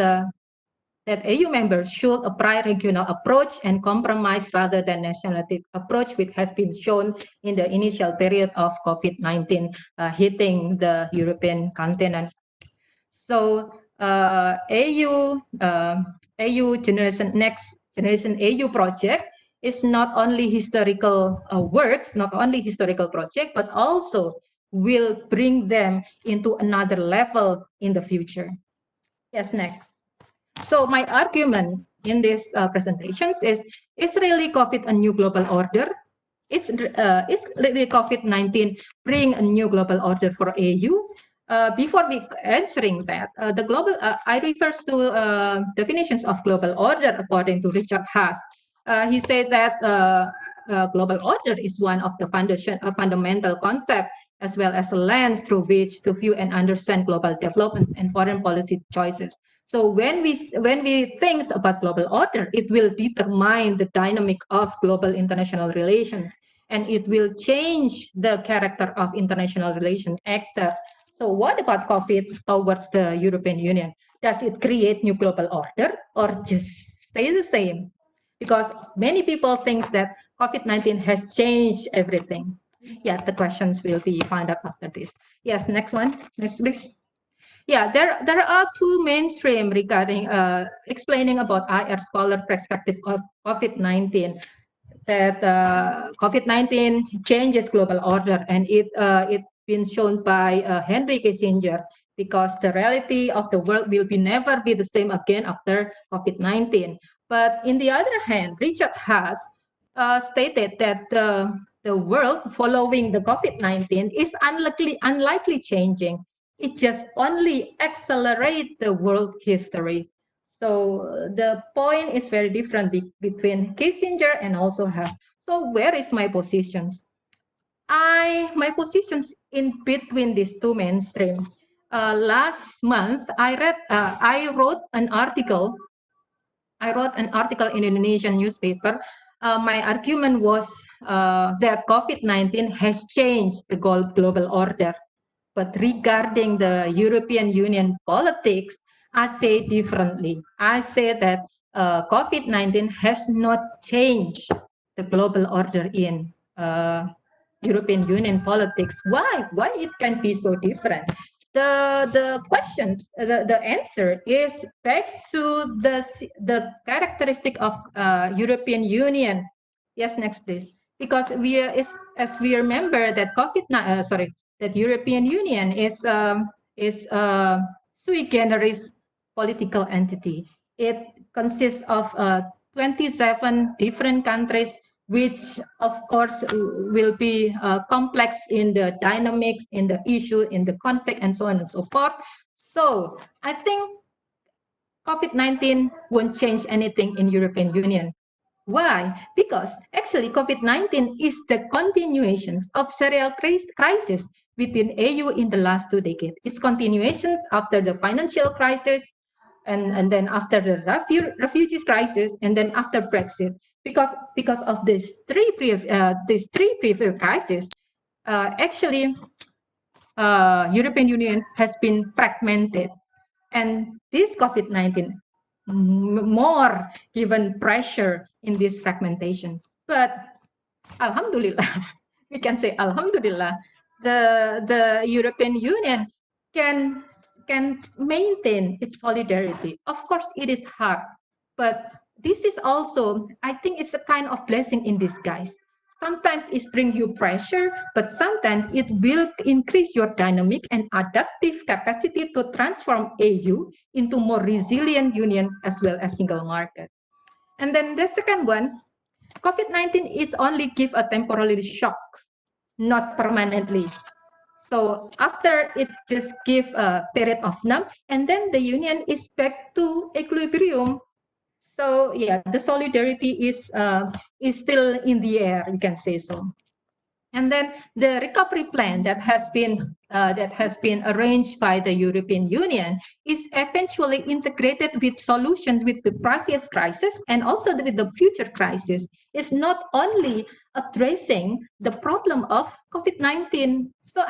that EU members should apply regional approach and compromise rather than nationalistic approach, which has been shown in the initial period of COVID-19 hitting the European continent. So next generation AU project is not only historical works, not only historical project, but also will bring them into another level in the future. Yes, next. So my argument in these presentations is really COVID a new global order? Is really COVID-19 bring a new global order for AU? Before we answering that, the global I refers to definitions of global order according to Richard Haas. He said that global order is one of the fundamental concept as well as a lens through which to view and understand global developments and foreign policy choices. So when we think about global order, it will determine the dynamic of global international relations, and it will change the character of international relation actor. So what about COVID towards the European Union? Does it create new global order or just stay the same? Because many people think that COVID-19 has changed everything. Yeah, the questions will be found out after this. Yes, next one. Next, please. Yeah, there are two mainstream regarding explaining about IR scholar perspective of COVID-19. That COVID-19 changes global order, and it's been shown by Henry Kissinger, because the reality of the world will never be the same again after COVID-19. But in the other hand, Richard Haas stated that the world following the COVID-19 is unlikely changing. It just only accelerates the world history. So the point is very different between Kissinger and also Haas. So where is my positions? My positions in between these two mainstream. Last month, I wrote an article. I wrote an article in Indonesian newspaper. My argument was that COVID-19 has changed the global order. But regarding the European Union politics, I say differently. I say that COVID-19 has not changed the global order in European Union politics. Why? Why it can be so different? The questions, the answer is back to the characteristic of European Union. Yes, next please. Because as we remember that that European Union is sui generis political entity. It consists of 27 different countries, which of course will be complex in the dynamics, in the issue, in the conflict, and so on and so forth. So I think COVID-19 won't change anything in European Union. Why? Because actually COVID-19 is the continuations of serial crisis within AU in the last 2 decades. It's continuations after the financial crisis, and then after the refugees crisis, and then after Brexit. Because of these three previous crises, actually European Union has been fragmented, and this COVID-19 more given pressure in these fragmentations. But Alhamdulillah, we can say Alhamdulillah, the European Union can maintain its solidarity. Of course, it is hard, but this is also, I think it's a kind of blessing in disguise. Sometimes it brings you pressure, but sometimes it will increase your dynamic and adaptive capacity to transform AU into more resilient union as well as single market. And then the second one, COVID-19 is only give a temporary shock, not permanently. So after it just give a period of numb, and then the union is back to equilibrium. So yeah, the solidarity is still in the air, we can say so. And then the recovery plan that has been arranged by the European Union is eventually integrated with solutions with the previous crisis and also with the future crisis. It's not only addressing the problem of COVID-19. So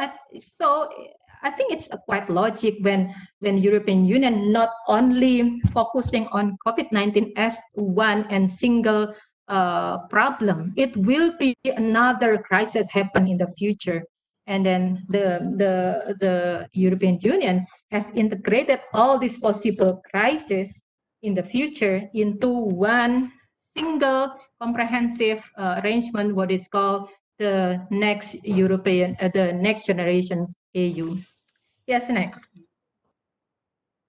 I think it's quite logic when European Union not only focusing on COVID-19 as one and single problem. It will be another crisis happen in the future, and then the European Union has integrated all these possible crises in the future into one single comprehensive arrangement, what is called the next the next generations AU. Yes, next.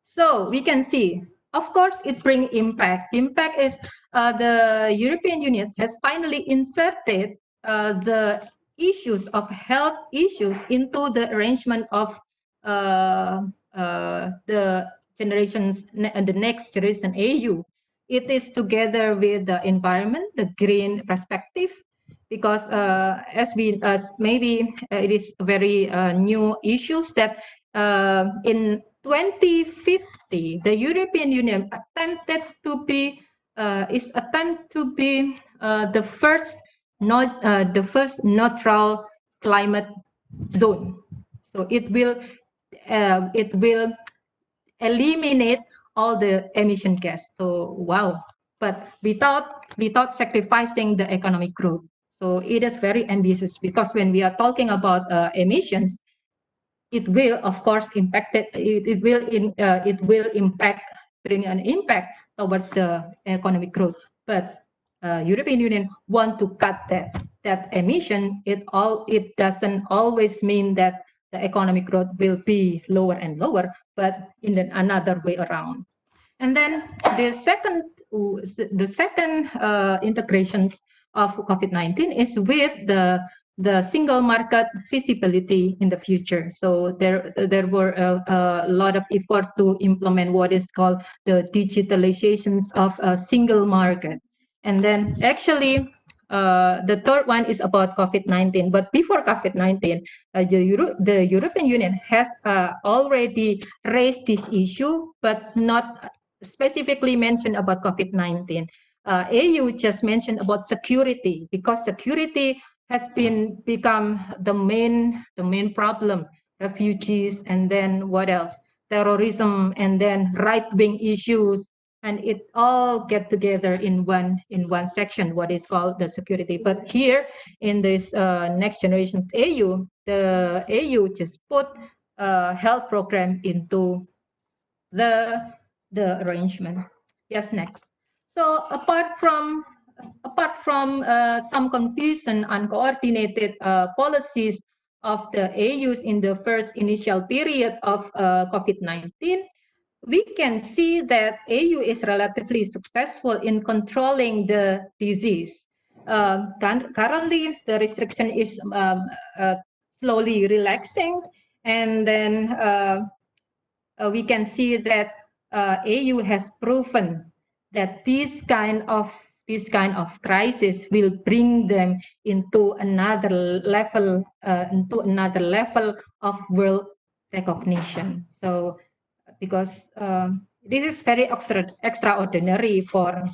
So we can see, of course, it brings impact. Impact is the European Union has finally inserted the issues of health issues into the arrangement of the the next generation AU. It is together with the environment, the green perspective, because as maybe it is very new issues that in 2050 the European Union attempted to be the first neutral climate zone. So it will eliminate all the emission gas. So wow, but without sacrificing the economic growth. So it is very ambitious, because when we are talking about emissions, it will of course bring an impact towards the economic growth. But European Union want to cut that emission. It doesn't always mean that the economic growth will be lower and lower, but in another way around. And then the second integrations of COVID-19 is with the single market feasibility in the future. So there were a lot of effort to implement what is called the digitalizations of a single market. And then actually the third one is about COVID-19. But before COVID-19, the European Union has already raised this issue, but not specifically mentioned about COVID-19. AU just mentioned about security, because security has become the main problem. Refugees, and then what else? Terrorism, and then right-wing issues, and it all get together in one section, what is called the security. But here in this next generations AU, the AU just put health program into the arrangement. Yes, next. So apart from some confusion, uncoordinated policies of the AUs in the first initial period of COVID-19, we can see that AU is relatively successful in controlling the disease. Currently, the restriction is slowly relaxing, and then we can see that AU has proven that this kind of crisis will bring them into another level of world recognition. So because this is very extraordinary for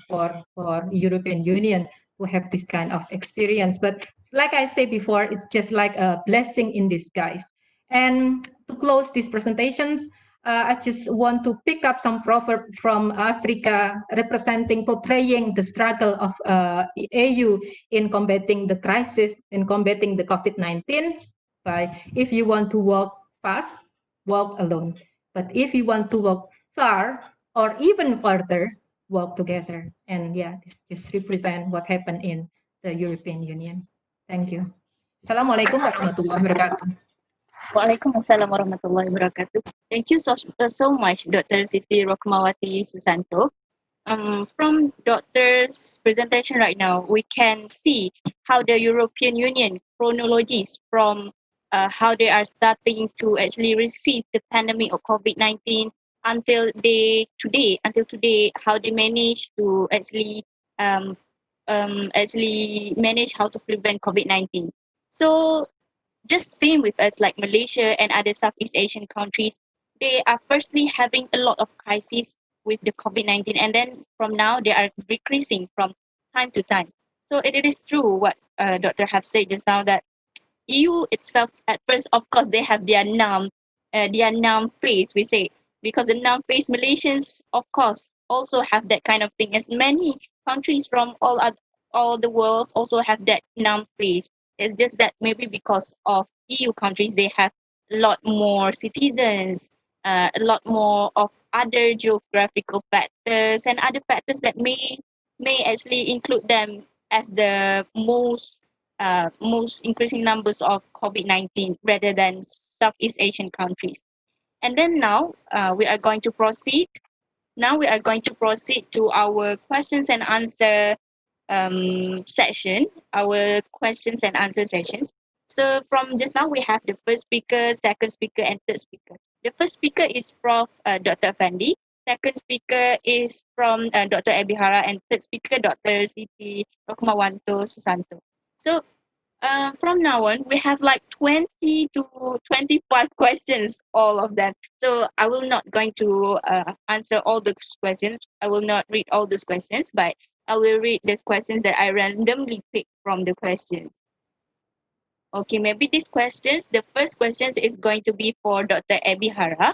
European Union to have this kind of experience. But like I said before, it's just like a blessing in disguise. And to close these presentations, I just want to pick up some proverb from Africa, portraying the struggle of AU in combating the crisis, in combating the COVID-19. By if you want to walk fast, walk alone. But if you want to walk far or even further, walk together. And yeah, this just represents what happened in the European Union. Thank you. Assalamualaikum warahmatullahi wabarakatuh. Waalaikumsalam warahmatullahi wabarakatuh. Thank you so much, Dr. Siti Rokmawati Susanto. From Doctor's presentation right now, we can see how the European Union chronologies from how they are starting to actually receive the pandemic of COVID-19 until today, how they manage to actually manage how to prevent COVID-19. So just same with us, like Malaysia and other Southeast Asian countries, they are firstly having a lot of crises with the COVID-19, and then from now they are decreasing from time to time. So it is true what Dr. have said just now, that EU itself at first, of course, they have their numb phase, we say, because the numb phase, Malaysians, of course, also have that kind of thing, as many countries from all the world also have that numb phase. It's just that maybe because of EU countries, they have a lot more citizens, a lot more of other geographical factors and other factors that may may actually include them as the most increasing numbers of COVID-19 rather than Southeast Asian countries. And then now we are going to proceed. Now we are going to proceed to our questions and answer section, our questions and answer sessions. So from just now we have the first speaker, second speaker, and third speaker. The first speaker is Prof. Dr. Fandi. Second speaker is from Dr. Ebihara, and third speaker Dr. Siti Rokmawanto Susanto. So from now on, we have like 20 to 25 questions, all of them. So I will not going to answer all those questions. I will not read all those questions, but I will read these questions that I randomly pick from the questions. Okay, maybe these questions, the first question is going to be for Dr. Ebihara.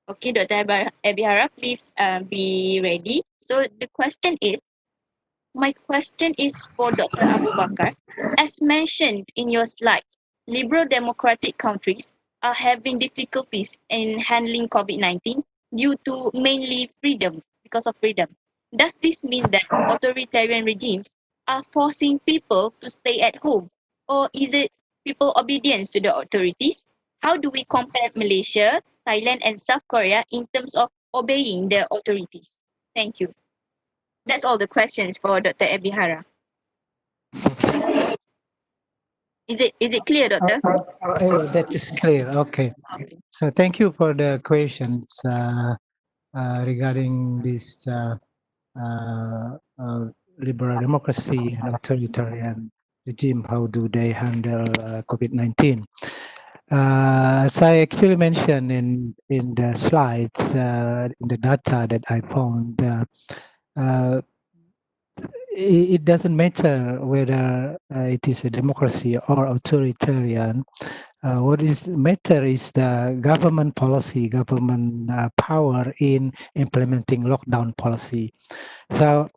Okay, Dr. Ebihara, please be ready. So the question is, my question is for Dr. Abu Bakar. As mentioned in your slides, liberal democratic countries are having difficulties in handling COVID-19 due to mainly freedom, because of freedom. Does this mean that authoritarian regimes are forcing people to stay at home? Or is it people obedience to the authorities? How do we compare Malaysia, Thailand, and South Korea in terms of obeying the authorities? Thank you. That's all the questions for Dr. Ebihara. Is it clear, Doctor? That is clear. Okay. So thank you for the questions regarding this liberal democracy and authoritarian regime. How do they handle COVID-19? As I actually mentioned in the slides, in the data that I found, it doesn't matter whether it is a democracy or authoritarian. What is matter is the government policy, government power in implementing lockdown policy. So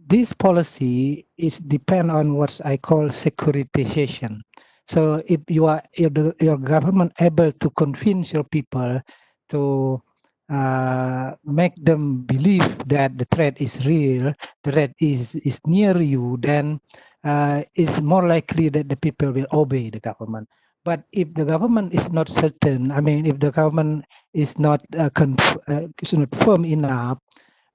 this policy is depend on what I call securitization. So if your government able to convince your people to make them believe that the threat is real, the threat is near you, then it's more likely that the people will obey the government. But if the government is not certain, I mean, if the government is not firm enough,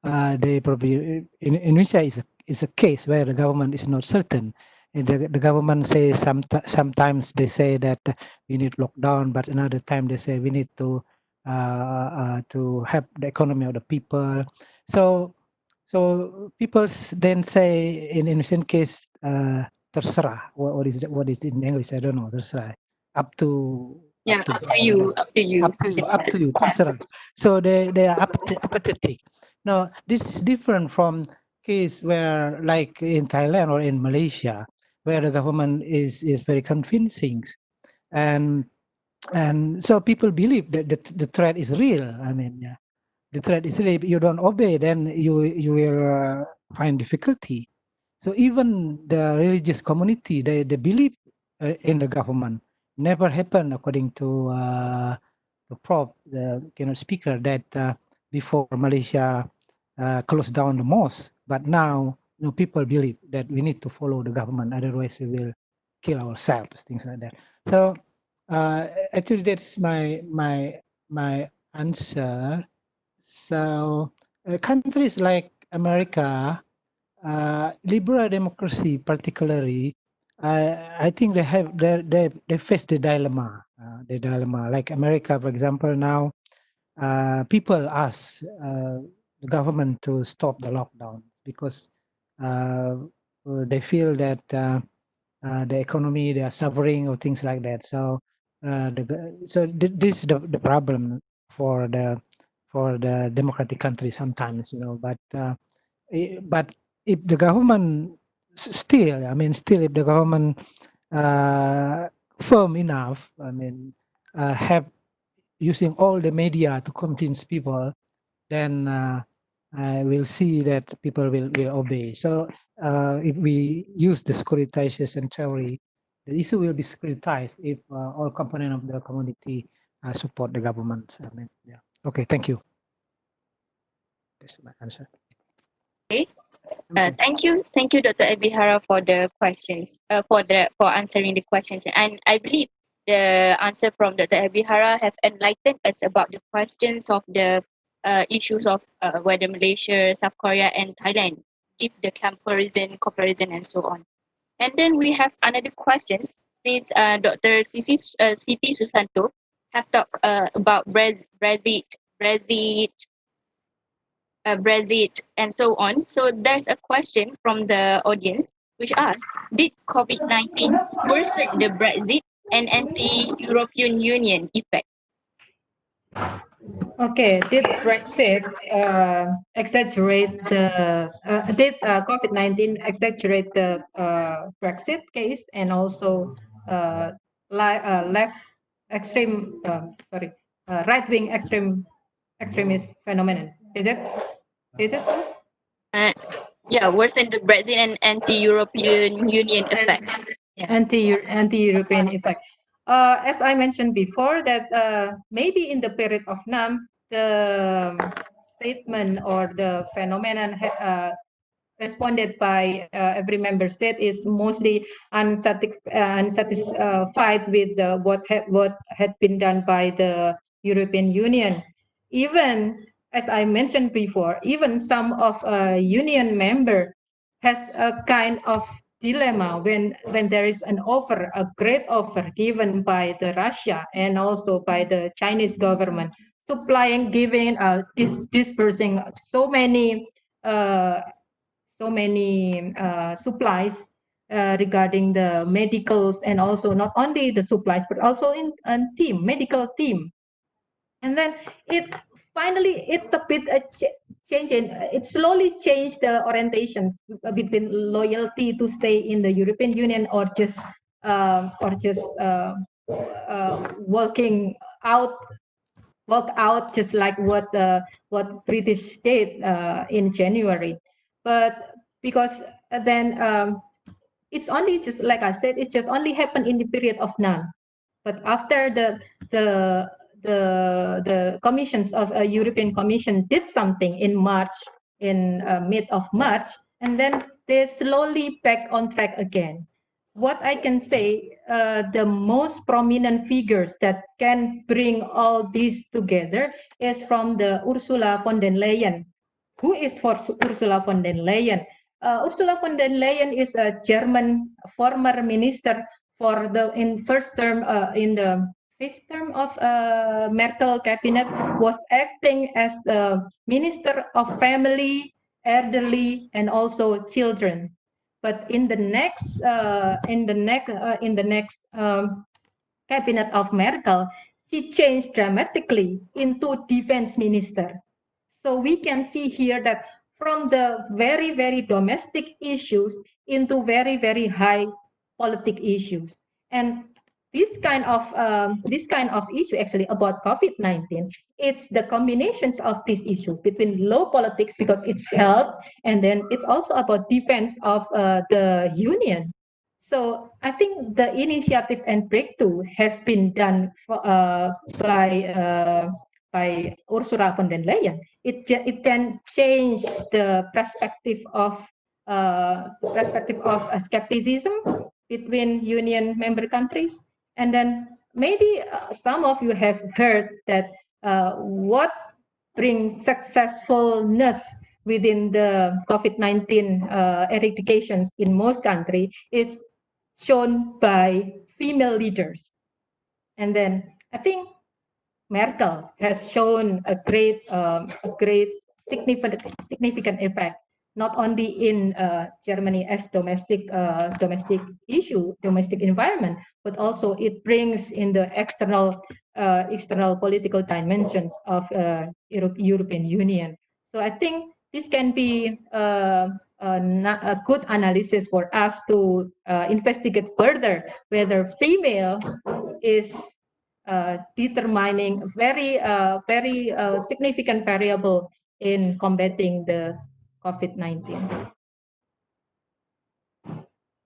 they probably in Indonesia is a case where the government is not certain. And the government says sometimes they say that we need lockdown, but another time they say we need to help the economy of the people. So people then say in Indonesian case terserah. What is in English? I don't know. Terserah. Up to you. Up to you. Terserah. So they are apathetic. No, this is different from case where, like in Thailand or in Malaysia, where the government is very convincing, and so people believe that the threat is real. I mean, yeah, the threat is real. If you don't obey, then you will find difficulty. So even the religious community, they believe in the government. Never happened, according to the Prof, the keynote speaker, that before Malaysia closed down the mosque, but now people believe that we need to follow the government, otherwise we will kill ourselves, things like that. So actually, that's my answer. So countries like America, liberal democracy particularly, I think they face the dilemma. Like America, for example, now people ask the government to stop the lockdown because they feel that the economy, they are suffering or things like that. So this is the problem for the democratic country sometimes, but if the government still if the government firm enough, have using all the media to convince people, then we'll see that people will obey. So if we use the securitization theory, the issue will be securitized if all components of the community support the government. Okay, thank you. That's my answer. Thank you, Dr. Abihara, for the questions, for answering the questions, and I believe the answer from Dr. Abihara have enlightened us about the questions of the issues of whether Malaysia, South Korea, and Thailand give the comparison, and so on. And then we have another questions. Since Dr. Siti Susanto have talked about Brexit, and so on. So there's a question from the audience which asks, did COVID-19 worsen the Brexit and anti-European Union effect? Okay, did Brexit exaggerate did COVID-19 exaggerate the Brexit case and also left extreme right-wing extremist phenomenon? Is it so? Yeah, worsen the Brexit and anti-European Union effect. Anti-European effect. As I mentioned before, that maybe in the period of NAM, the statement or the phenomenon responded by every member state is mostly unsatisfied with what had been done by the European Union. Even as I mentioned before, even some of union member has a kind of dilemma when there is an offer, a great offer given by the Russia and also by the Chinese government, giving, dispersing so many supplies regarding the medicals, and also not only the supplies but also in medical team. And then it's a bit changing. It slowly changed the orientations between loyalty to stay in the European Union or just walk out, just like what British did in January. But because then it's only just like I said, it's just only happened in the period of NAM. But after the commissions of a European Commission did something in March, in mid of March, and then they slowly back on track again. What I can say, the most prominent figures that can bring all this together is from the Ursula von der Leyen. Who is Ursula von der Leyen? Ursula von der Leyen is a German former minister for in first term in the fifth term of Merkel cabinet, was acting as a minister of family, elderly, and also children. But in the next cabinet of Merkel, she changed dramatically into defense minister. So we can see here that from the very, very domestic issues into very, very high politic issues. And this kind of issue actually about COVID-19, it's the combinations of this issue between low politics because it's health, and then it's also about defense of the union. So I think the initiative and breakthrough have been done by Ursula von der Leyen. It can change the perspective of skepticism between union member countries. And then maybe some of you have heard that what brings successfulness within the COVID-19 eradications in most countries is shown by female leaders. And then I think Merkel has shown a great significant effect, not only in Germany as domestic environment, but also it brings in the external political dimensions of European Union. So I think this can be a good analysis for us to investigate further whether female is determining very significant variable in combating the COVID-19.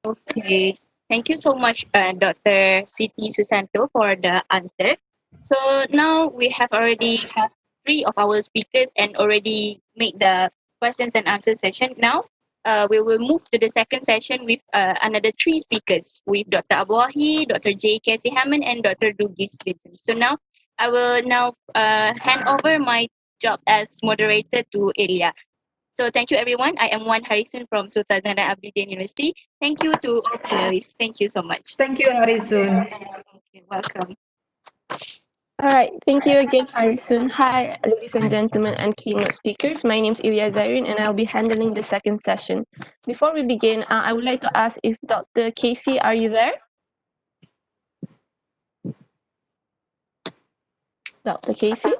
Okay, thank you so much, Dr. Siti Susanto, for the answer. So now we have already have 3 of our speakers and already make the questions and answer session. Now, we will move to the second session with another three speakers, with Dr. Abu Wahi, Dr. J. Casey Hammond, and Dr. Dugis Vincent. So now, I will now hand over my job as moderator to Elia. So thank you, everyone. I am Wan Harisun from Sultan Zana Abidin University. Thank you to all panelists. Thank you so much. Thank you, Harisun. You're welcome. All right, thank you again, Harrison. Hi, ladies and gentlemen and keynote speakers. My name is Ilya Zairin, and I'll be handling the second session. Before we begin, I would like to ask if Dr. Casey, are you there? Dr. Casey?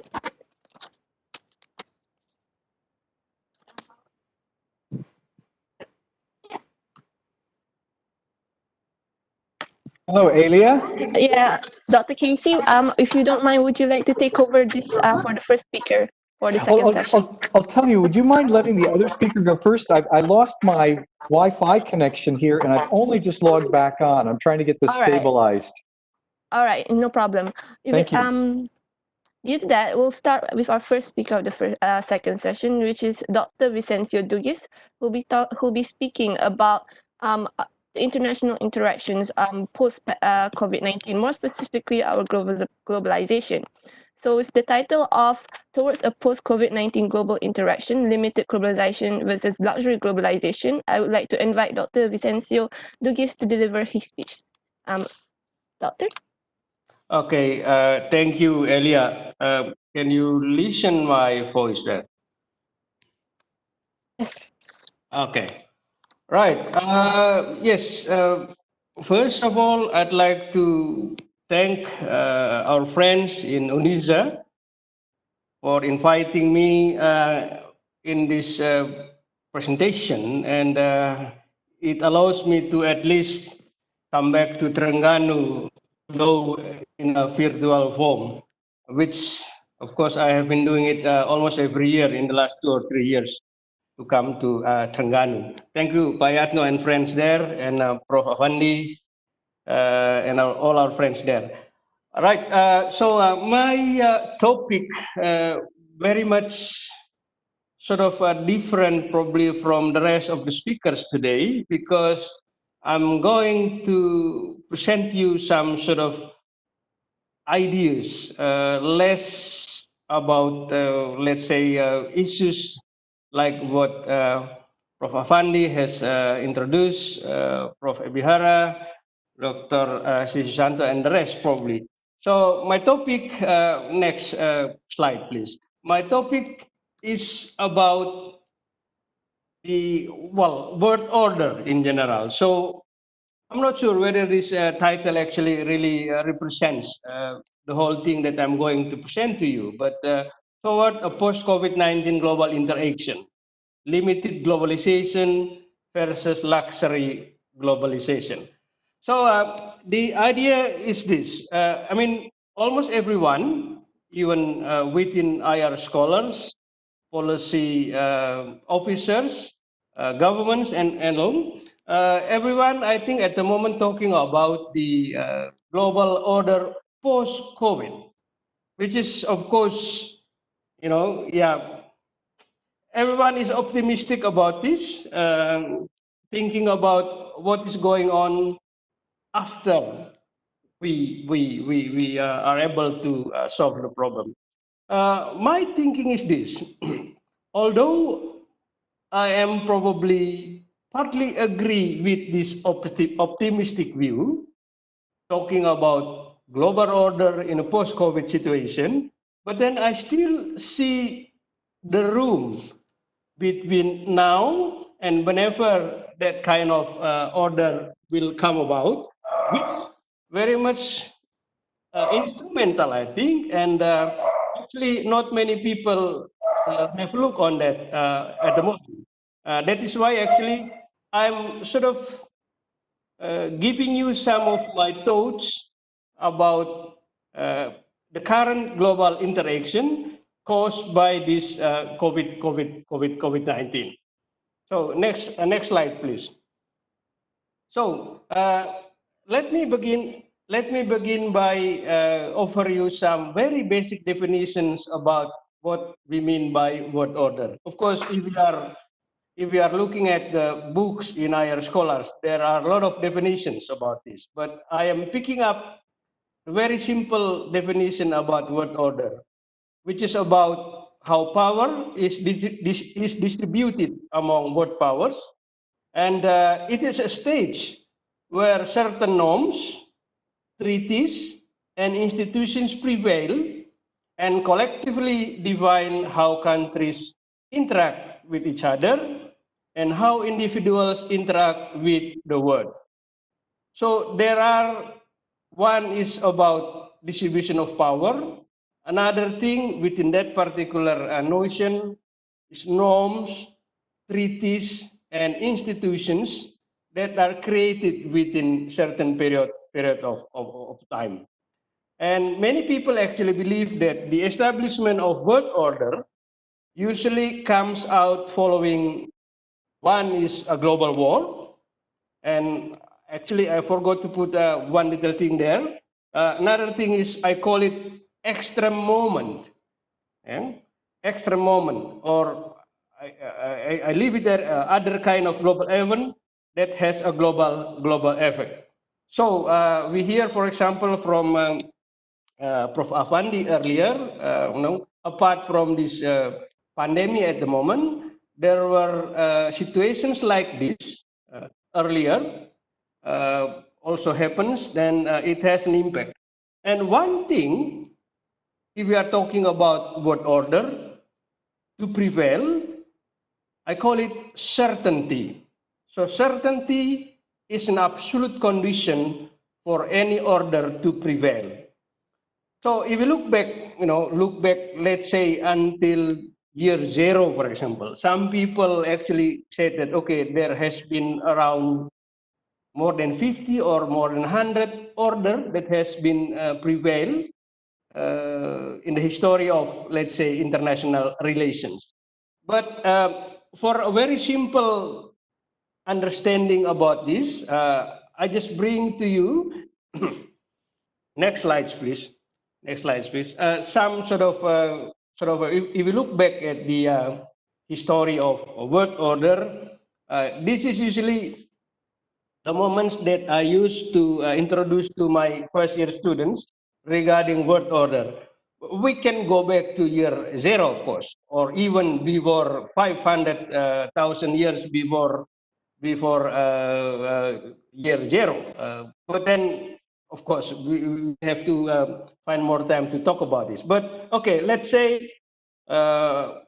Hello, Elia. Yeah, Dr. Casey, if you don't mind, would you like to take over this for the first speaker for the second session? I'll tell you, would you mind letting the other speaker go first? I lost my Wi-Fi connection here, and I've only just logged back on. I'm trying to get this All right. stabilized. All right, no problem. Thank you. Due to that, we'll start with our first speaker of the second session, which is Dr. Vicencio Dugis, who'll be speaking about the international interactions post COVID-19, more specifically our globalization. So, with the title of "Towards a Post-COVID-19 Global Interaction: Limited Globalization versus Luxury Globalization," I would like to invite Dr. Vicencio Dugis to deliver his speech. Doctor. Okay, thank you, Elia. Can you listen my voice there? Yes. Okay, right. Yes, first of all, I'd like to thank our friends in UNISA for inviting me in this presentation, and it allows me to at least come back to Terengganu, though in a virtual form, which of course I have been doing it almost every year in the last 2 or 3 years to come to Terengganu. Thank you, Pak Yatno and friends there, and Prof. Afandi, and all our friends there. All right, so my topic very much sort of different probably from the rest of the speakers today, because I'm going to present you some sort of ideas, less about, let's say, issues like what Prof. Afandi has introduced, Prof. Ebihara, Dr. Sishanto, and the rest probably. So my topic, next slide, please. My topic is about the, well, world order in general. So I'm not sure whether this title actually really represents the whole thing that I'm going to present to you, but toward a post-COVID-19 global interaction, limited globalization versus luxury globalization. So the idea is this. I mean, almost everyone, even within IR scholars, policy officers, governments, and all, everyone, I think, at the moment talking about the global order post-COVID, which is, of course, you know, yeah, everyone is optimistic about this, thinking about what is going on after we are able to solve the problem. My thinking is this: although I am probably partly agree with this optimistic view, talking about global order in a post-COVID situation, but then I still see the room between now and whenever that kind of order will come about, which very much instrumental, I think, and actually not many people have look on that at the moment. That is why actually I'm sort of giving you some of my thoughts about the current global interaction caused by this COVID-19. So next slide, please. So let me begin by offer you some very basic definitions about what we mean by word order. Of course, if we are looking at the books in our scholars, there are a lot of definitions about this. But I am picking up a very simple definition about word order, which is about how power is distributed among word powers. And it is a stage where certain norms, treaties, and institutions prevail and collectively define how countries interact with each other and how individuals interact with the world. So there are, one is about distribution of power. Another thing within that particular notion is norms, treaties, and institutions that are created within certain period of time. And many people actually believe that the establishment of world order usually comes out following, one is a global war, and actually I forgot to put one little thing there. Another thing is I call it extreme moment, extreme moment, or I leave it there, other kind of global event that has a global effect. So we hear, for example, from Prof. Afandi earlier, apart from this pandemic at the moment, there were situations like this earlier, also happens, then it has an impact. And one thing, if we are talking about word order, to prevail, I call it certainty. So certainty is an absolute condition for any order to prevail. So if you look back, let's say until year zero, for example, some people actually said that, okay, there has been around more than 50 or more than 100 order that has been prevailed in the history of, let's say, international relations. But for a very simple understanding about this, I just bring to you, next slides, please. Next slides, please. Some sort of, if you look back at the history of word order, this is usually the moments that I used to introduce to my first year students regarding word order. We can go back to year zero, of course, or even before 500,000 years before year zero. But then, of course, we have to find more time to talk about this. But okay, let's say prior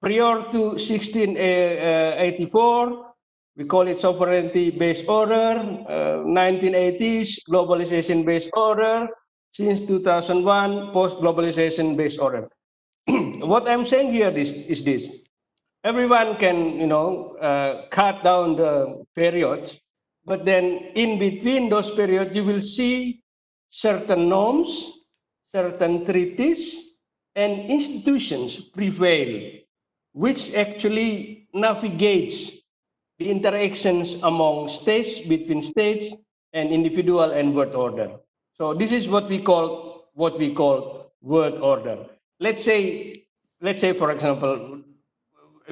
to 1684, we call it sovereignty-based order. 1980s, globalization-based order. Since 2001, post-globalization-based order. What I'm saying here is this. Everyone can, cut down the periods, but then in between those periods, you will see certain norms, certain treaties, and institutions prevail, which actually navigates the interactions among states, between states, and individual and word order. So this is what we call word order. Let's say, for example,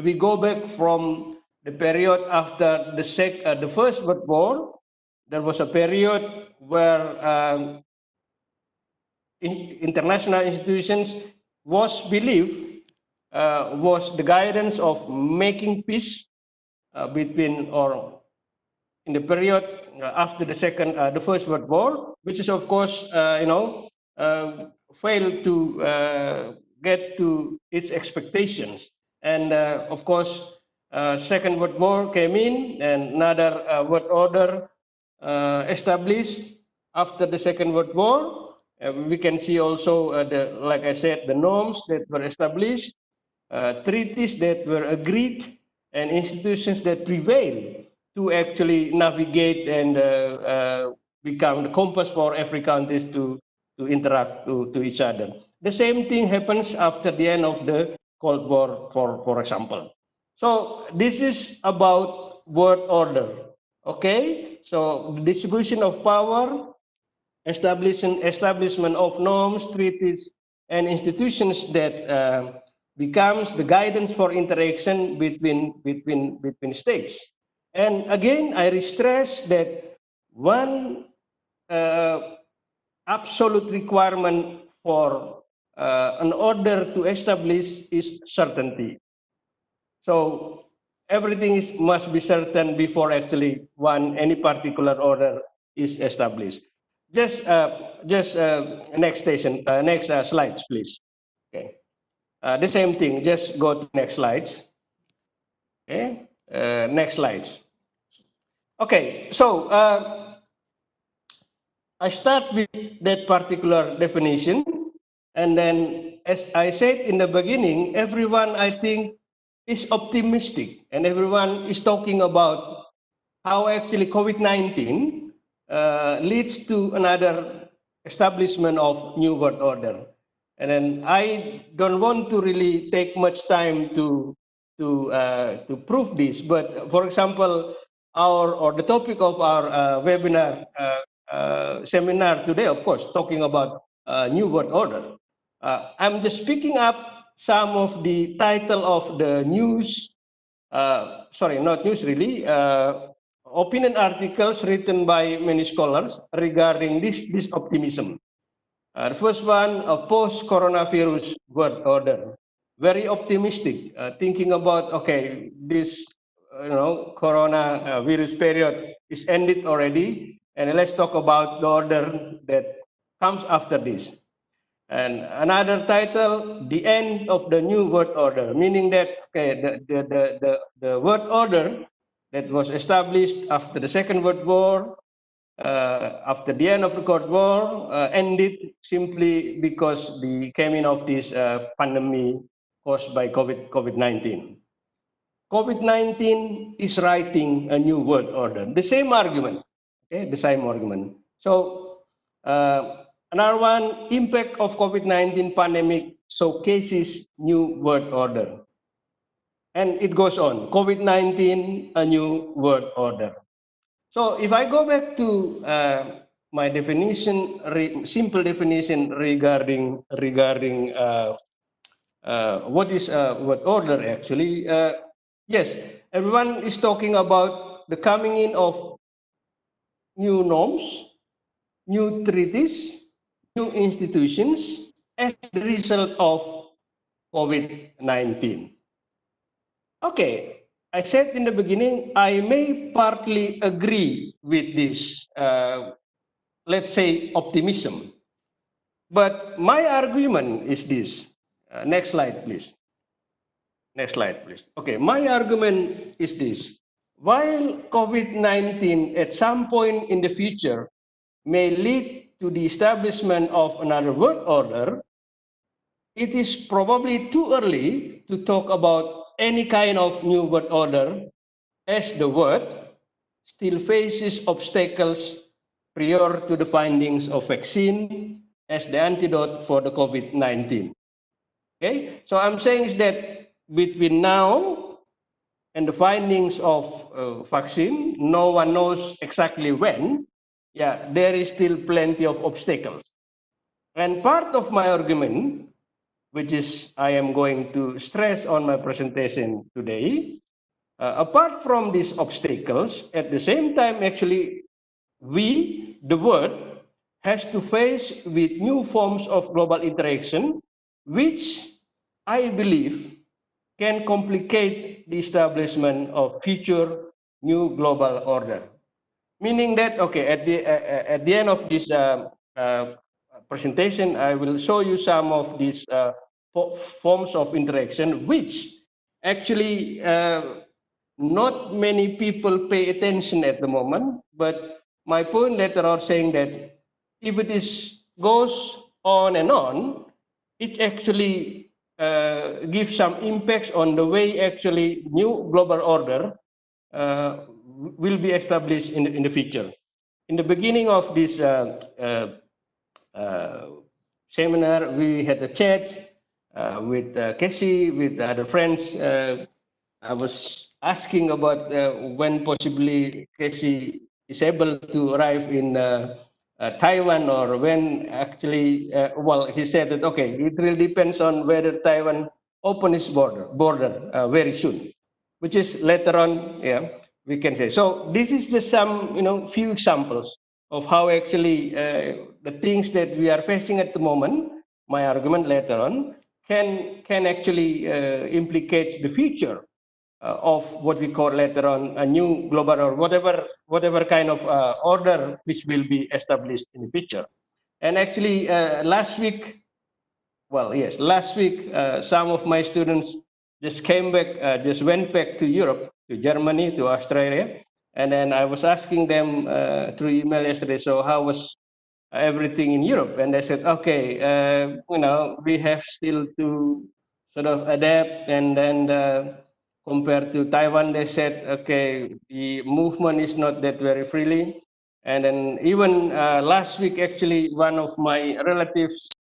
we go back from the period after the First World War. There was a period where international institutions was believed was the guidance of making peace between, or in the period after the First World War, which is of course failed to get to its expectations. And of course, Second World War came in, and another world order established after the Second World War. We can see also, like I said, the norms that were established, treaties that were agreed, and institutions that prevail to actually navigate and become the compass for every country to interact to each other. The same thing happens after the end of the Cold War, for example. So this is about word order. Okay, so the distribution of power, establishment of norms, treaties, and institutions that becomes the guidance for interaction between states. And again, I stress that one absolute requirement for an order to establish is certainty. So everything must be certain before actually any particular order is established. Just next slides, please. Okay. The same thing. Just go to next slides. Okay. Next slides. Okay. So I start with that particular definition, and then, as I said in the beginning, everyone, I think, is optimistic, and everyone is talking about how actually COVID-19 leads to another establishment of new world order. And then I don't want to really take much time to prove this, but for example, the topic of our webinar seminar today, of course, talking about new world order. I'm just picking up some of the title of the news. Sorry, not news really. Opinion articles written by many scholars regarding this optimism. The first one, a post-coronavirus world order. Very optimistic, thinking about, okay, this coronavirus period is ended already, and let's talk about the order that comes after this. And another title, the end of the new world order, meaning that okay, the world order that was established after the Second World War, after the end of the Cold War, ended simply because the coming of this pandemic caused by COVID-19. COVID-19 is writing a new world order. The same argument, okay, the same argument. So another one, impact of COVID-19 pandemic showcases new world order. And it goes on, COVID-19, a new world order. So if I go back to my definition, simple definition regarding what is world order actually, yes, everyone is talking about the coming in of new norms, new treaties, new institutions as the result of COVID-19. Okay, I said in the beginning, I may partly agree with this, let's say, optimism. But my argument is this. Next slide, please. Next slide, please. Okay, my argument is this. While COVID-19 at some point in the future may lead to the establishment of another world order, it is probably too early to talk about any kind of new world order, as the world still faces obstacles prior to the findings of vaccine as the antidote for the COVID-19. Okay, so I'm saying is that between now and the findings of vaccine, no one knows exactly when. Yeah, there is still plenty of obstacles. And part of my argument, which is I am going to stress on my presentation today, apart from these obstacles, at the same time, actually, we, the world, has to face with new forms of global interaction, which I believe can complicate the establishment of future new global order. Meaning that, okay, at the end of this presentation, I will show you some of these forms of interaction, which actually not many people pay attention at the moment. But my point later on saying that if it goes on and on, it actually gives some impacts on the way actually new global order will be established in the future. In the beginning of this seminar, we had a chat with Casey, with other friends. I was asking about when possibly Casey is able to arrive in Taiwan, or when actually, well, he said that, okay, it really depends on whether Taiwan open its border very soon, which is later on, yeah, we can say. So this is just some, few examples of how actually the things that we are facing at the moment, my argument later on, can actually implicate the future of what we call later on a new global or whatever kind of order which will be established in the future. And actually, last week, some of my students just came back, just went back to Europe, to Germany, to Australia, and then I was asking them through email yesterday, so how was everything in Europe? And they said, okay, we have still to sort of adapt, and then compared to Taiwan, they said, okay, the movement is not that very freely. And then even last week, actually, one of my relatives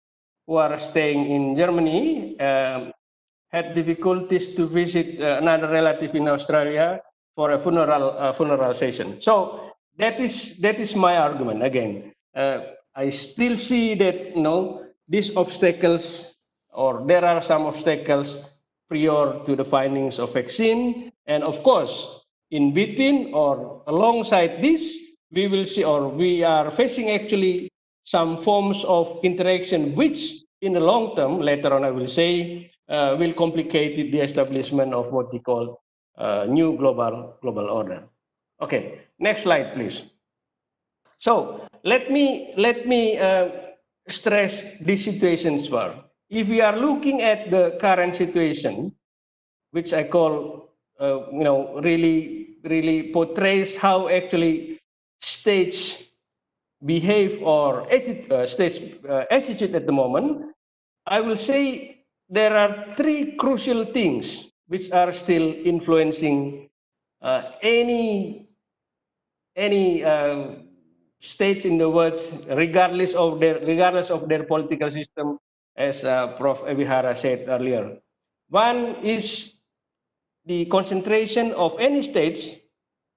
who are staying in Germany had difficulties to visit another relative in Australia for a funeral session. So that is my argument again. I still see that these obstacles, or there are some obstacles prior to the findings of vaccine, and of course in between or alongside this, we will see, or we are facing actually some forms of interaction which in the long term, later on I will say, will complicate the establishment of what we call new global order. Okay, next slide, please. So let me stress these situations first. If we are looking at the current situation, which I call, really portrays how actually states behave or attitude at the moment, I will say there are three crucial things which are still influencing any states in the world, regardless of their political system, as Prof. Ebihara said earlier. One is the concentration of any states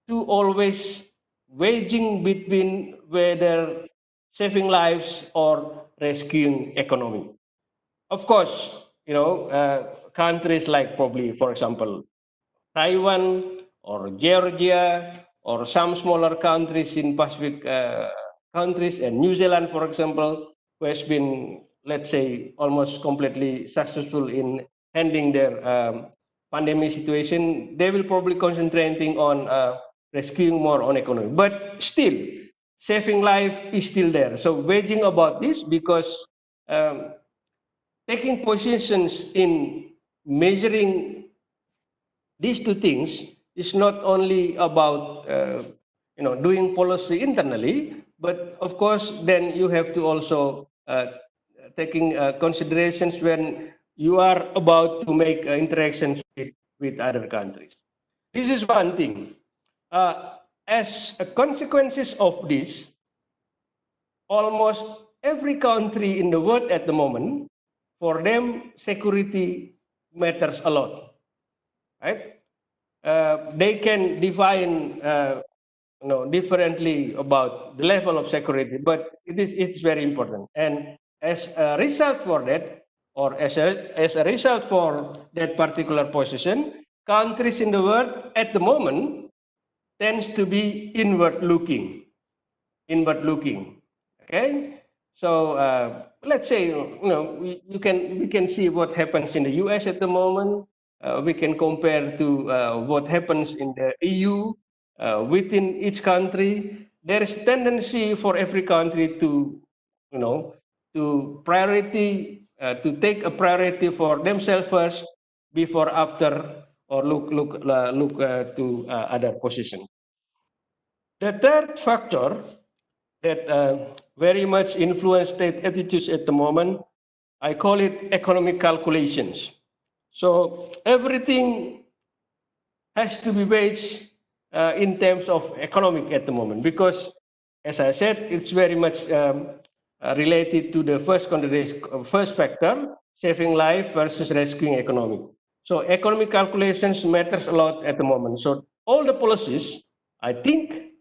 to always waging between whether saving lives or rescuing economy. Of course, countries like probably, for example, Taiwan or Georgia or some smaller countries in Pacific countries, and New Zealand, for example, who has been, let's say, almost completely successful in handling their pandemic situation, they will probably concentrating on rescuing more on economy. But still, saving life is still there. So waging about this, because taking positions in measuring these two things is not only about doing policy internally, but of course then you have to also taking considerations when you are about to make interactions with other countries. This is one thing. As a consequences of this, almost every country in the world at the moment, for them, security matters a lot, right? They can define differently about the level of security, but it's very important. And as a result for that, or as a result for that particular position, countries in the world at the moment tends to be inward looking. Okay, so let's say we can see what happens in the US at the moment. We can compare to what happens in the EU within each country. There is tendency for every country to to take a priority for themselves first before after, or look to other positions. The third factor that very much influence state attitudes at the moment, I call it economic calculations. So everything has to be weighed in terms of economic at the moment, because as I said, it's very much related to the first factor, saving life versus rescuing economy. So economic calculations matters a lot at the moment. So all the policies, I think,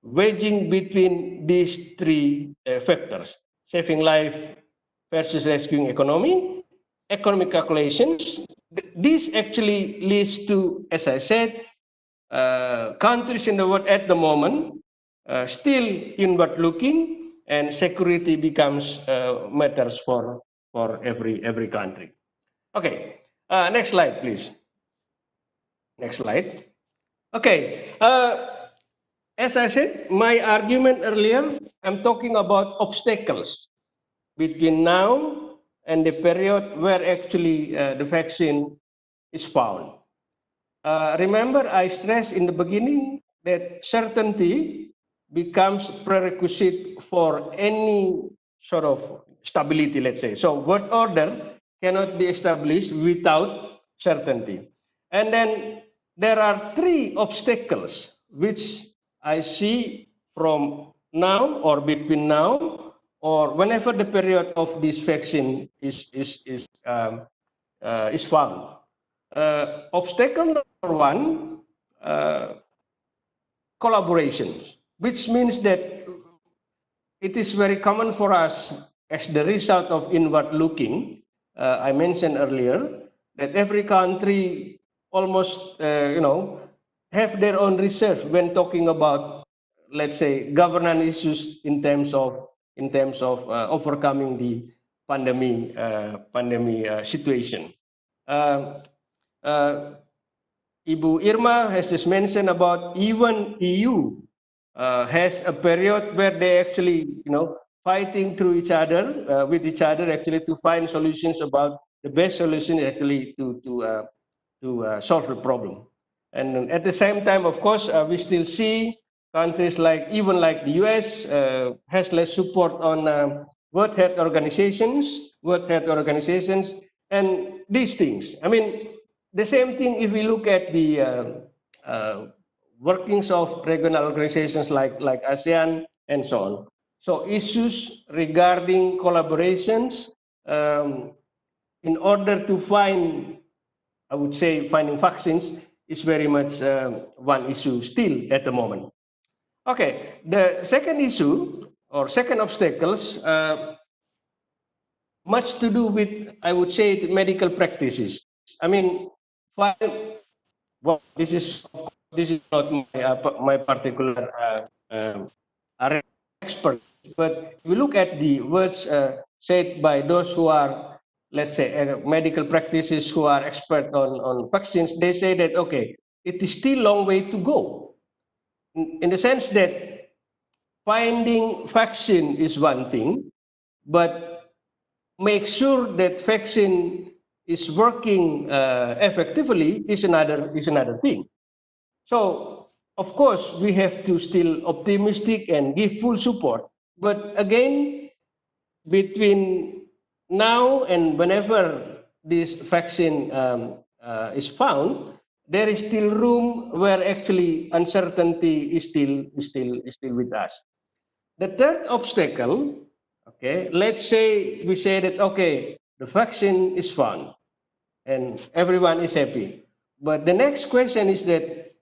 wedging between these three factors: saving life versus rescuing economy, economic calculations, this actually leads to, as I said, countries in the world at the moment still inward looking, and security becomes matters for every country. Okay, next slide, please. Next slide. Okay, as I said, my argument earlier, I'm talking about obstacles between now and the period where actually the vaccine is found. Remember, I stressed in the beginning that certainty becomes prerequisite for any sort of stability, let's say. So world order cannot be established without certainty. And then there are three obstacles which I see from now or between now or whenever the period of this vaccine is found. Obstacle number one, collaborations, which means that it is very common for us as the result of inward looking. I mentioned earlier that every country almost, have their own reserve when talking about, let's say, governance issues in terms of overcoming the pandemic situation. Ibu Irma has just mentioned about even EU has a period where they actually, fighting through each other, with each other, actually to find solutions about the best solution actually to solve the problem. And at the same time, of course, we still see countries like even like the US has less support on World Health Organizations, and these things. I mean, the same thing if we look at the workings of regional organizations like ASEAN and so on. So issues regarding collaborations in order to find, I would say, finding vaccines is very much one issue still at the moment. Okay, the second issue or second obstacles much to do with, I would say, the medical practices. I mean, well, this is not my particular area expert, but we look at the words said by those who are, let's say, medical practices who are expert on vaccines. They say that okay, it is still a long way to go, in the sense that finding vaccine is one thing, but make sure that vaccine is working effectively is another thing. So of course we have to still optimistic and give full support. But again, between now and whenever this vaccine is found, there is still room where actually uncertainty is still with us. The third obstacle, okay, let's say we say that okay, the vaccine is found and everyone is happy. But the next question is that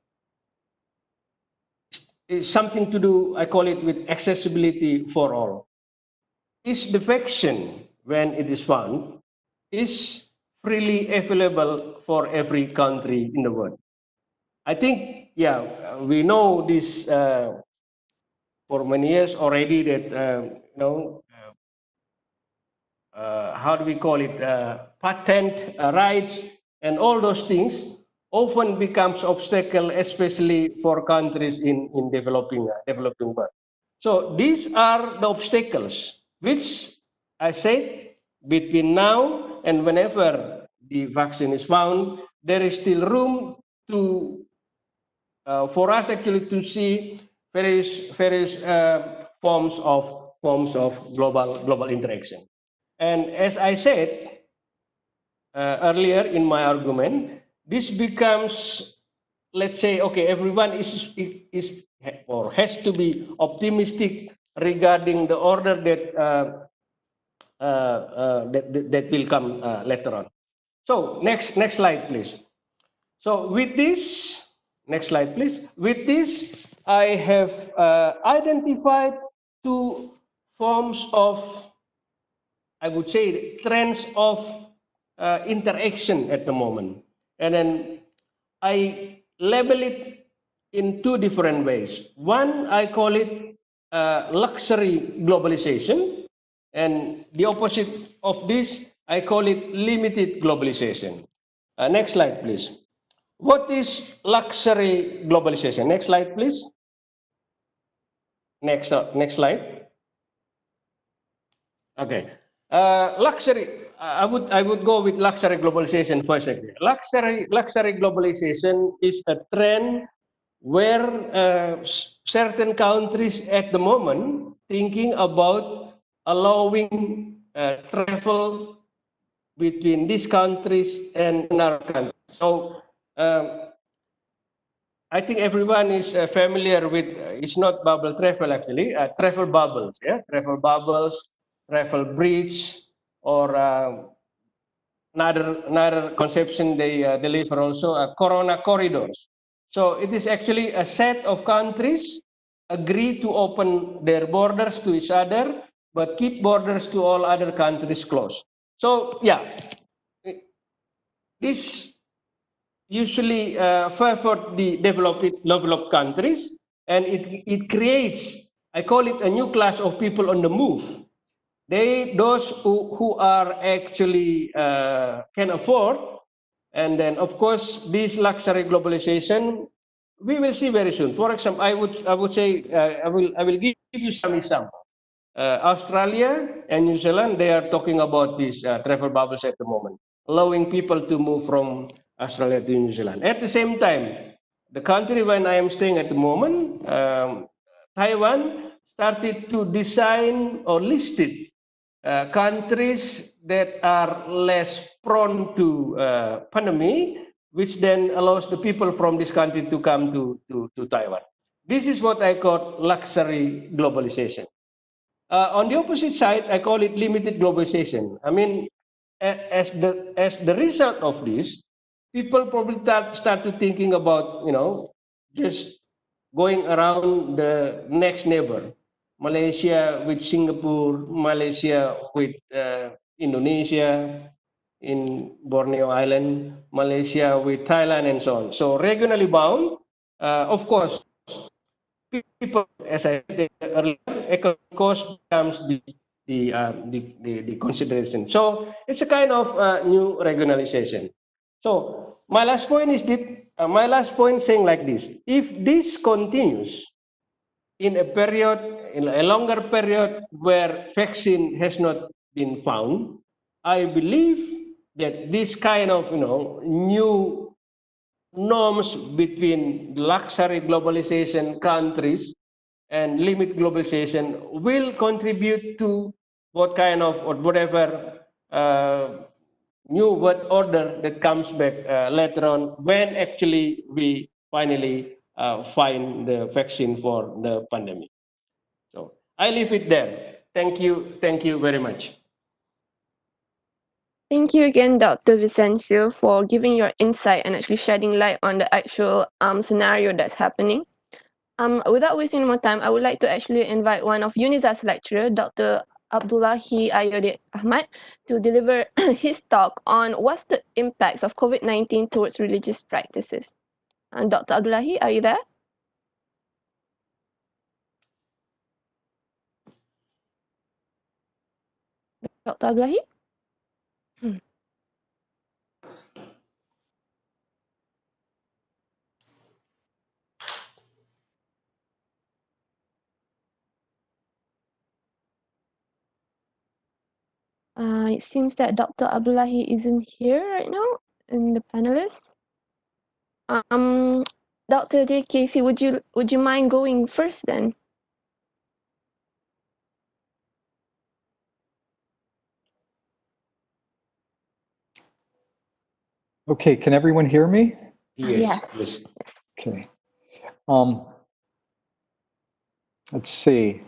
is something to do, I call it, with accessibility for all. Is the vaccine, when it is found, is freely available for every country in the world? I think, yeah, we know this for many years already that, how do we call it, patent rights and all those things often becomes obstacle, especially for countries in developing world. So these are the obstacles which I said between now and whenever the vaccine is found, there is still room to for us actually to see various forms of global interaction. And as I said earlier in my argument, this becomes, let's say, okay, everyone is or has to be optimistic regarding the order that that will come later on. So next slide, please. So with this, next slide, please. With this, I have identified two forms of, I would say, trends of interaction at the moment. And then I label it in two different ways. One, I call it luxury globalization, and the opposite of this, I call it limited globalization. Next slide, please. What is luxury globalization? Next slide, please. Next slide. Okay. Luxury. I would go with luxury globalization first. Actually. Luxury globalization is a trend where certain countries at the moment thinking about allowing travel between these countries and another country. So I think everyone is familiar with, it's not bubble travel actually, travel bubbles, yeah, travel bubbles, travel bridge, or another conception they deliver also, Corona corridors. So it is actually a set of countries agree to open their borders to each other, but keep borders to all other countries closed. So yeah, this usually favor the developed countries, and it creates, I call it a new class of people on the move. Those who are actually can afford, and then of course this luxury globalization we will see very soon. For example, I would say I will give you some example. Australia and New Zealand, they are talking about these travel bubbles at the moment, allowing people to move from Australia to New Zealand. At the same time, the country when I am staying at the moment, Taiwan, started to design or listed countries that are less prone to pandemic, which then allows the people from this country to come to Taiwan. This is what I call luxury globalization. On the opposite side, I call it limited globalization. I mean, as the result of this, people probably start to thinking about, just going around the next neighbor, Malaysia with Singapore, Malaysia with Indonesia in Borneo Island, Malaysia with Thailand, and so on. So regionally bound, of course, people, as I said earlier, economic cost becomes the consideration. So it's a kind of new regionalization. So my last point is saying like this: if this continues in a longer period where vaccine has not been found, I believe that this kind of new norms between luxury globalization countries and limit globalization will contribute to what kind of or whatever new world order that comes back later on when actually we finally find the vaccine for the pandemic. So I leave it there. Thank you very much. Thank you again, Dr. Vicencio, for giving your insight and actually shedding light on the actual scenario that's happening. Without wasting more time, I would like to actually invite one of UNIZA's lecturer, Dr. Abdullahi Ayode Ahmad, to deliver his talk on what's the impacts of COVID-19 towards religious practices. Dr. Abdullahi, are you there? Dr. Abdullahi? It seems that Dr. Abdullahi isn't here right now in the panelists. Dr. JKC, would you mind going first then? Okay, can everyone hear me? Yes. Okay. Let's see.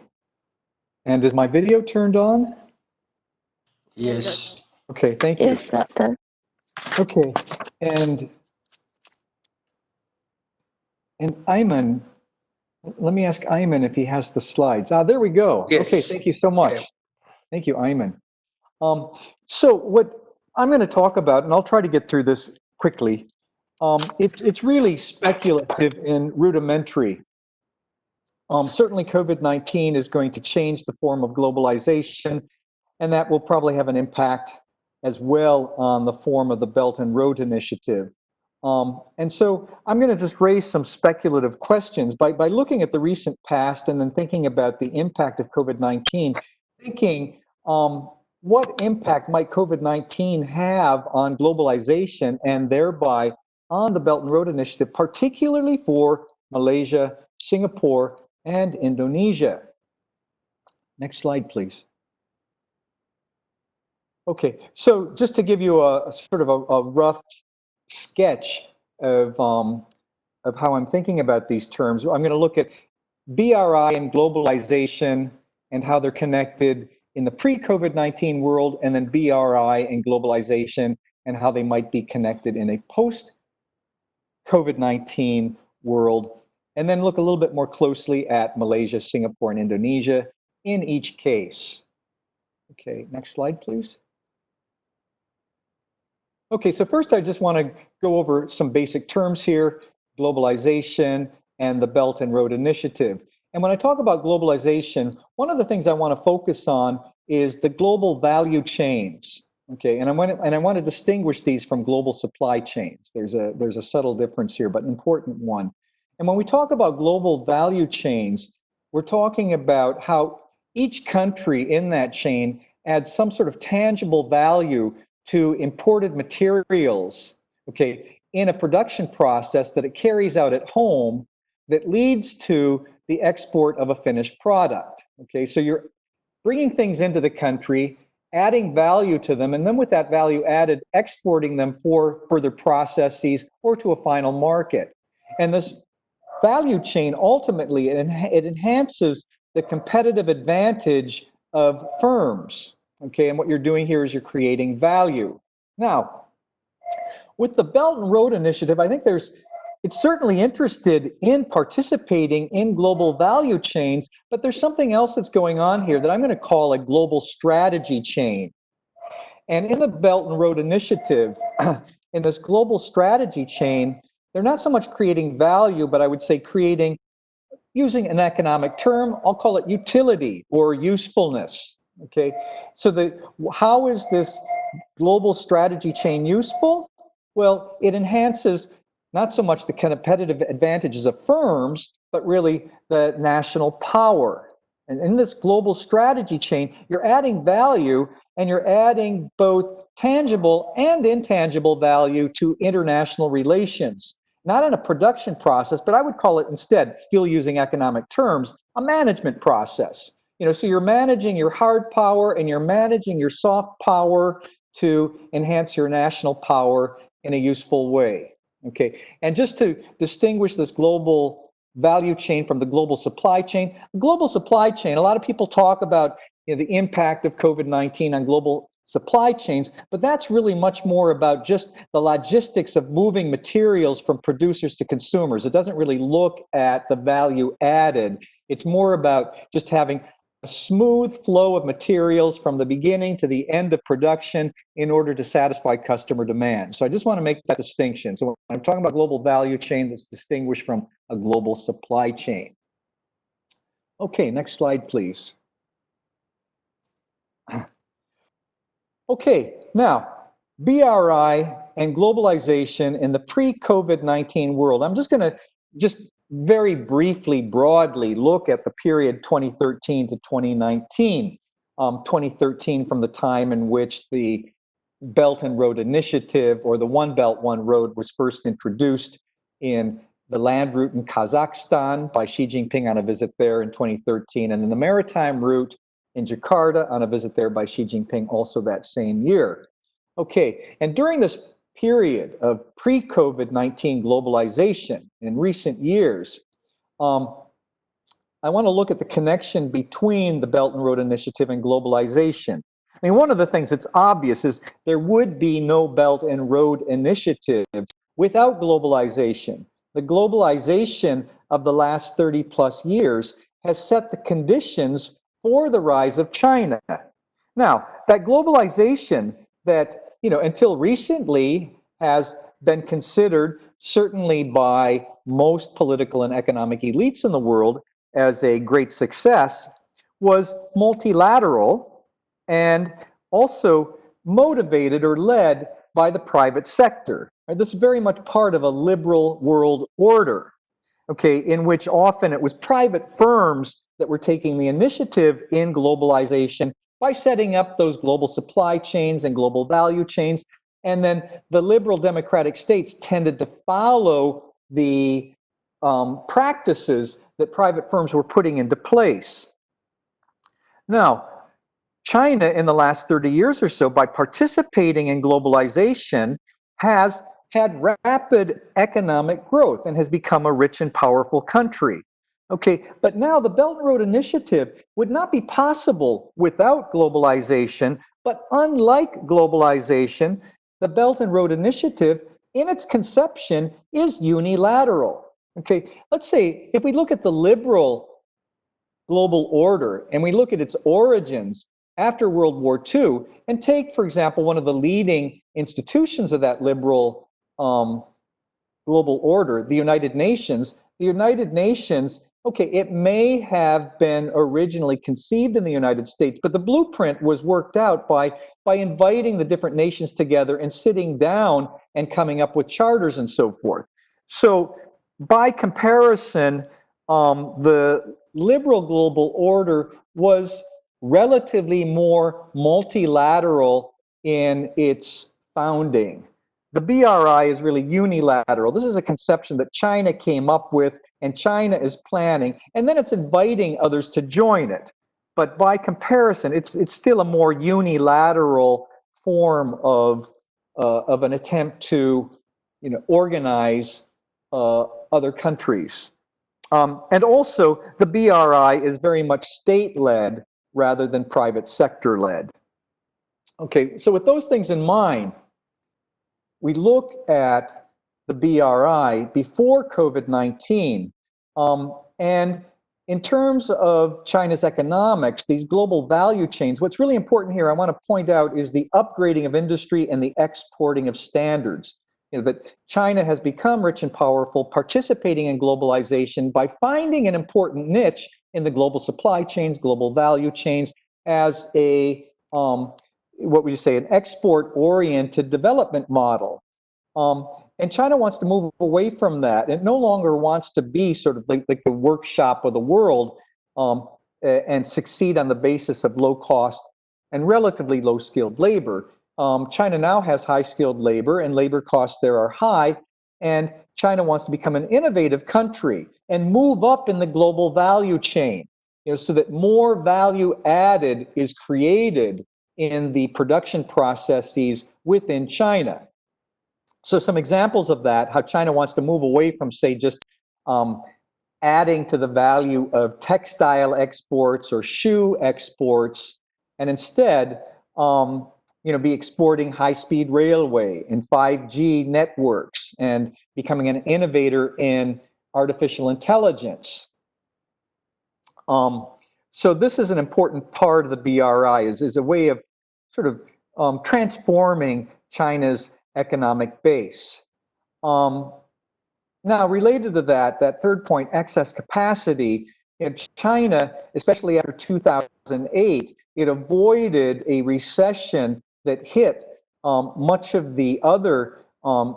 And is my video turned on? Yes. Okay, thank you. Yes, Doctor. Okay, and Ayman, let me ask Ayman if he has the slides. There we go. Yes. Okay, thank you so much. Okay. Thank you, Ayman. So what I'm going to talk about, and I'll try to get through this quickly. It's really speculative and rudimentary. Certainly COVID-19 is going to change the form of globalization, and that will probably have an impact as well on the form of the Belt and Road Initiative. And so I'm going to just raise some speculative questions by looking at the recent past and then thinking about the impact of COVID-19, thinking what impact might COVID-19 have on globalization and thereby on the Belt and Road Initiative, particularly for Malaysia, Singapore, and Indonesia. Next slide, please. Okay, so just to give you a sort of a rough sketch of how I'm thinking about these terms, I'm going to look at BRI and globalization and how they're connected in the pre-COVID-19 world, and then BRI and globalization and how they might be connected in a post-COVID-19 world, and then look a little bit more closely at Malaysia, Singapore, and Indonesia in each case. Okay, next slide, please. Okay, so first I just want to go over some basic terms here, globalization and the Belt and Road Initiative. And when I talk about globalization, one of the things I want to focus on is the global value chains. Okay, and I want to distinguish these from global supply chains. There's a subtle difference here, but an important one. And when we talk about global value chains, we're talking about how each country in that chain adds some sort of tangible value to imported materials, okay, in a production process that it carries out at home that leads to the export of a finished product. Okay, so you're bringing things into the country, adding value to them, and then with that value added, exporting them for further processes or to a final market. And this value chain, ultimately, it enhances the competitive advantage of firms. Okay, and what you're doing here is you're creating value. Now, with the Belt and Road Initiative, I think it's certainly interested in participating in global value chains, but there's something else that's going on here that I'm going to call a global strategy chain. And in the Belt and Road Initiative, in this global strategy chain, they're not so much creating value, but I would say creating, using an economic term, I'll call it utility or usefulness. Okay, so how is this global strategy chain useful? Well, it enhances not so much the competitive advantages of firms, but really the national power. And in this global strategy chain, you're adding value, and you're adding both tangible and intangible value to international relations. Not in a production process, but I would call it instead, still using economic terms, a management process. So you're managing your hard power and you're managing your soft power to enhance your national power in a useful way. Okay, and just to distinguish this global value chain from the global supply chain, a lot of people talk about the impact of COVID-19 on global supply chains, but that's really much more about just the logistics of moving materials from producers to consumers. It doesn't really look at the value added. It's more about just having a smooth flow of materials from the beginning to the end of production in order to satisfy customer demand. So I just want to make that distinction. So when I'm talking about global value chain, that's distinguished from a global supply chain. Okay, next slide, please. Okay, now, BRI and globalization in the pre-COVID-19 world. I'm just going to very briefly, broadly look at the period 2013 to 2019. 2013 from the time in which the Belt and Road Initiative, or the One Belt, One Road, was first introduced in the land route in Kazakhstan by Xi Jinping on a visit there in 2013, and then the maritime route in Jakarta on a visit there by Xi Jinping also that same year. Okay, and during this period of pre-COVID-19 globalization in recent years, I want to look at the connection between the Belt and Road Initiative and globalization. I mean, one of the things that's obvious is there would be no Belt and Road Initiative without globalization. The globalization of the last 30 plus years has set the conditions for the rise of China. Now, that globalization that until recently has been considered, certainly by most political and economic elites in the world, as a great success, was multilateral and also motivated or led by the private sector. This is very much part of a liberal world order, in which often it was private firms that were taking the initiative in globalization by setting up those global supply chains and global value chains. And then the liberal democratic states tended to follow the practices that private firms were putting into place. Now, China in the last 30 years or so, by participating in globalization, has had rapid economic growth and has become a rich and powerful country. But now the Belt and Road Initiative would not be possible without globalization, but unlike globalization, the Belt and Road Initiative, in its conception, is unilateral. Let's say if we look at the liberal global order and we look at its origins after World War II, and take, for example, one of the leading institutions of that liberal global order, the United Nations. The United Nations, it may have been originally conceived in the United States, but the blueprint was worked out by inviting the different nations together and sitting down and coming up with charters and so forth. So by comparison, the liberal global order was relatively more multilateral in its founding. The BRI is really unilateral. This is a conception that China came up with and China is planning, and then it's inviting others to join it. But by comparison, it's still a more unilateral form of an attempt to organize other countries. And also, the BRI is very much state-led rather than private sector-led. So with those things in mind, we look at the BRI before COVID-19, and in terms of China's economics, these global value chains, what's really important here, I want to point out, is the upgrading of industry and the exporting of standards. That China has become rich and powerful, participating in globalization by finding an important niche in the global supply chains, global value chains, as a, what would you say, an export-oriented development model. And China wants to move away from that. It no longer wants to be sort of like the workshop of the world and succeed on the basis of low cost and relatively low skilled labor. China now has high skilled labor and labor costs there are high, and China wants to become an innovative country and move up in the global value chain, so that more value added is created in the production processes within China. So some examples of that, how China wants to move away from, say, just adding to the value of textile exports or shoe exports, and instead, be exporting high-speed railway and 5G networks and becoming an innovator in artificial intelligence. So this is an important part of the BRI, is a way of sort of transforming China's economic base. Now, related to that third point, excess capacity, China, especially after 2008, it avoided a recession that hit much of the other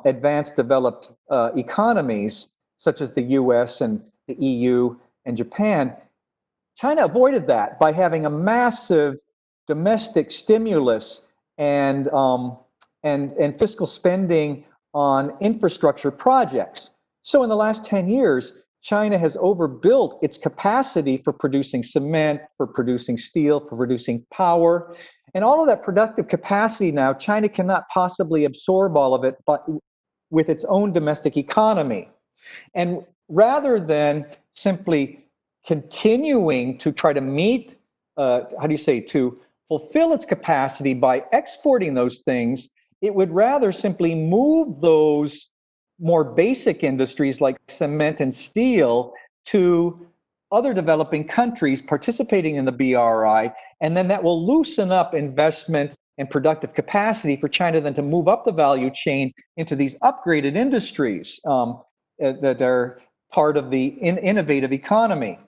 advanced developed economies, such as the US and the EU and Japan. China avoided that by having a massive domestic stimulus and fiscal spending on infrastructure projects. So in the last 10 years, China has overbuilt its capacity for producing cement, for producing steel, for producing power. And all of that productive capacity now, China cannot possibly absorb all of it but with its own domestic economy. And rather than simply continuing to try to meet, to fulfill its capacity by exporting those things, it would rather simply move those more basic industries like cement and steel to other developing countries participating in the BRI, and then that will loosen up investment and productive capacity for China then to move up the value chain into these upgraded industries that are part of the innovative economy.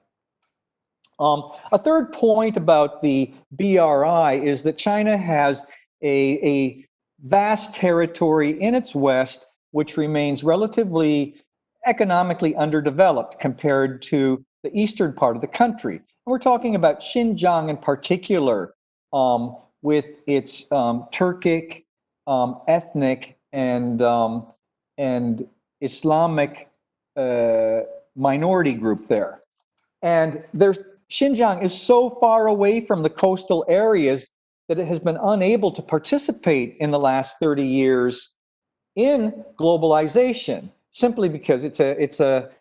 A third point about the BRI is that China has a vast territory in its west, which remains relatively economically underdeveloped compared to the eastern part of the country. And we're talking about Xinjiang in particular, with its Turkic, ethnic, and Islamic minority group there. And Xinjiang is so far away from the coastal areas that it has been unable to participate in the last 30 years in globalization, simply because it's a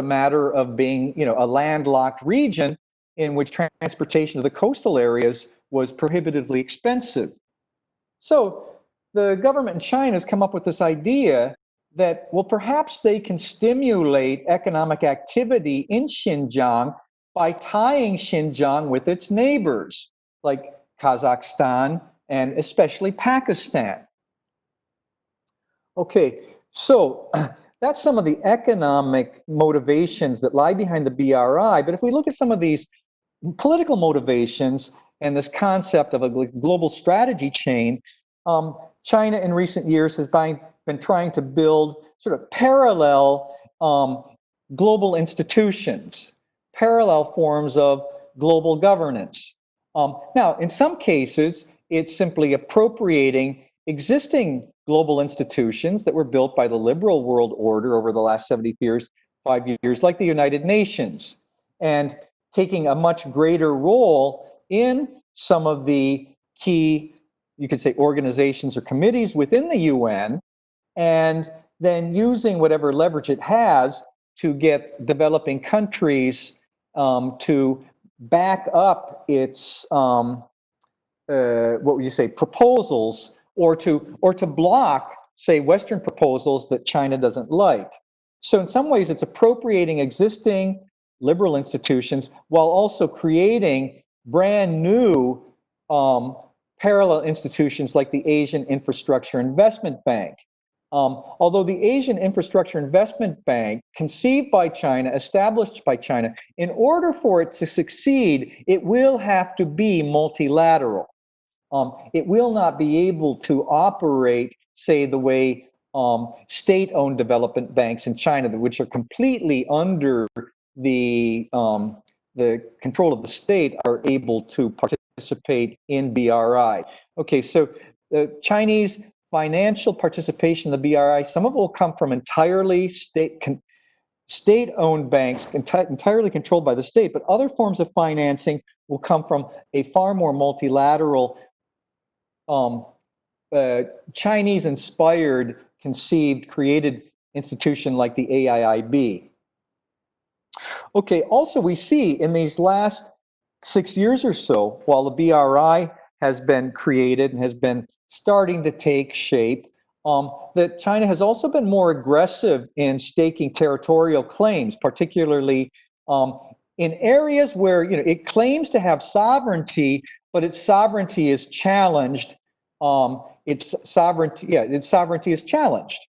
matter of being, a landlocked region in which transportation to the coastal areas was prohibitively expensive. So the government in China has come up with this idea that, well, perhaps they can stimulate economic activity in Xinjiang by tying Xinjiang with its neighbors, like Kazakhstan and especially Pakistan. Okay, so that's some of the economic motivations that lie behind the BRI. But if we look at some of these political motivations and this concept of a global strategy chain, China in recent years has been trying to build sort of parallel global institutions, parallel forms of global governance. Now, in some cases, it's simply appropriating existing global institutions that were built by the liberal world order over the last 75 years, like the United Nations, and taking a much greater role in some of the key, you could say, organizations or committees within the UN, and then using whatever leverage it has to get developing countries to back up its what would you say, proposals, or to block, say, Western proposals that China doesn't like. So in some ways, it's appropriating existing liberal institutions while also creating brand new parallel institutions like the Asian Infrastructure Investment Bank. Although the Asian Infrastructure Investment Bank, conceived by China, established by China, in order for it to succeed, it will have to be multilateral. It will not be able to operate, say, the way state-owned development banks in China, which are completely under the control of the state, are able to participate in BRI. Okay, so the Chinese financial participation in the BRI, some of it will come from entirely state-owned banks, entirely controlled by the state, but other forms of financing will come from a far more multilateral, Chinese-inspired, conceived, created institution like the AIIB. Okay, also we see in these last 6 years or so, while the BRI has been created and has been starting to take shape, that China has also been more aggressive in staking territorial claims, particularly in areas where it claims to have sovereignty, but its sovereignty is challenged. Its sovereignty is challenged.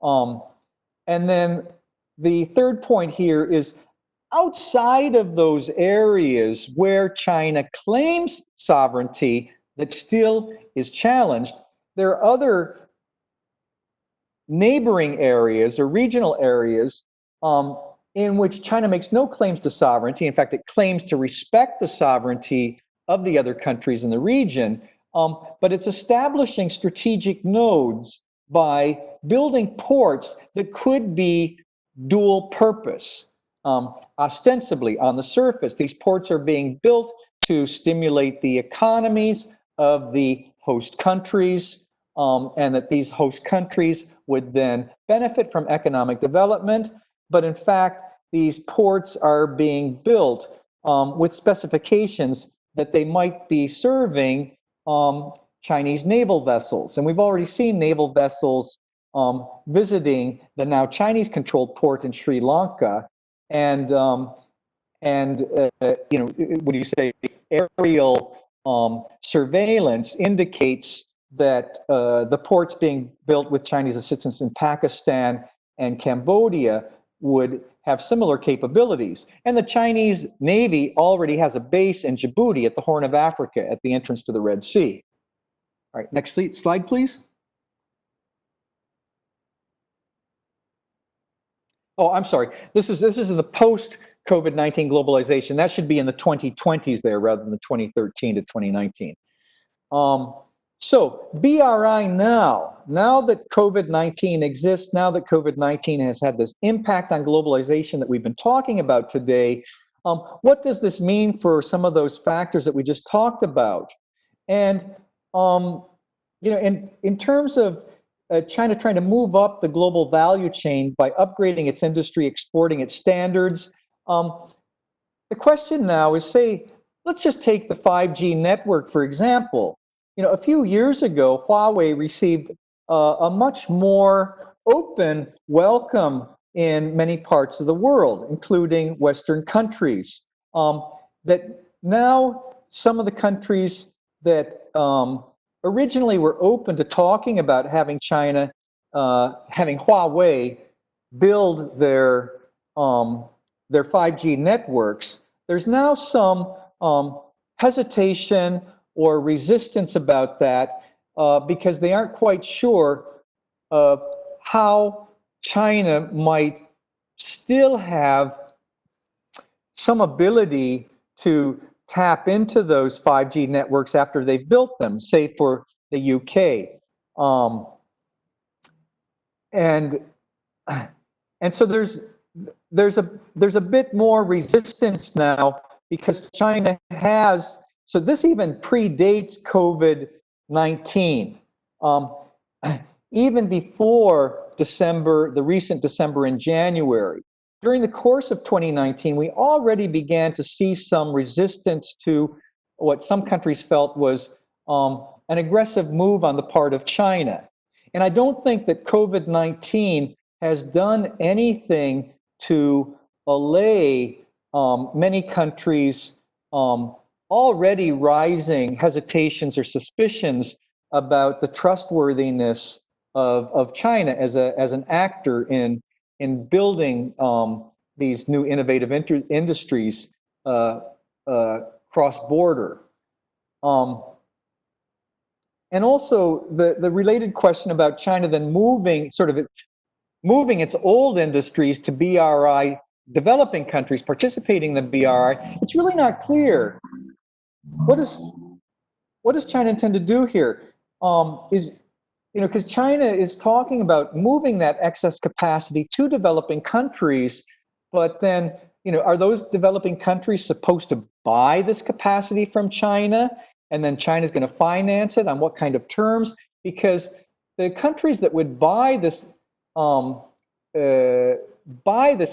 And then the third point here is, outside of those areas where China claims sovereignty that still is challenged, there are other neighboring areas or regional areas in which China makes no claims to sovereignty. In fact, it claims to respect the sovereignty of the other countries in the region, but it's establishing strategic nodes by building ports that could be dual purpose. Ostensibly, on the surface, these ports are being built to stimulate the economies of the host countries, and that these host countries would then benefit from economic development. But in fact, these ports are being built with specifications that they might be serving Chinese naval vessels. And we've already seen naval vessels visiting the now Chinese-controlled port in Sri Lanka, and what do you say, aerial surveillance indicates that the ports being built with Chinese assistance in Pakistan and Cambodia would have similar capabilities. And the Chinese Navy already has a base in Djibouti at the Horn of Africa at the entrance to the Red Sea. All right, next slide, please. Oh, I'm sorry. This is in the post-COVID-19 globalization. That should be in the 2020s there rather than the 2013 to 2019. So BRI now that COVID-19 exists, now that COVID-19 has had this impact on globalization that we've been talking about today, what does this mean for some of those factors that we just talked about? And, you know, in terms of China trying to move up the global value chain by upgrading its industry, exporting its standards, the question now is, say, let's just take the 5G network, for example. You know, a few years ago, Huawei received a much more open welcome in many parts of the world, including Western countries. That now some of the countries that originally were open to talking about having China, having Huawei build their 5G networks, there's now some hesitation or resistance about that because they aren't quite sure of how China might still have some ability to tap into those 5G networks after they've built them, say for the UK. And so there's a bit more resistance now because China has, so this even predates COVID-19. Even before December, the recent December and January, during the course of 2019, we already began to see some resistance to what some countries felt was an aggressive move on the part of China. And I don't think that COVID-19 has done anything to allay many countries' already rising hesitations or suspicions about the trustworthiness of China as an actor in building these new innovative industries cross-border. And also the related question about China then moving its old industries to BRI developing countries participating in the BRI, it's really not clear. What does China intend to do here? Because China is talking about moving that excess capacity to developing countries, but then, are those developing countries supposed to buy this capacity from China? And then China's going to finance it on what kind of terms? Because the countries that would buy this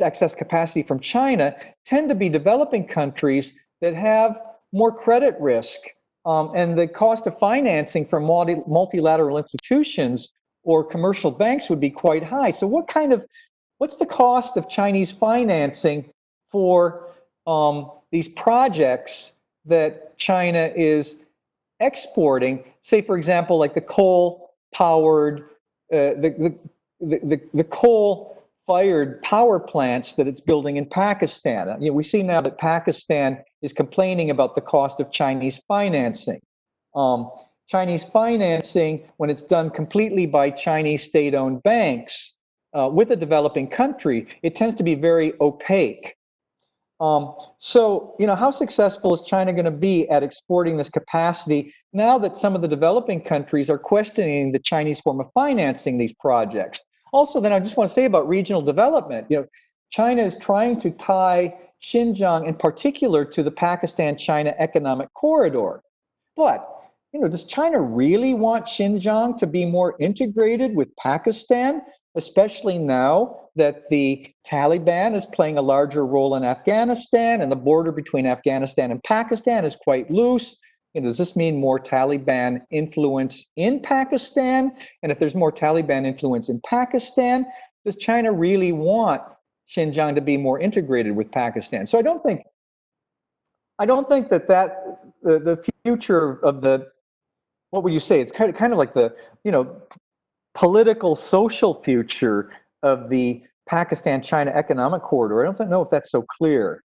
excess capacity from China tend to be developing countries that have more credit risk. And the cost of financing from multilateral institutions or commercial banks would be quite high. So what's the cost of Chinese financing for these projects that China is exporting? Say, for example, like the coal-powered, the coal-fired power plants that it's building in Pakistan. We see now that Pakistan is complaining about the cost of Chinese financing. Chinese financing, when it's done completely by Chinese state-owned banks with a developing country, it tends to be very opaque. So, how successful is China going to be at exporting this capacity now that some of the developing countries are questioning the Chinese form of financing these projects? Also, then I just want to say about regional development. China is trying to tie Xinjiang in particular to the Pakistan-China economic corridor. But, does China really want Xinjiang to be more integrated with Pakistan, especially now that the Taliban is playing a larger role in Afghanistan and the border between Afghanistan and Pakistan is quite loose? Does this mean more Taliban influence in Pakistan? And if there's more Taliban influence in Pakistan, does China really want Xinjiang to be more integrated with Pakistan? So I don't think that the future of the, what would you say? It's kind of like the, political, social future of the Pakistan-China economic corridor. I don't know if that's so clear.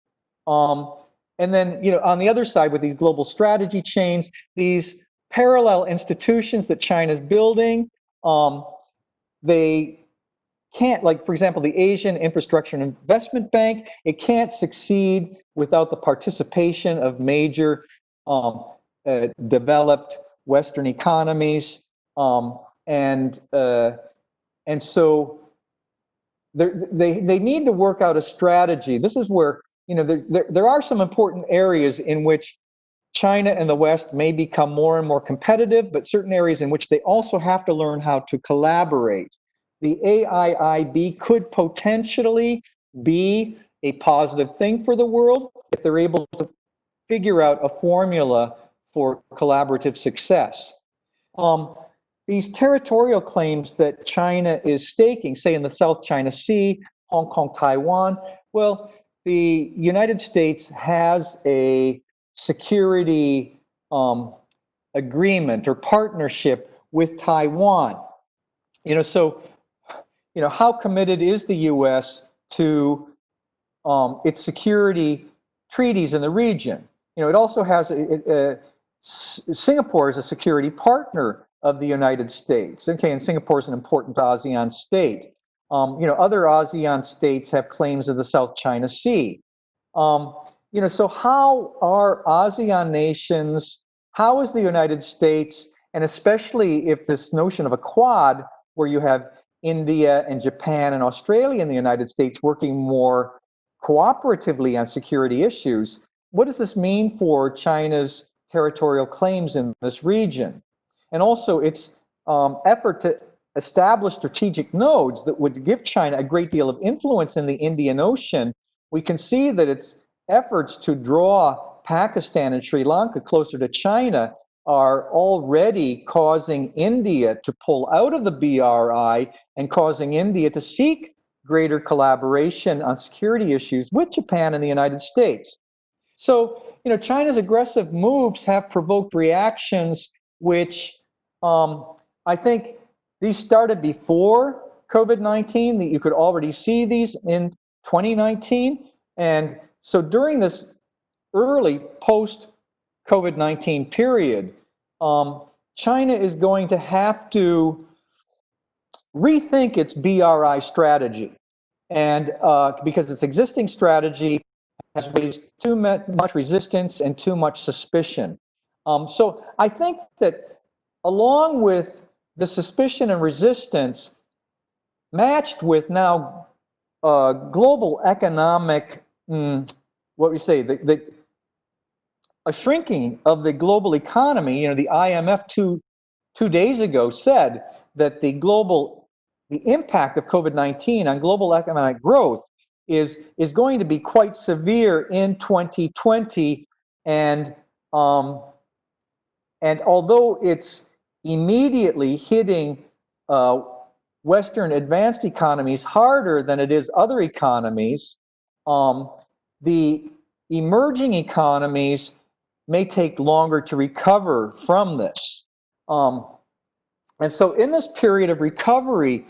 And then, on the other side with these global strategy chains, these parallel institutions that China's building, they can't, like, for example, the Asian Infrastructure and Investment Bank, it can't succeed without the participation of major developed Western economies. And so they need to work out a strategy. This is where, there are some important areas in which China and the West may become more and more competitive, but certain areas in which they also have to learn how to collaborate. The AIIB could potentially be a positive thing for the world if they're able to figure out a formula for collaborative success. These territorial claims that China is staking, say in the South China Sea, Hong Kong, Taiwan, well, the United States has a security agreement or partnership with Taiwan. So, how committed is the U.S. to its security treaties in the region? It also has Singapore is a security partner of the United States. Okay, and Singapore is an important ASEAN state. Other ASEAN states have claims of the South China Sea. So how are ASEAN nations, how is the United States, and especially if this notion of a Quad, where you have India and Japan and Australia and the United States working more cooperatively on security issues, what does this mean for China's territorial claims in this region? And also its effort to establish strategic nodes that would give China a great deal of influence in the Indian Ocean. We can see that its efforts to draw Pakistan and Sri Lanka closer to China are already causing India to pull out of the BRI and causing India to seek greater collaboration on security issues with Japan and the United States. So, China's aggressive moves have provoked reactions which I think these started before COVID-19, that you could already see these in 2019. And so during this early post-COVID-19 period, China is going to have to rethink its BRI strategy. And because its existing strategy has raised too much resistance and too much suspicion. So I think that along with the suspicion and resistance matched with now global economic, what we say, a shrinking of the global economy. The IMF two days ago said that the impact of COVID-19 on global economic growth is going to be quite severe in 2020, and although it's immediately hitting Western advanced economies harder than it is other economies, the emerging economies may take longer to recover from this. And so in this period of recovery,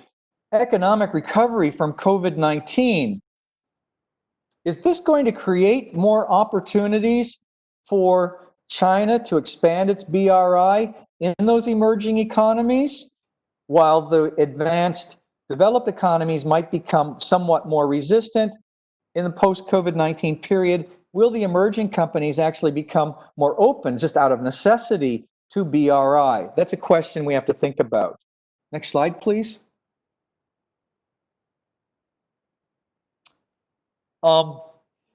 economic recovery from COVID-19, is this going to create more opportunities for China to expand its BRI in those emerging economies, while the advanced developed economies might become somewhat more resistant in the post-COVID-19 period? Will the emerging companies actually become more open just out of necessity to BRI? That's a question we have to think about. Next slide, please.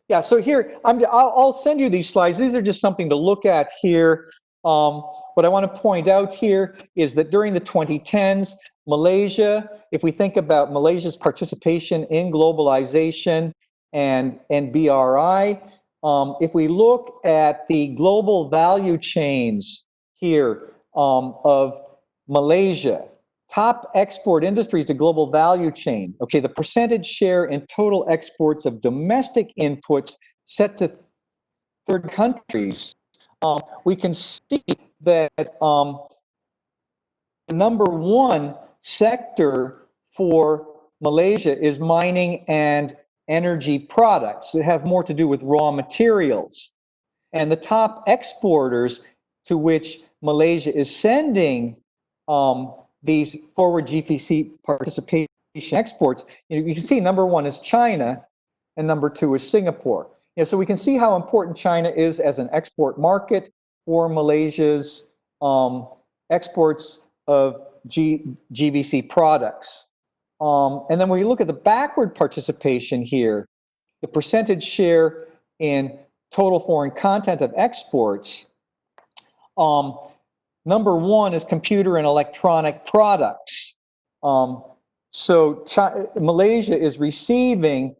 Yeah, so here, I'll send you these slides. These are just something to look at here. What I want to point out here is that during the 2010s, Malaysia, if we think about Malaysia's participation in globalization and BRI, if we look at the global value chains here of Malaysia, top export industries to global value chain. Okay, the percentage share in total exports of domestic inputs set to third countries. we can see that the number one sector for Malaysia is mining and energy products that have more to do with raw materials. And the top exporters to which Malaysia is sending these forward GVC participation exports, you can see number one is China and number two is Singapore. So we can see how important China is as an export market for Malaysia's exports of GVC products. And then when you look at the backward participation here, the percentage share in total foreign content of exports, number one is computer and electronic products. So Malaysia is receiving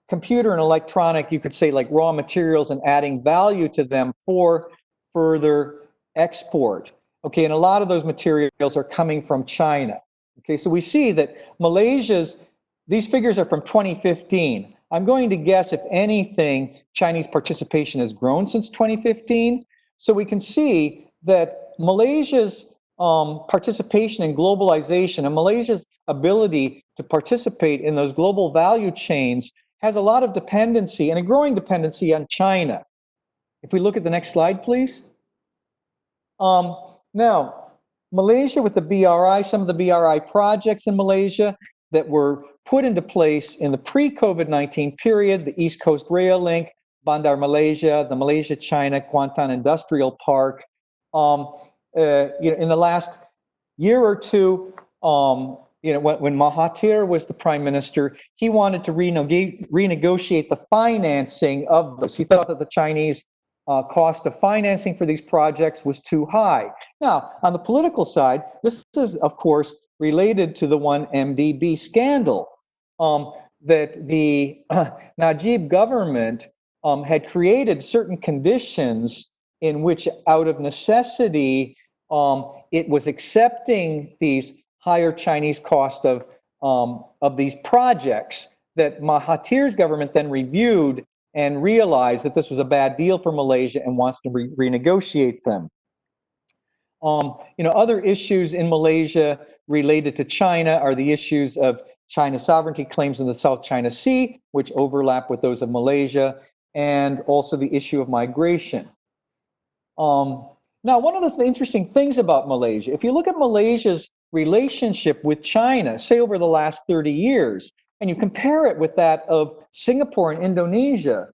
computer and electronic, you could say like raw materials, and adding value to them for further export. Okay, and a lot of those materials are coming from China. Okay, so we see that these figures are from 2015. I'm going to guess, if anything, Chinese participation has grown since 2015. So we can see that Malaysia's participation in globalization and Malaysia's ability to participate in those global value chains has a lot of dependency, and a growing dependency, on China. If we look at the next slide, please. Now, Malaysia with the BRI, some of the BRI projects in Malaysia that were put into place in the pre-COVID-19 period, the East Coast Rail Link, Bandar Malaysia, the Malaysia-China Kuantan Industrial Park. In the last year or two, when Mahathir was the prime minister, he wanted to renegotiate the financing of those. He thought that the Chinese cost of financing for these projects was too high. Now, on the political side, this is, of course, related to the 1MDB scandal, that the Najib government had created certain conditions in which, out of necessity, it was accepting these higher Chinese cost of these projects, that Mahathir's government then reviewed and realized that this was a bad deal for Malaysia and wants to renegotiate them. Other issues in Malaysia related to China are the issues of China's sovereignty claims in the South China Sea, which overlap with those of Malaysia, and also the issue of migration. Now, one of the interesting things about Malaysia, if you look at Malaysia's relationship with China, say over the last 30 years, and you compare it with that of Singapore and Indonesia,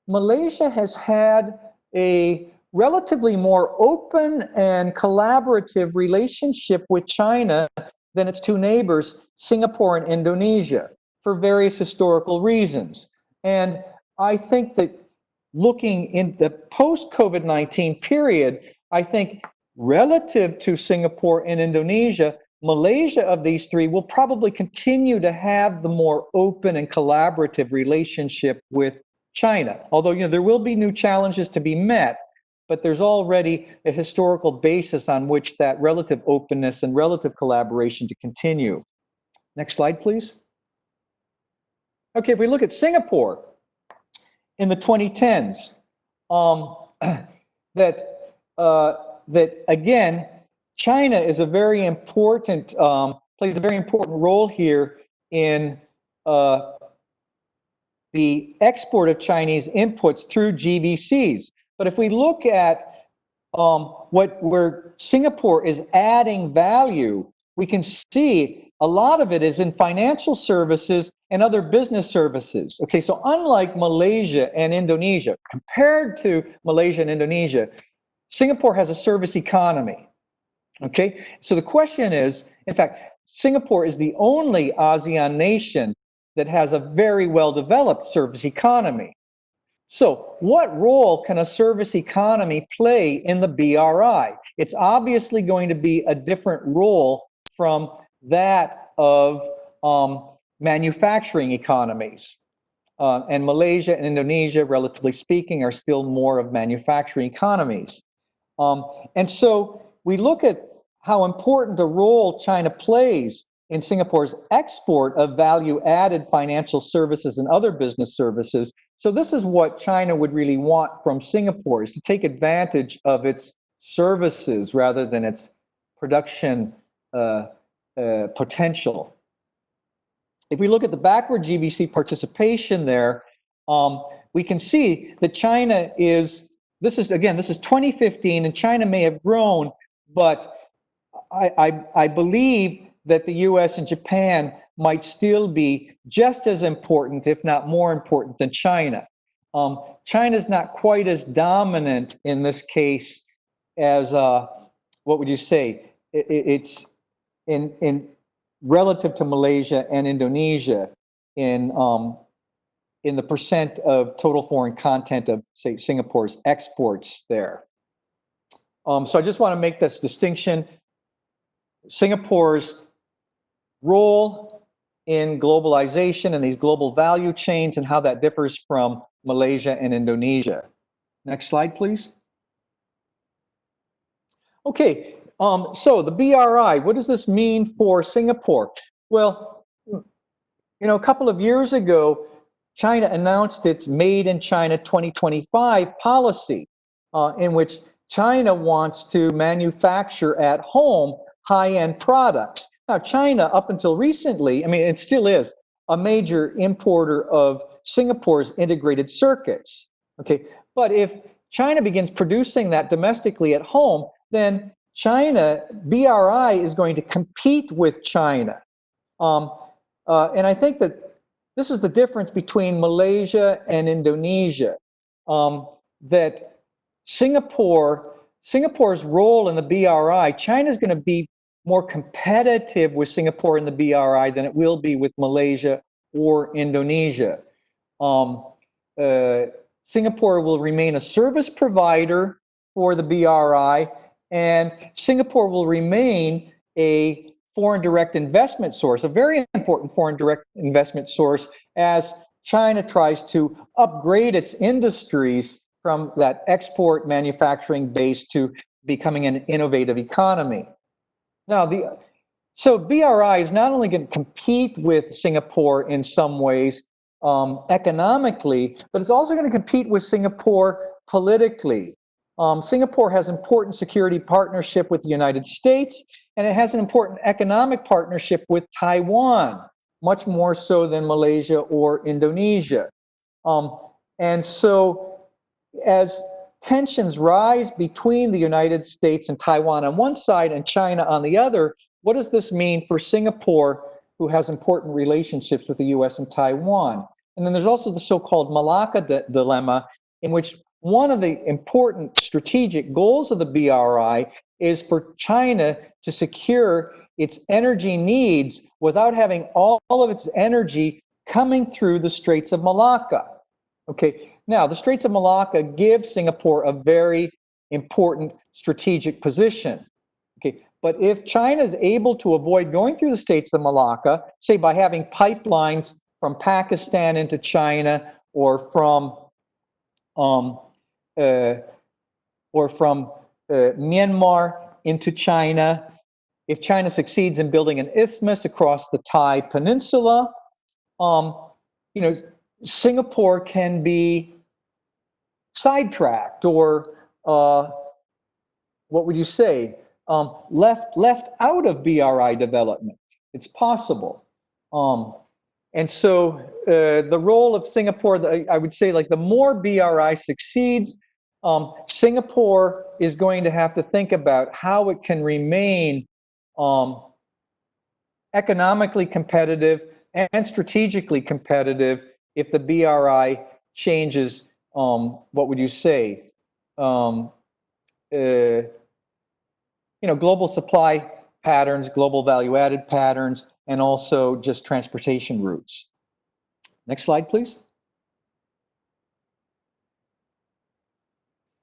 Malaysia has had a relatively more open and collaborative relationship with China than its two neighbors, Singapore and Indonesia, for various historical reasons. And I think that looking in the post-COVID-19 period, I think relative to Singapore and Indonesia, Malaysia of these three will probably continue to have the more open and collaborative relationship with China. Although, there will be new challenges to be met, but there's already a historical basis on which that relative openness and relative collaboration to continue. Next slide, please. Okay, if we look at Singapore in the 2010s, that again, China is a very important, plays a very important role here in the export of Chinese inputs through GVCs. But if we look at where Singapore is adding value, we can see a lot of it is in financial services and other business services. Okay, so unlike Malaysia and Indonesia, compared to Malaysia and Indonesia, Singapore has a service economy. Okay, so the question is, in fact, Singapore is the only ASEAN nation that has a very well-developed service economy. So what role can a service economy play in the BRI? It's obviously going to be a different role from that of manufacturing economies. And Malaysia and Indonesia, relatively speaking, are still more of manufacturing economies. And so we look at how important a role China plays in Singapore's export of value-added financial services and other business services. So this is what China would really want from Singapore, is to take advantage of its services rather than its production potential. If we look at the backward GVC participation there, we can see that China is, this is 2015, and China may have grown, but I believe that the US and Japan might still be just as important, if not more important, than China. China's not quite as dominant in this case as, what would you say? It's in relative to Malaysia and Indonesia in the percent of total foreign content of, say, Singapore's exports there. So I just want to make this distinction. Singapore's role in globalization and these global value chains and how that differs from Malaysia and Indonesia. Next slide, please. Okay, so the BRI, what does this mean for Singapore? Well, you know, a couple of years ago, China announced its Made in China 2025 policy, in which China wants to manufacture at home high-end products. Now, China, up until recently, I mean, it still is a major importer of Singapore's integrated circuits. Okay, but if China begins producing that domestically at home, then China, BRI is going to compete with China. And I think that this is the difference between Malaysia and Indonesia, that Singapore's role in the BRI, China is going to be more competitive with Singapore in the BRI than it will be with Malaysia or Indonesia. Singapore will remain a service provider for the BRI, and Singapore will remain a foreign direct investment source, a very important foreign direct investment source, as China tries to upgrade its industries from that export manufacturing base to becoming an innovative economy. Now, so BRI is not only going to compete with Singapore in some ways economically, but it's also going to compete with Singapore politically. Singapore has important security partnership with the United States, and it has an important economic partnership with Taiwan, much more so than Malaysia or Indonesia. And so as tensions rise between the United States and Taiwan on one side and China on the other, what does this mean for Singapore, who has important relationships with the US and Taiwan? And then there's also the so-called Malacca dilemma, in which one of the important strategic goals of the BRI is for China to secure its energy needs without having all of its energy coming through the Straits of Malacca. Okay, now the Straits of Malacca give Singapore a very important strategic position. Okay, but if China is able to avoid going through the Straits of Malacca, say by having pipelines from Pakistan into China, or from Myanmar into China, if China succeeds in building an isthmus across the Thai Peninsula, you know, Singapore can be sidetracked, or what would you say, left out of BRI development. It's possible. And so the role of Singapore, I would say, like, the more BRI succeeds, Singapore is going to have to think about how it can remain economically competitive and strategically competitive if the BRI changes, what would you say, you know, global supply patterns, global value-added patterns, and also just transportation routes. Next slide, please.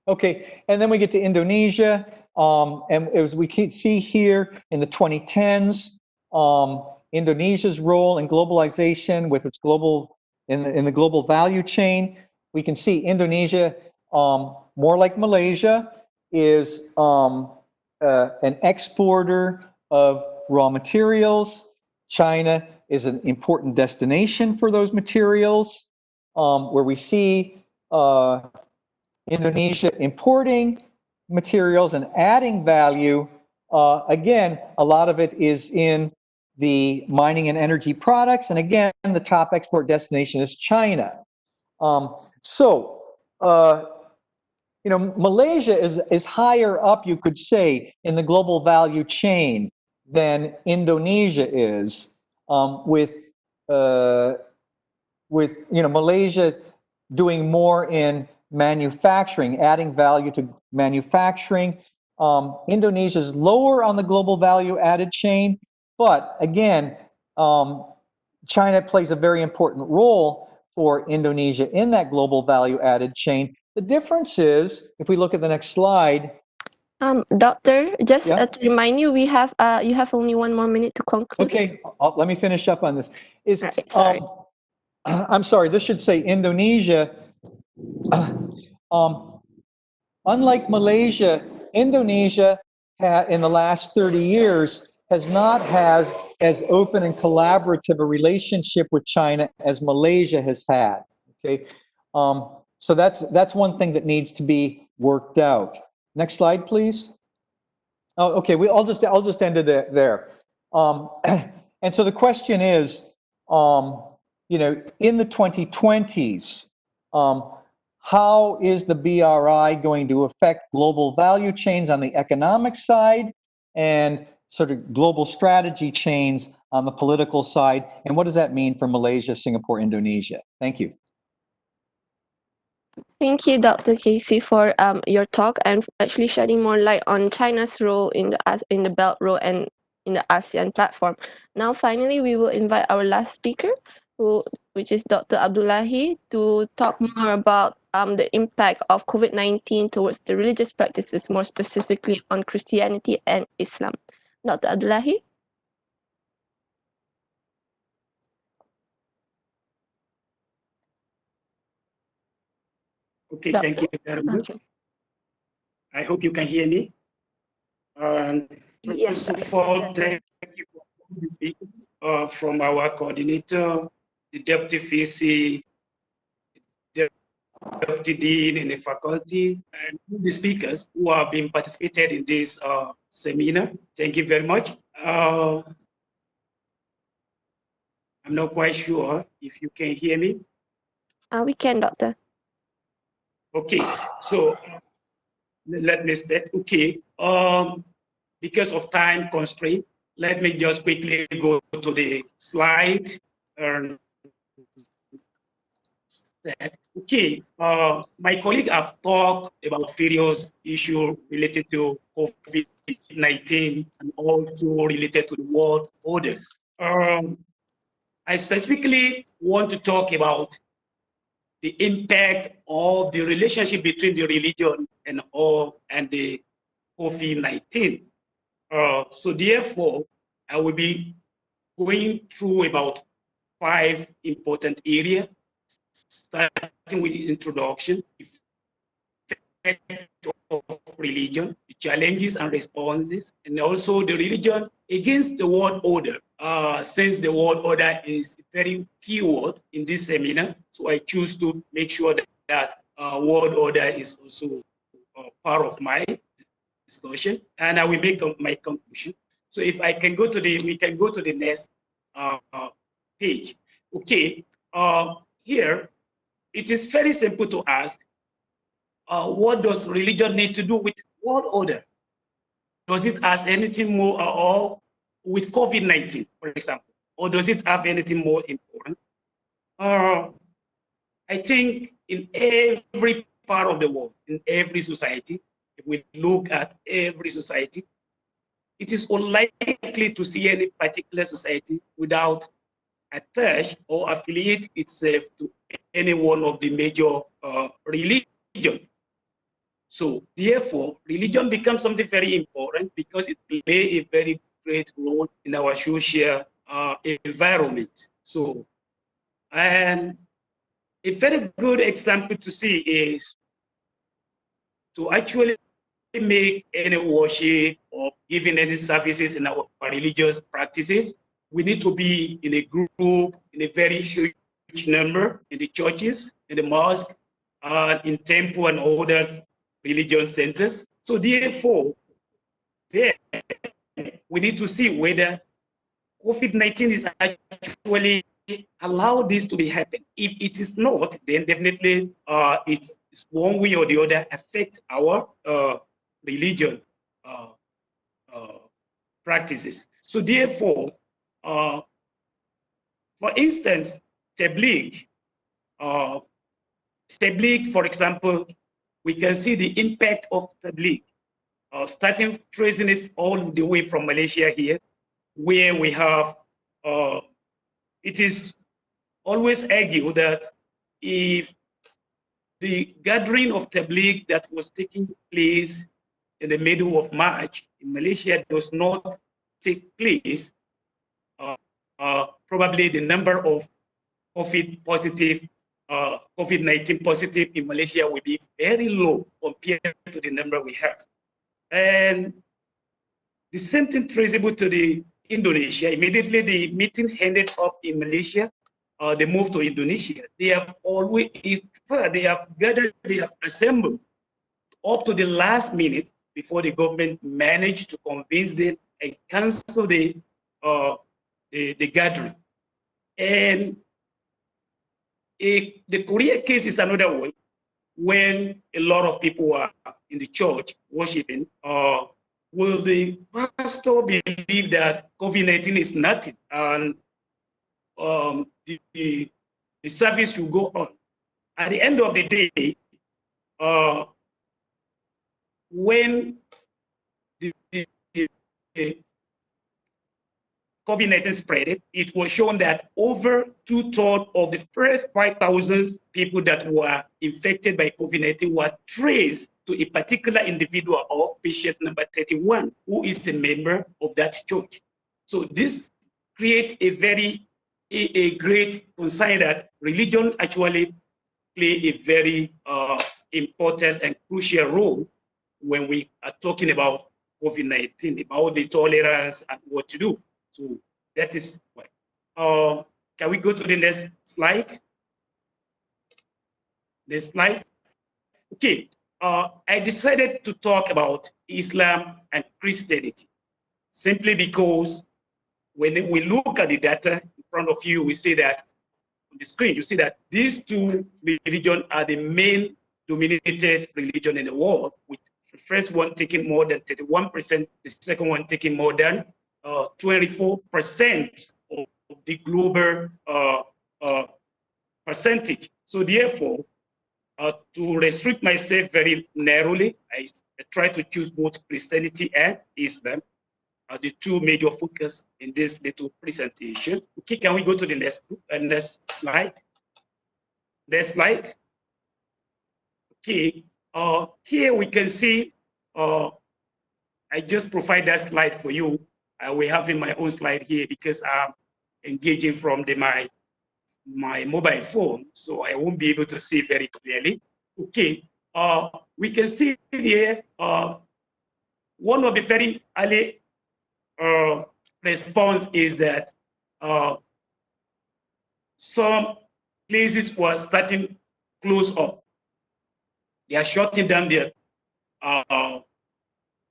Okay, and then we get to Indonesia, and as we can see here in the 2010s, Indonesia's role in globalization with its global, in the global value chain, we can see Indonesia, more like Malaysia, is an exporter of raw materials. China is an important destination for those materials. where we see Indonesia importing materials and adding value. Again, a lot of it is in the mining and energy products. And again, the top export destination is China. Malaysia is higher up, you could say, in the global value chain than Indonesia is, with Malaysia doing more in manufacturing, adding value to manufacturing. Indonesia is lower on the global value added chain, but again, China plays a very important role for Indonesia in that global value added chain. The difference is, if we look at the next slide. Doctor, just Yeah? to remind you, you have only 1 more minute to conclude. Okay, let me finish up on this. Sorry. I'm sorry, this should say Indonesia. Unlike Malaysia, Indonesia in the last 30 years has not had as open and collaborative a relationship with China as Malaysia has had. Okay, so that's one thing that needs to be worked out. Next slide, please. Oh, okay, I'll just end it there. And so the question is, in the 2020s, how is the BRI going to affect global value chains on the economic side and sort of global strategy chains on the political side? And what does that mean for Malaysia, Singapore, Indonesia? Thank you. Thank you, Dr. Casey, for your talk and actually shedding more light on China's role in the Belt Road and in the ASEAN platform. Now, finally, we will invite our last speaker, which is Dr. Abdullahi, to talk more about the impact of COVID-19 towards the religious practices, more specifically on Christianity and Islam. Dr. Abdullahi? Okay, thank you very much. Okay. I hope you can hear me. Yes, first of all, thank you for all the speakers from our coordinator, the deputy VC, the deputy dean in the faculty, and the speakers who have been participated in this seminar. Thank you very much. I'm not quite sure if you can hear me. We can, Doctor. Okay, so let me start. Okay, because of time constraint, let me just quickly go to the slide. Okay, my colleague have talked about various issues related to COVID-19 and also related to the world orders. I specifically want to talk about the impact of the relationship between the religion and the COVID-19. So therefore, I will be going through about 5 important areas, starting with the introduction, effect of religion, the challenges and responses, and also the religion against the world order. Since the world order is a very key word in this seminar, so I choose to make sure that world order is also part of my discussion, and I will make my conclusion. So if I can go to we can go to the next page. Okay, here it is very simple to ask, what does religion need to do with world order? Does it have anything more or with COVID-19, for example, or does it have anything more important? I think in every part of the world, in every society, if we look at every society, it is unlikely to see any particular society without attach or affiliate itself to any one of the major religions. So therefore, religion becomes something very important because it plays a very great role in our social environment. So, and a very good example to see is to actually make any worship or giving any services in our religious practices, we need to be in a group, in a very huge number in the churches, in the mosque, in temple and other religion centers. So therefore, there we need to see whether COVID-19 is actually allow this to be happen. If it is not, then definitely it's one way or the other affect our religion practices. So therefore, for instance, Tabligh, for example, we can see the impact of Tabligh, starting tracing it all the way from Malaysia here, where we have, it is always argued that if the gathering of Tabligh that was taking place in the middle of March in Malaysia does not take place, probably the number of COVID-19 positive in Malaysia will be very low compared to the number we have. And the same thing traceable to the Indonesia. Immediately the meeting ended up in Malaysia, they moved to Indonesia. They have always, they have gathered, they have assembled up to the last minute before the government managed to convince them and cancel the gathering. And the Korea case is another one. When a lot of people are in the church worshiping, will the pastor believe that COVID-19 is nothing and the service will go on? At the end of the day, when the COVID-19 spread, it was shown that over 2/3 of the first 5,000 people that were infected by COVID-19 were traced to a particular individual of patient number 31, who is a member of that church. So this creates a very great concern that religion actually play a very important and crucial role when we are talking about COVID-19, about the tolerance and what to do. So that is why. Can we go to the next slide? Next slide. Okay. I decided to talk about Islam and Christianity simply because when we look at the data in front of you, we see that on the screen, you see that these two religions are the main dominated religion in the world, with the first one taking more than 31%, the second one taking more than 24% of the global percentage. So therefore, to restrict myself very narrowly, I try to choose both Christianity and Islam are the two major focus in this little presentation. Okay, can we go to the next group and next slide? Next slide. Okay, here we can see, I just provide that slide for you. I will have in my own slide here because I'm engaging from my mobile phone, so I won't be able to see very clearly. Okay, we can see here one of the very early response is that some places were starting close up. They are shutting down their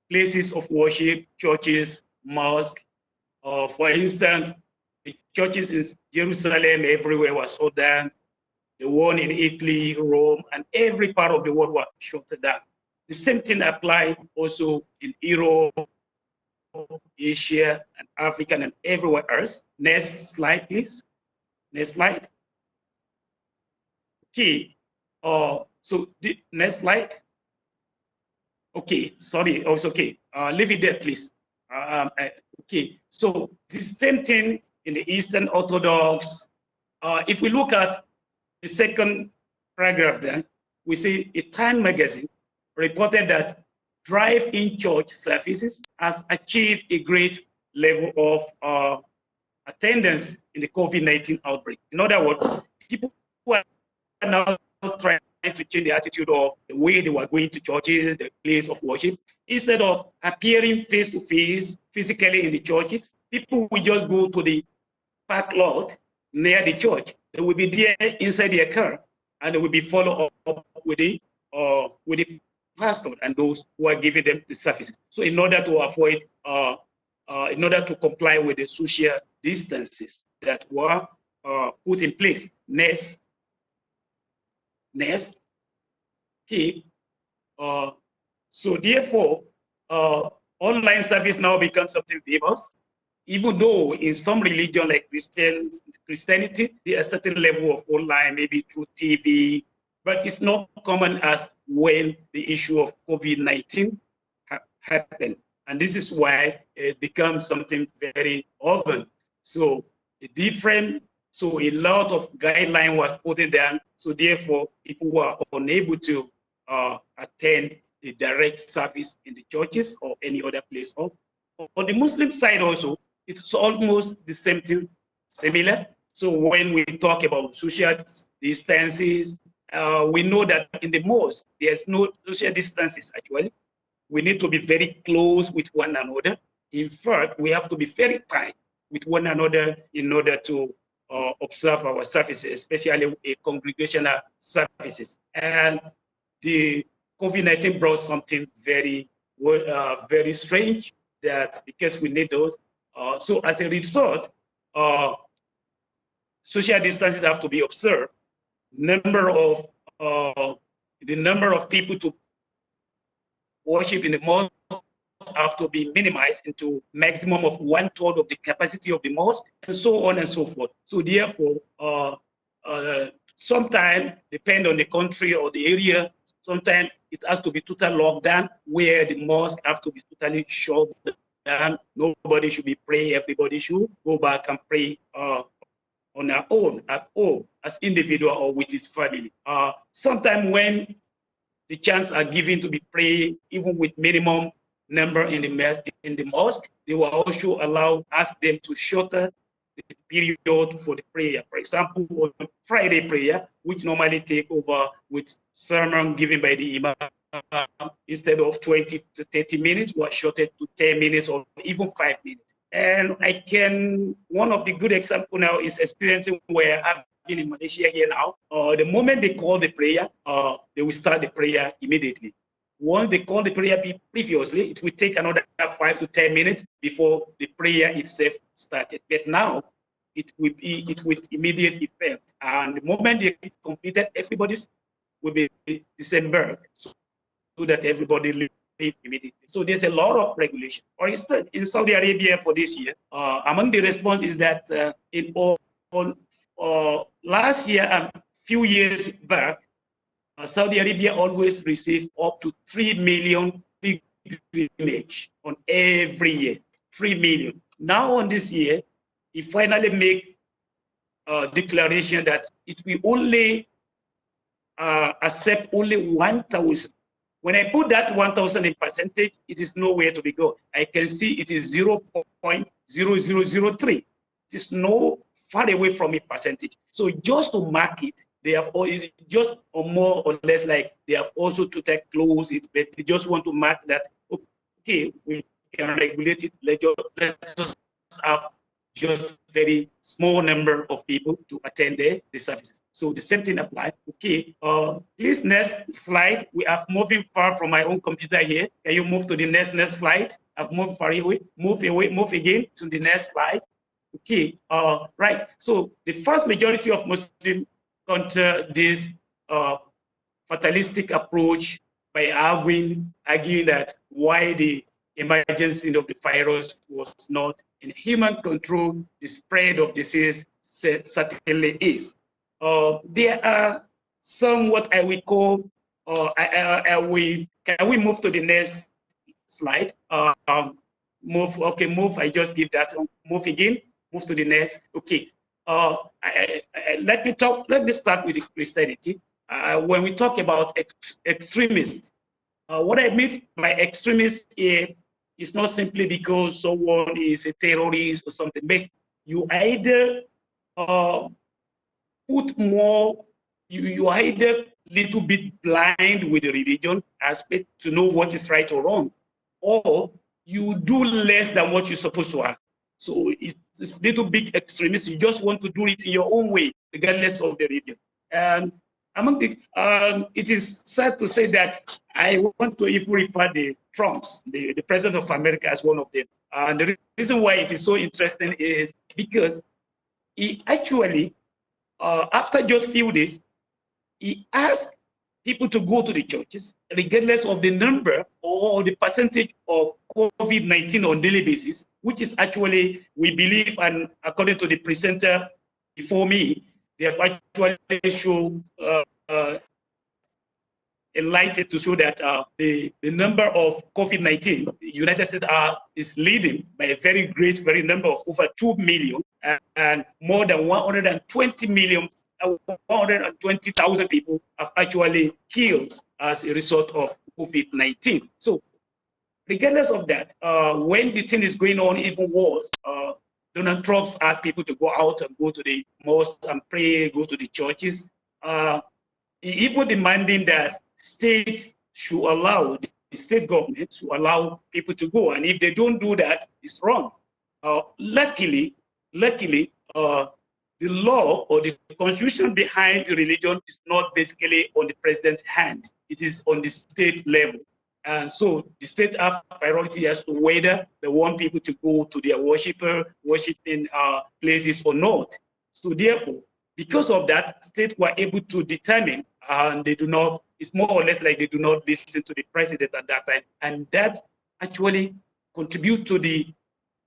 places of worship, churches, mosques. For instance, the churches in Jerusalem everywhere was shut down. The one in Italy, Rome, and every part of the world was shut down. The same thing applied also in Europe, Asia, and Africa, and everywhere else. Next slide, please. Next slide. Okay. So the next slide. Okay, sorry. Oh, it's okay. Leave it there, please. Okay. So the same thing in the Eastern Orthodox. If we look at the second paragraph, then we see a Time magazine reported that drive-in church services has achieved a great level of attendance in the COVID-19 outbreak. In other words, people who are now trying to change the attitude of the way they were going to churches, the place of worship. Instead of appearing face-to-face, physically in the churches, people will just go to the park lot near the church they will be there inside their car, and they will be followed up with the pastor and those who are giving them the services. So in order to avoid, in order to comply with the social distances that were put in place, next, keep. So therefore, online service now becomes something famous, even though in some religion like Christianity, there is a certain level of online, maybe through TV, but it's not common as when the issue of COVID-19 happened. And this is why it becomes something very often. So a lot of guideline was put in down. So therefore, people were unable to attend a direct service in the churches or any other place. On the Muslim side also, it's almost the same thing, similar. So when we talk about social distances, we know that in the mosque, there's no social distances actually. We need to be very close with one another. In fact, we have to be very tight with one another in order to observe our services, especially a congregational services. And the COVID-19 brought something very, very strange, that because we need those. So as a result, social distances have to be observed. The number of people to worship in the mosque have to be minimized into maximum of 1/3 of the capacity of the mosque, and so on and so forth. So therefore, sometimes, depend on the country or the area, sometimes it has to be total lockdown, where the mosque have to be totally shut down. Nobody should be praying. Everybody should go back and pray on their own, at home, as individual or with his family. Sometimes when the chance are given to be praying, even with minimum number in the mosque, they will also ask them to shorten the period for the prayer. For example, on Friday prayer, which normally take over with sermon given by the imam, instead of 20 to 30 minutes, was shortened to 10 minutes or even 5 minutes. And one of the good example now is experiencing where I've been in Malaysia here now. The moment they call the prayer, they will start the prayer immediately. Once they call the prayer previously, it will take another 5 to 10 minutes before the prayer itself started. But now, it will be with immediate effect. And the moment they completed, everybody will be disembarked, so that everybody leave immediately. So there's a lot of regulation. For instance, in Saudi Arabia for this year, among the response is that last year and few years back, Saudi Arabia always received up to 3 million pilgrimage on every year, 3 million. Now on this year, he finally make a declaration that it will only accept only 1,000. When I put that 1,000 in percentage, it is nowhere to be go. I can see it is 0.0003. It is no far away from a percentage. So just to mark it, they have always just or more or less like they have also to take close it, but they just want to mark that, okay, we can regulate it. Let's just have just very small number of people to attend the services. So the same thing applies. Okay, please next slide. We are moving far from my own computer here. Can you move to the next slide? I've moved far away. Move again to the next slide. Okay, right. So the vast majority of Muslims counter this fatalistic approach by arguing that why the emergency of the virus was not in human control, the spread of disease certainly is. There are some what I will call, can we move to the next slide? Move, okay, move, I just give that, move again, move to the next, okay. Let me start with Christianity. When we talk about extremists, what I mean by extremist here is not simply because someone is a terrorist or something, but you either put more, you either little bit blind with the religion aspect to know what is right or wrong, or you do less than what you're supposed to have. So it's little bit extremist. You just want to do it in your own way. regardless of the region. And among the, it is sad to say that I want to even refer the Trumps, the President of America, as one of them. And the reason why it is so interesting is because he actually, after just few days, he asked people to go to the churches, regardless of the number or the percentage of COVID-19 on daily basis, which is actually, we believe, and according to the presenter before me, they have actually shown enlightened to show that the number of COVID-19, the United States is leading by a very great, very number of over 2 million and more than 120 million, 120,000 people have actually killed as a result of COVID-19. So regardless of that, when the thing is going on even worse, Donald Trump asked people to go out and go to the mosques and pray, go to the churches. Even demanding that states should allow, the state government should allow people to go. And if they don't do that, it's wrong. Luckily, the law or the constitution behind the religion is not basically on the president's hand. It is on the state level. And so the state have priority as to whether they want people to go to their worshiping places or not. So therefore, because of that, states were able to determine, and they do not, it's more or less like they do not listen to the president at that time. And that actually contribute to the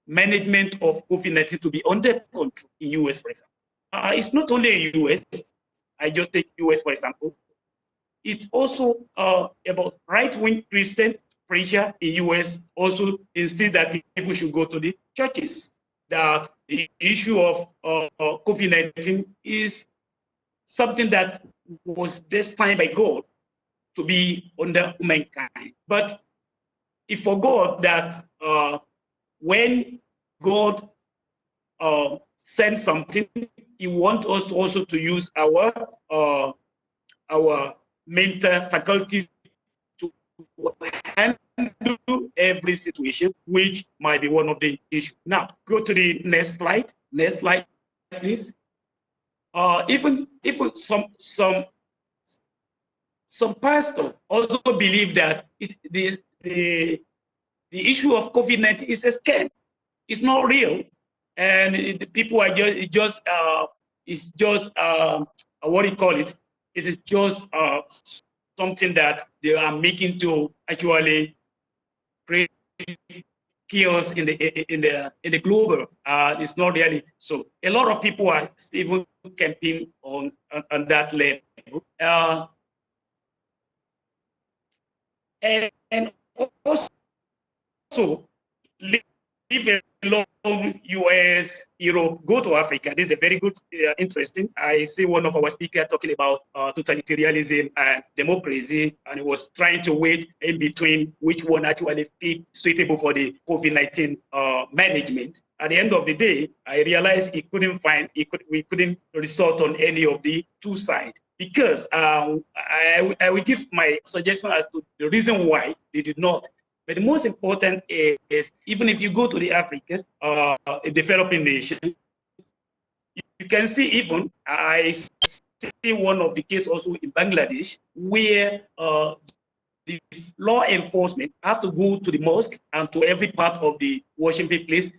management of COVID-19 to be under control in US, for example. It's not only in US, I just take US, for example. It's also about right-wing Christian pressure in US also instead that people should go to the churches. That the issue of COVID-19 is something that was destined by God to be under mankind. But he forgot that when God sends something, he wants us to also to use our mental faculty to handle every situation, which might be one of the issues. Now, go to the next slide. Next slide, please. Even some pastors also believe that the issue of COVID-19 is a scam. It's not real, and people are just what do you call it? It is just something that they are making to actually create chaos in the global. It's not really so. A lot of people are still campaigning on that level, and also leave alone US, Europe, go to Africa. This is a very good, interesting. I see one of our speakers talking about totalitarianism and democracy, and he was trying to wait in between which one actually fit suitable for the COVID-19 management. At the end of the day, I realized we couldn't resort on any of the two sides, because I will give my suggestion as to the reason why they did not. But the most important is even if you go to the Africans, a developing nation, you can see even, I see one of the cases also in Bangladesh, where the law enforcement have to go to the mosque and to every part of the worshiping place,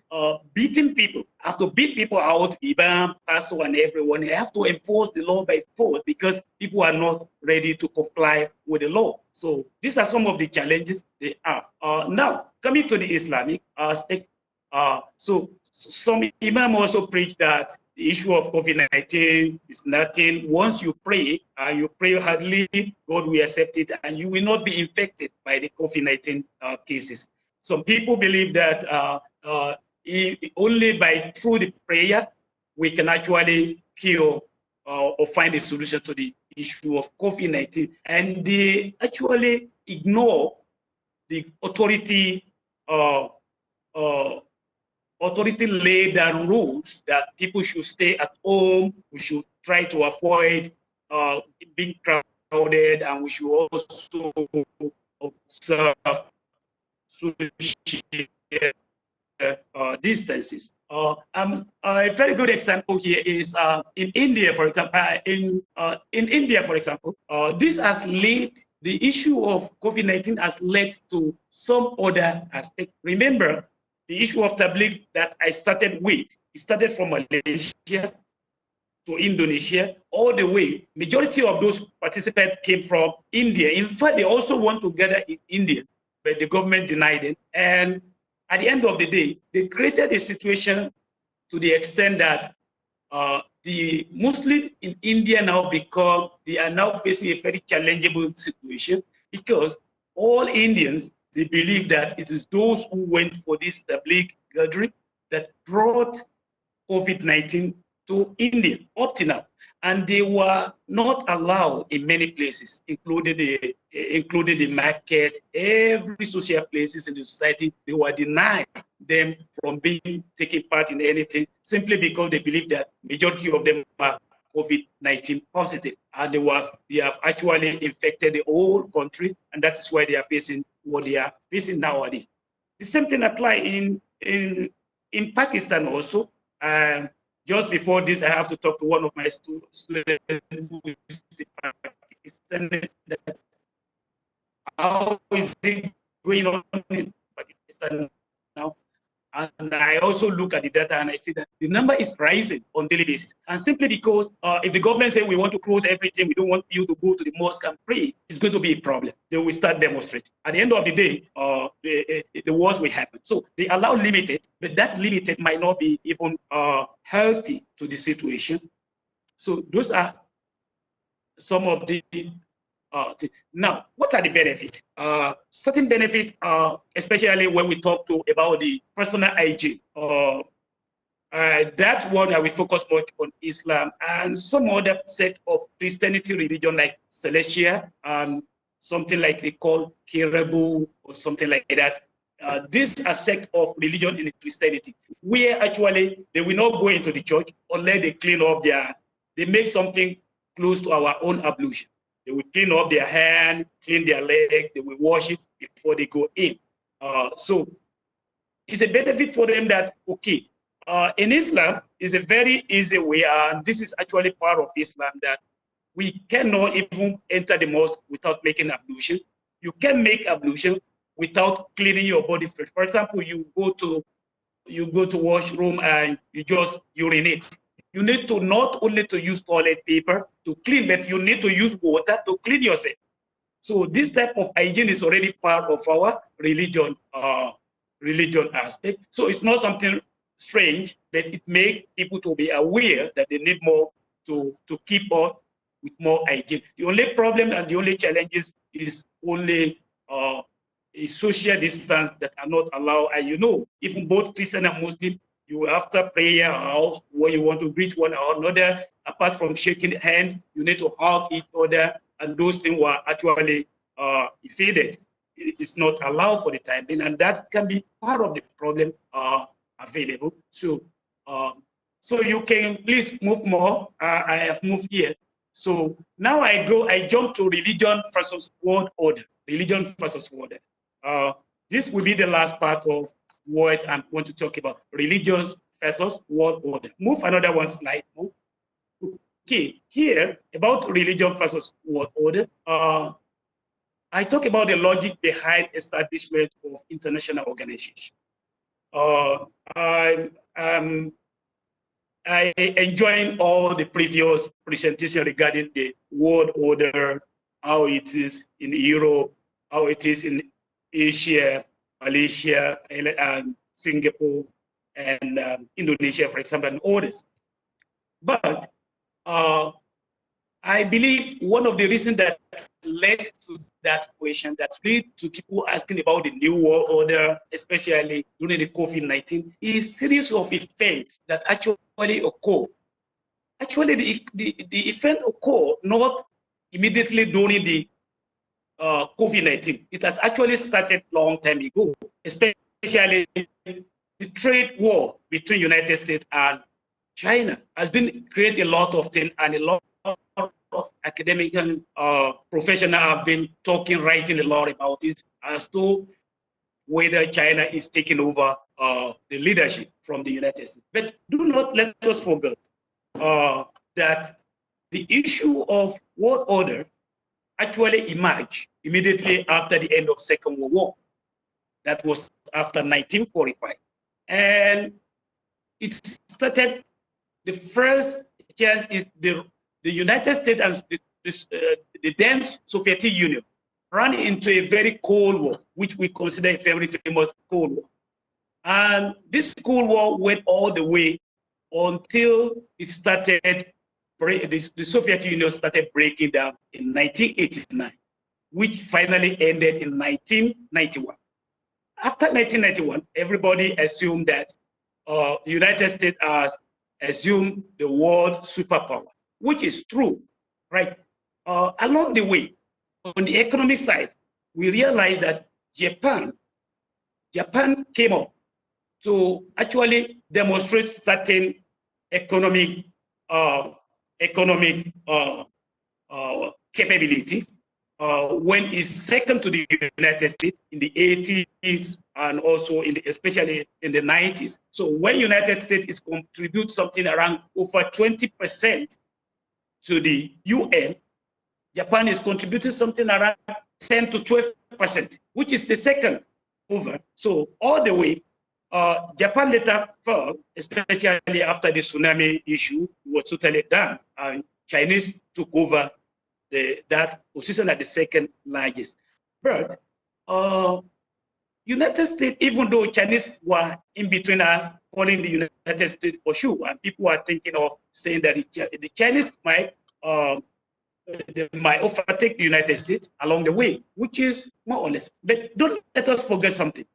beating people, have to beat people out, Imam, pastor, and everyone. They have to enforce the law by force because people are not ready to comply with the law. So these are some of the challenges they have. Now, coming to the Islamic aspect, so some Imam also preach that the issue of COVID-19 is nothing. Once you pray hardly, God will accept it, and you will not be infected by the COVID-19 cases. Some people believe that only through the prayer we can actually cure or find a solution to the issue of COVID-19, and they actually ignore the authority laid down rules that people should stay at home, we should try to avoid being crowded, and we should also observe social distances. A very good example here is in India, for example. In India, for example, this has led, the issue of COVID-19 has led to some other aspect. Remember, the issue of Tabligh that I started with, it started from Malaysia to Indonesia, all the way. Majority of those participants came from India. In fact, they also want to gather in India, but the government denied it. And at the end of the day, they created a situation to the extent that the Muslims in India they are now facing a very challengeable situation, because all Indians, they believe that it is those who went for this Tabligh gathering that brought COVID-19 to India up to now. And they were not allowed in many places, including the market, every social places in the society. They were denied them from taking part in anything, simply because they believe that majority of them are COVID-19 positive, and they have actually infected the whole country, and that is why they are facing what they are facing nowadays. The same thing applies in Pakistan also. Just before this, I have to talk to one of my students who is in Pakistan. How is it going on in Pakistan now? And I also look at the data and I see that the number is rising on daily basis. And simply because if the government say we want to close everything, we don't want you to go to the mosque and pray, it's going to be a problem. They will start demonstrating. At the end of the day, the wars will happen. So they allow limited, but that limited might not be even healthy to the situation. So those are some of the now, what are the benefits? Certain benefits, especially when we talk about the personal hygiene. That one I will focus much on Islam and some other set of Christianity religion like Celestia, something like they call Kirabu or something like that. This is a sect of religion in Christianity, where actually they will not go into the church unless they clean up they make something close to our own ablution. They will clean up their hand, clean their leg, they will wash it before they go in. So it's a benefit for them that, okay, in Islam, is a very easy way, and this is actually part of Islam, that we cannot even enter the mosque without making ablution. You can make ablution without cleaning your body first. For example, you go to washroom and you just urinate. You need to not only to use toilet paper to clean, but you need to use water to clean yourself. So this type of hygiene is already part of our religion aspect. So it's not something strange, but it makes people to be aware that they need more to keep up with more hygiene. The only problem and the only challenges is only a social distance that are not allowed. And you know, even both Christian and Muslim, you after prayer or when you want to greet one another, apart from shaking hand, you need to hug each other, and those things were actually evaded. It's not allowed for the time being, and that can be part of the problem available. So, so you can please move more. I have moved here. So now I jump to religion versus world order. Religion versus world order. This will be the last part of what I want to talk about, religions versus world order. Move another one slide. Move. Okay, here about religion versus world order. I talk about the logic behind establishment of international organization. I enjoying all the previous presentation regarding the world order, how it is in Europe, how it is in Asia, Malaysia, Thailand, and Singapore, and Indonesia, for example, and others. But I believe one of the reasons that led to that question, that led to people asking about the new world order, especially during the COVID-19, is series of events that actually occur. Actually, the event occur not immediately during the COVID-19. It has actually started long time ago, especially the trade war between United States and China has been creating a lot of things, and a lot of academic and professionals have been talking, writing a lot about it as to whether China is taking over the leadership from the United States. But do not let us forget that the issue of world order actually emerged immediately after the end of Second World War. That was after 1945. And it started, the first chance is the United States and the then Soviet Union ran into a very cold war, which we consider a very famous Cold War. And this Cold War went all the way until it started, the Soviet Union started breaking down in 1989, which finally ended in 1991. After 1991, everybody assumed that the United States has assumed the world superpower, which is true, right? Along the way, on the economic side, we realized that Japan came up to actually demonstrate certain economic capability when it's second to the United States in the 80s and also especially in the 90s. So when United States is contribute something around over 20% to the UN, Japan is contributing something around 10 to 12%, which is the second over. So all the way, Japan later fell, especially after the tsunami issue was totally done, and Chinese took over that position at the second largest. But United States, even though Chinese were in between us, calling the United States for sure, and people are thinking of saying that the Chinese might overtake the United States along the way, which is more or less. But don't let us forget something.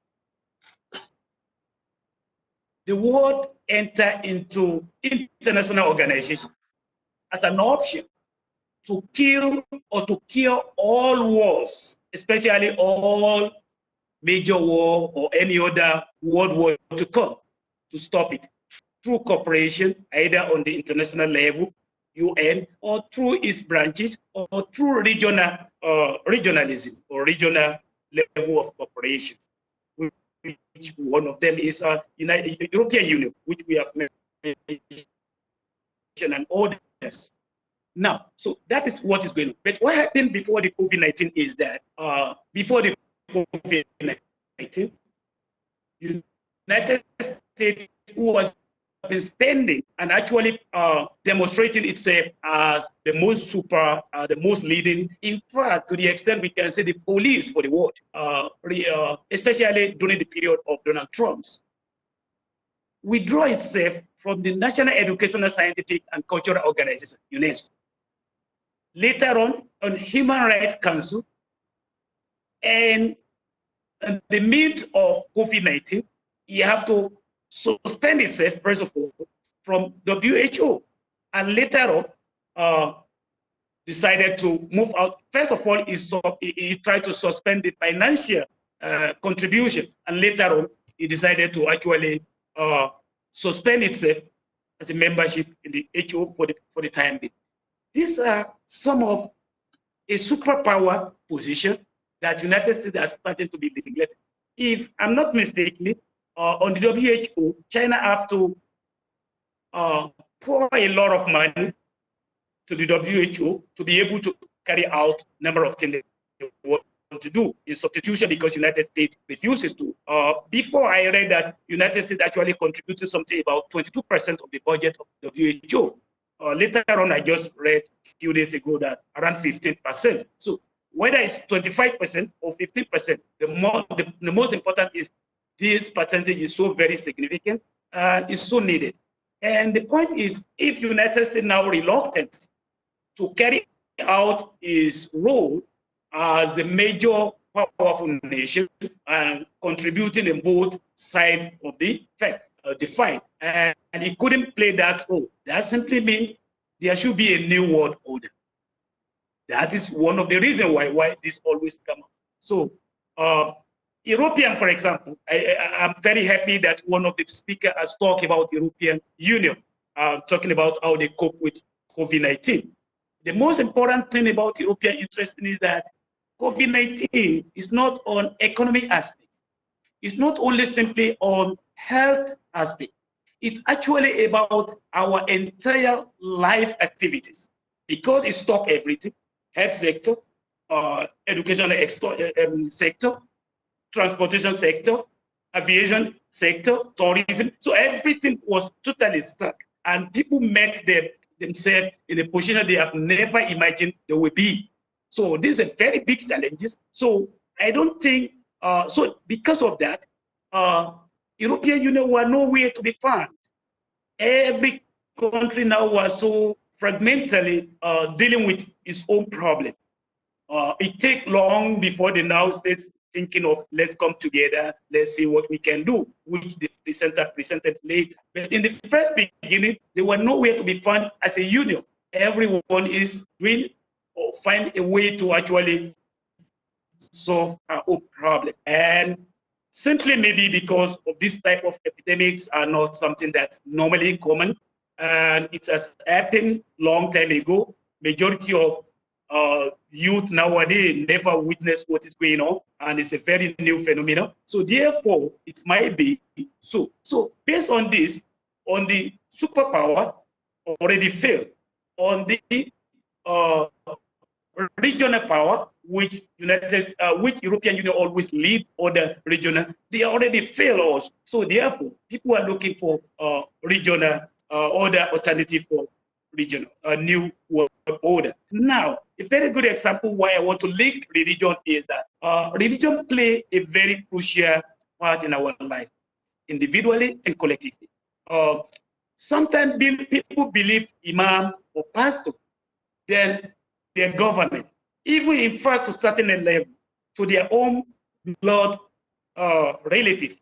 The world entered into international organization as an option to kill or to cure all wars, especially all major war or any other world war to come, to stop it through cooperation, either on the international level, UN, or through its branches, or through regionalism or regional level of cooperation. Which one of them is European Union, which we have mentioned, and others. Now, so that is what is going on. But what happened before the COVID-19 is that before the COVID-19, United States was been spending and actually demonstrating itself as the most the most leading, in fact, to the extent we can say the police for the world, especially during the period of Donald Trump's. Withdraw itself from the National Educational, Scientific, and Cultural Organization, UNESCO. Later on Human Rights Council, and in the mid of COVID-19, you have to suspend itself, first of all, from WHO, and later on decided to move out. First of all, he tried to suspend the financial contribution, and later on, he decided to actually suspend itself as a membership in the WHO for the time being. These are some of a superpower position that United States are starting to be neglected. If I'm not mistaken, on the WHO, China have to pour a lot of money to the WHO to be able to carry out a number of things they want to do in substitution, because United States refuses to. Before I read that United States actually contributed something about 22% of the budget of the WHO. Later on, I just read a few days ago that around 15%. So whether it's 25% or 15%, the most important is this percentage is so very significant and is so needed. And the point is, if United States now reluctant to carry out its role as a major powerful nation and contributing in both sides of the fight, and it couldn't play that role, that simply means there should be a new world order. That is one of the reasons why this always comes up. So European, for example, I'm very happy that one of the speakers has talked about European Union, talking about how they cope with COVID-19. The most important thing about European interest is that COVID-19 is not on economic aspects. is not only simply on health aspect. It's actually about our entire life activities because it stops everything: health sector, education sector, transportation sector, aviation sector, tourism. So everything was totally stuck, and people met themselves in a position they have never imagined they would be. So these are very big challenges. So I don't think, so because of that, European Union were nowhere to be found. Every country now was so fragmentally dealing with its own problem. It takes long before the now states thinking of let's come together, let's see what we can do, which the presenter presented later. But in the first beginning, they were nowhere to be found as a union. Everyone is doing or find a way to actually solve our own problem. And simply maybe because of this type of epidemics are not something that's normally common, and it has happened long time ago. Majority of youth nowadays never witnessed what is going on, and it's a very new phenomenon. So therefore, it might be so. So based on this, on the superpower already failed, on the regional power, which which European Union always lead other regional, they already fail us. So therefore, people are looking for regional other alternative for regional, a new world order. Now, a very good example why I want to link religion is that religion play a very crucial part in our life, individually and collectively. Sometimes people believe imam or pastor, then their government, even in fact to certain level, to their own blood relative,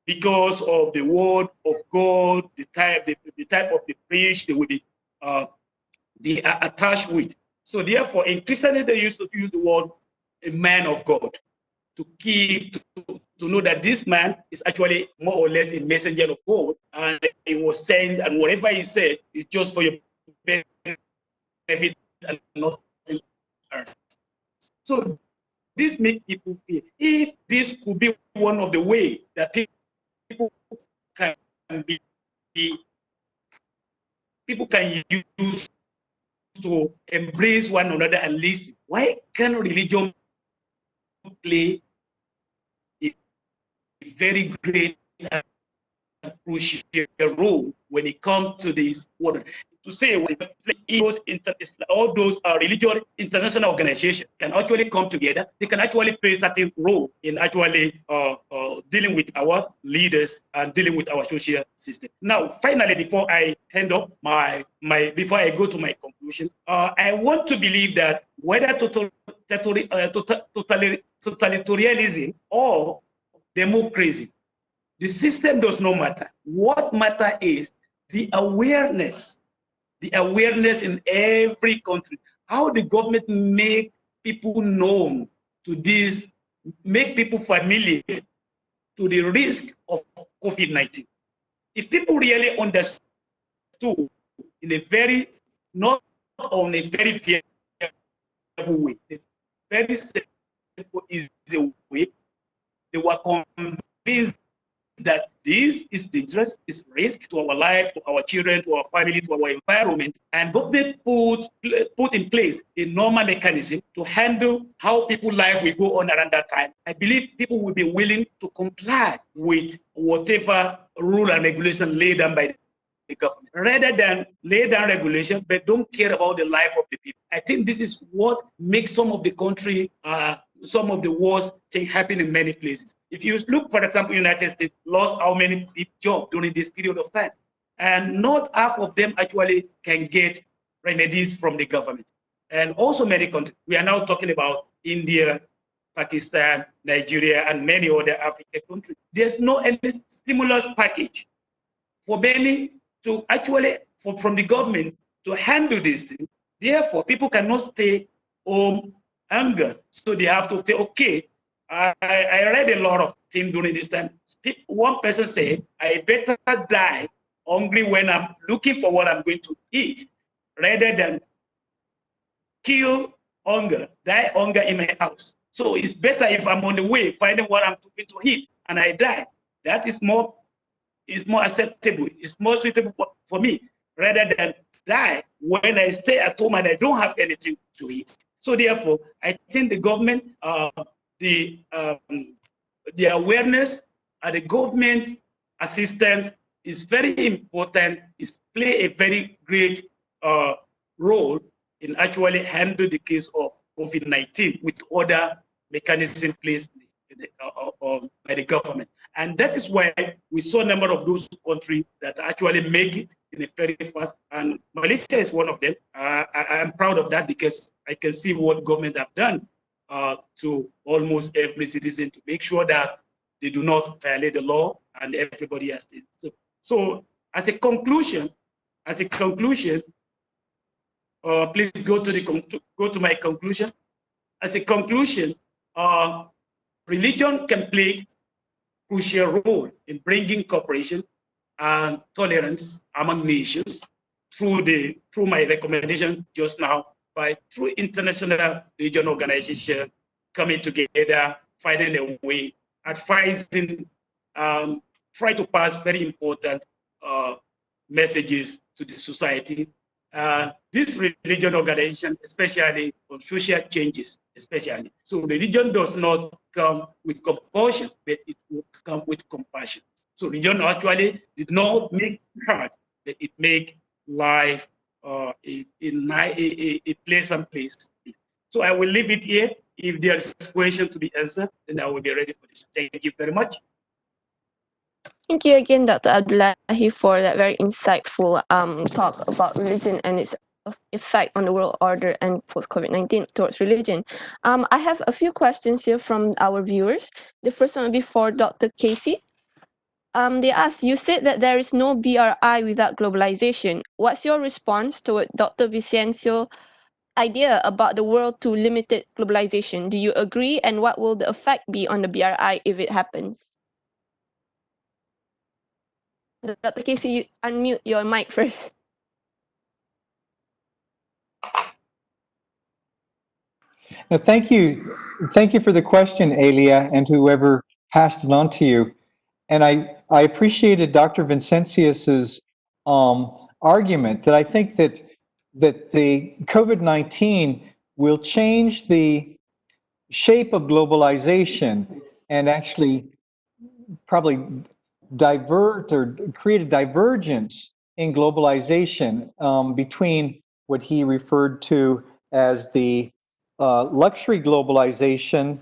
because of the word of God, the type of the preach they will be they are attached with. So therefore, in Christianity, they used to use the word a man of God to know that this man is actually more or less a messenger of God, and he was sent, and whatever he said is just for your benefit and not earth. So this makes people feel if this could be one of the ways that people can use to embrace one another and listen. Why can religion play a very great and crucial role when it comes to this word? To say all those religious international organizations can actually come together, they can actually play a certain role in actually dealing with our leaders and dealing with our social system. Now, finally, before I hand up before I go to my conclusion, I want to believe that whether totalitarianism or democracy, the system does not matter. What matters is the awareness in every country, how the government make people known to this, make people familiar to the risk of COVID-19. If people really understood in a very, not on a very fearful way, a very simple, easy way, they were convinced that this is dangerous, is risk to our life, to our children, to our family, to our environment, and government put in place a normal mechanism to handle how people's life will go on around that time. I believe people will be willing to comply with whatever rule and regulation laid down by the government, rather than lay down regulation but don't care about the life of the people. I think this is what makes some of the country some of the worst things happen in many places. If you look, for example, United States lost how many jobs during this period of time, and not half of them actually can get remedies from the government. And also many countries, we are now talking about India, Pakistan, Nigeria, and many other African countries. There's no any stimulus package for many to actually, from the government to handle this thing. Therefore, people cannot stay home anger. So they have to say, okay, I read a lot of things during this time. One person said, I better die hungry when I'm looking for what I'm going to eat, rather than kill hunger, die hunger in my house. So it's better if I'm on the way finding what I'm going to eat. and I die. That is more acceptable. It's more suitable for me rather than die when I stay at home and I don't have anything to eat. So therefore, I think the government, the awareness and the government assistance is very important. Is play a very great role in actually handle the case of COVID-19 with other mechanisms placed by the government. And that is why we saw a number of those countries that actually make it in a very fast, and Malaysia is one of them. I am proud of that because I can see what government have done to almost every citizen to make sure that they do not violate the law and everybody has to. So as a conclusion, please go to my conclusion. As a conclusion, religion can play crucial role in bringing cooperation and tolerance among nations through my recommendation just now, through international religion organization coming together, finding a way, advising, try to pass very important messages to the society. This religion organization, especially on social changes, especially. So religion does not come with compulsion, but it will come with compassion. So religion actually did not make it hard, but it make life a pleasant place. So I will leave it here. If there is a question to be answered, then I will be ready for this. Thank you very much. Thank you again, Dr. Abdullahi, for that very insightful talk about religion and its effect on the world order and post-COVID-19 towards religion. I have a few questions here from our viewers. The first one will be for Dr. Casey. They ask, you said that there is no BRI without globalization. What's your response to Dr. Vicencio idea about the world to limited globalization? Do you agree? And what will the effect be on the BRI if it happens? Dr. Casey, you unmute your mic first. No, thank you. Thank you for the question, Elia, and whoever passed it on to you. And I appreciated Dr. Vincentius's argument that I think that the COVID-19 will change the shape of globalization and actually probably divert or create a divergence in globalization between what he referred to as the luxury globalization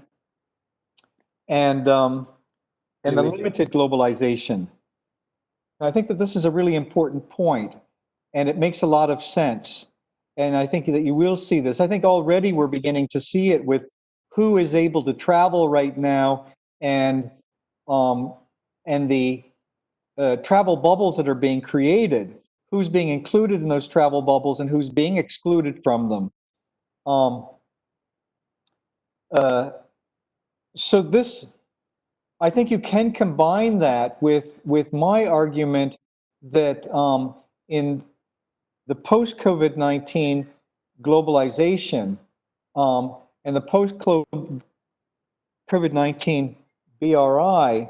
and the limited globalization. I think that this is a really important point, and it makes a lot of sense. And I think that you will see this. I think already we're beginning to see it with who is able to travel right now, and the travel bubbles that are being created, who's being included in those travel bubbles and who's being excluded from them. So this, I think you can combine that with my argument that in the post-COVID-19 globalization and the post-COVID-19 BRI,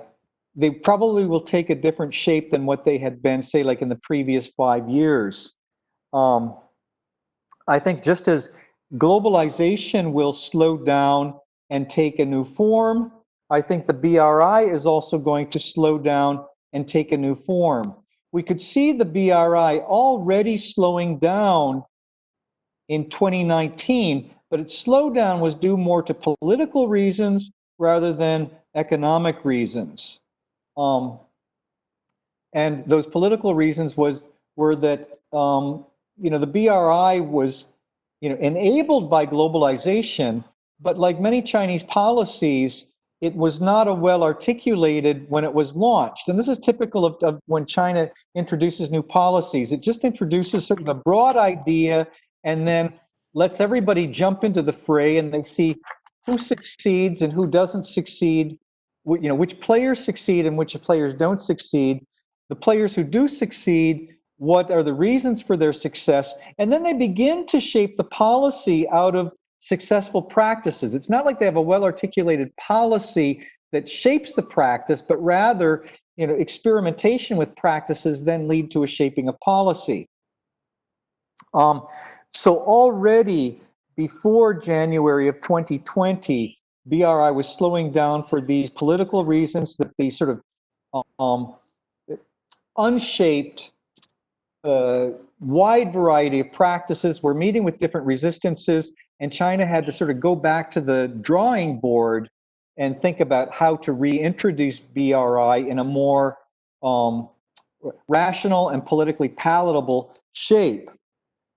they probably will take a different shape than what they had been, say, like in the previous 5 years. I think just as globalization will slow down and take a new form, I think the BRI is also going to slow down and take a new form. We could see the BRI already slowing down in 2019, but its slowdown was due more to political reasons rather than economic reasons. And those political reasons were that the BRI was enabled by globalization, but like many Chinese policies, it was not a well articulated when it was launched. And this is typical of when China introduces new policies. It just introduces sort of a broad idea and then lets everybody jump into the fray, and they see who succeeds and who doesn't succeed, which players succeed and which players don't succeed. The players who do succeed, what are the reasons for their success? And then they begin to shape the policy out of successful practices. It's not like they have a well-articulated policy that shapes the practice, but rather, experimentation with practices then lead to a shaping of policy. So already before January of 2020, BRI was slowing down for these political reasons, that these sort of unshaped, wide variety of practices were meeting with different resistances, and China had to sort of go back to the drawing board and think about how to reintroduce BRI in a more rational and politically palatable shape.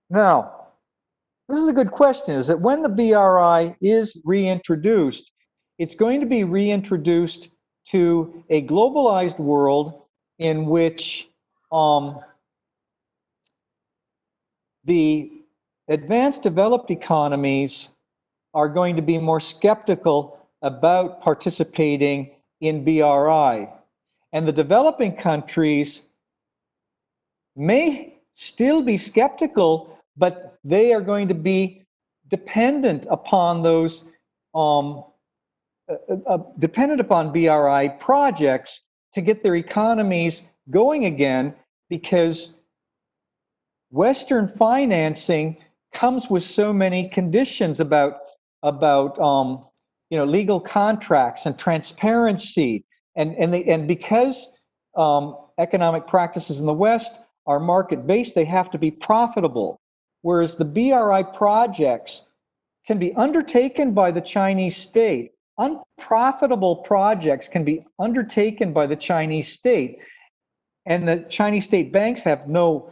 Now, this is a good question, is that when the BRI is reintroduced, it's going to be reintroduced to a globalized world in which the advanced developed economies are going to be more skeptical about participating in BRI. And the developing countries may still be skeptical, but they are going to be dependent upon those, dependent upon BRI projects to get their economies going again, because Western financing comes with so many conditions about legal contracts and transparency, and because economic practices in the West are market-based, they have to be profitable. Whereas the BRI projects can be undertaken by the Chinese state. Unprofitable projects can be undertaken by the Chinese state, and the Chinese state banks have no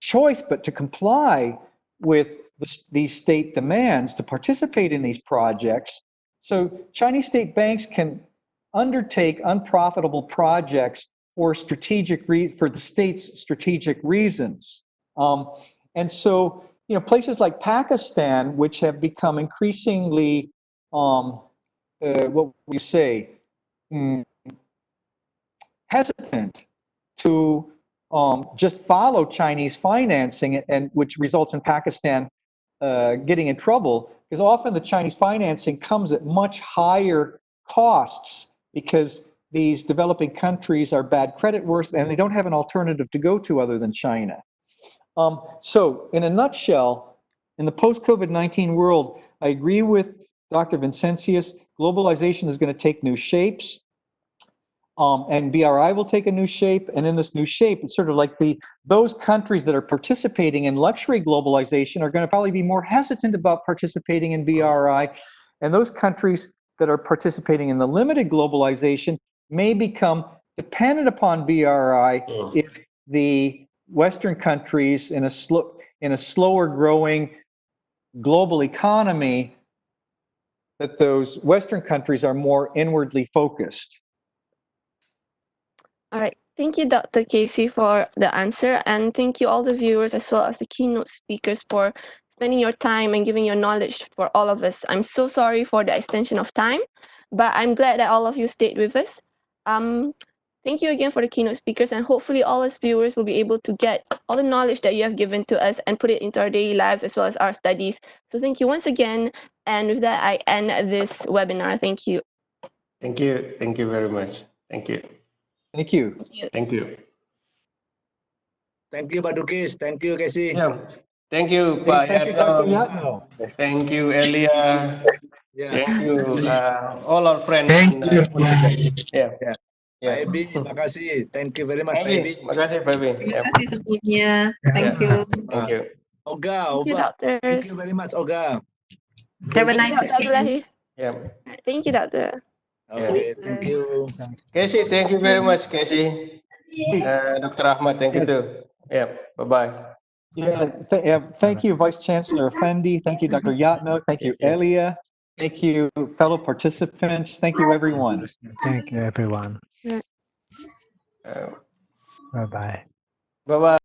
choice but to comply with these state demands to participate in these projects. So Chinese state banks can undertake unprofitable projects for the state's strategic reasons. And so, places like Pakistan, which have become increasingly, hesitant to just follow Chinese financing, and which results in Pakistan getting in trouble, because often the Chinese financing comes at much higher costs because these developing countries are bad creditworthy and they don't have an alternative to go to other than China. So in a nutshell, in the post-COVID-19 world, I agree with Dr. Vincentius. Globalization is going to take new shapes. And BRI will take a new shape, and in this new shape, it's sort of like those countries that are participating in luxury globalization are going to probably be more hesitant about participating in BRI, and those countries that are participating in the limited globalization may become dependent upon BRI if the Western countries in a slower growing global economy, that those Western countries are more inwardly focused. All right. Thank you, Dr. Casey, for the answer. And thank you all the viewers as well as the keynote speakers for spending your time and giving your knowledge for all of us. I'm so sorry for the extension of time, but I'm glad that all of you stayed with us. Thank you again for the keynote speakers, and hopefully all us viewers will be able to get all the knowledge that you have given to us and put it into our daily lives as well as our studies. So thank you once again. And with that, I end this webinar. Thank you. Thank you. Thank you very much. Thank you. Thank you. Thank you. Thank you, Pak Dukis. Thank you, Casey. Yeah. Thank you, Pak Thank you, Dr. Yatno. Yatno. Thank you, Elia. Yeah. Thank you, all our friends. Thank you. Yeah. Yeah. Yeah. Pak Ebi, makasih. Thank you very much, Pak Thank Ebi. you. Makasih, Pak Ebi. Terima Yeah. kasih semuanya. Thank Yeah. you. Thank you. Oga, Thank you, Oga. doctors. Thank you very much, Oga. Have a Thank you, nice Dr. day. Abdullahi. Yeah. All right, thank you, Doctor. Okay, thank you. Casey, thank you very much, Casey. Dr. Ahmad, thank you too. Yeah. Bye-bye. Thank you, Vice Chancellor Effendi. Thank you, Dr. Yatno. Thank you, Yeah. Elia. Thank you, fellow participants. Thank you, everyone. Thank you, everyone. Uh, Bye-bye. Bye-bye.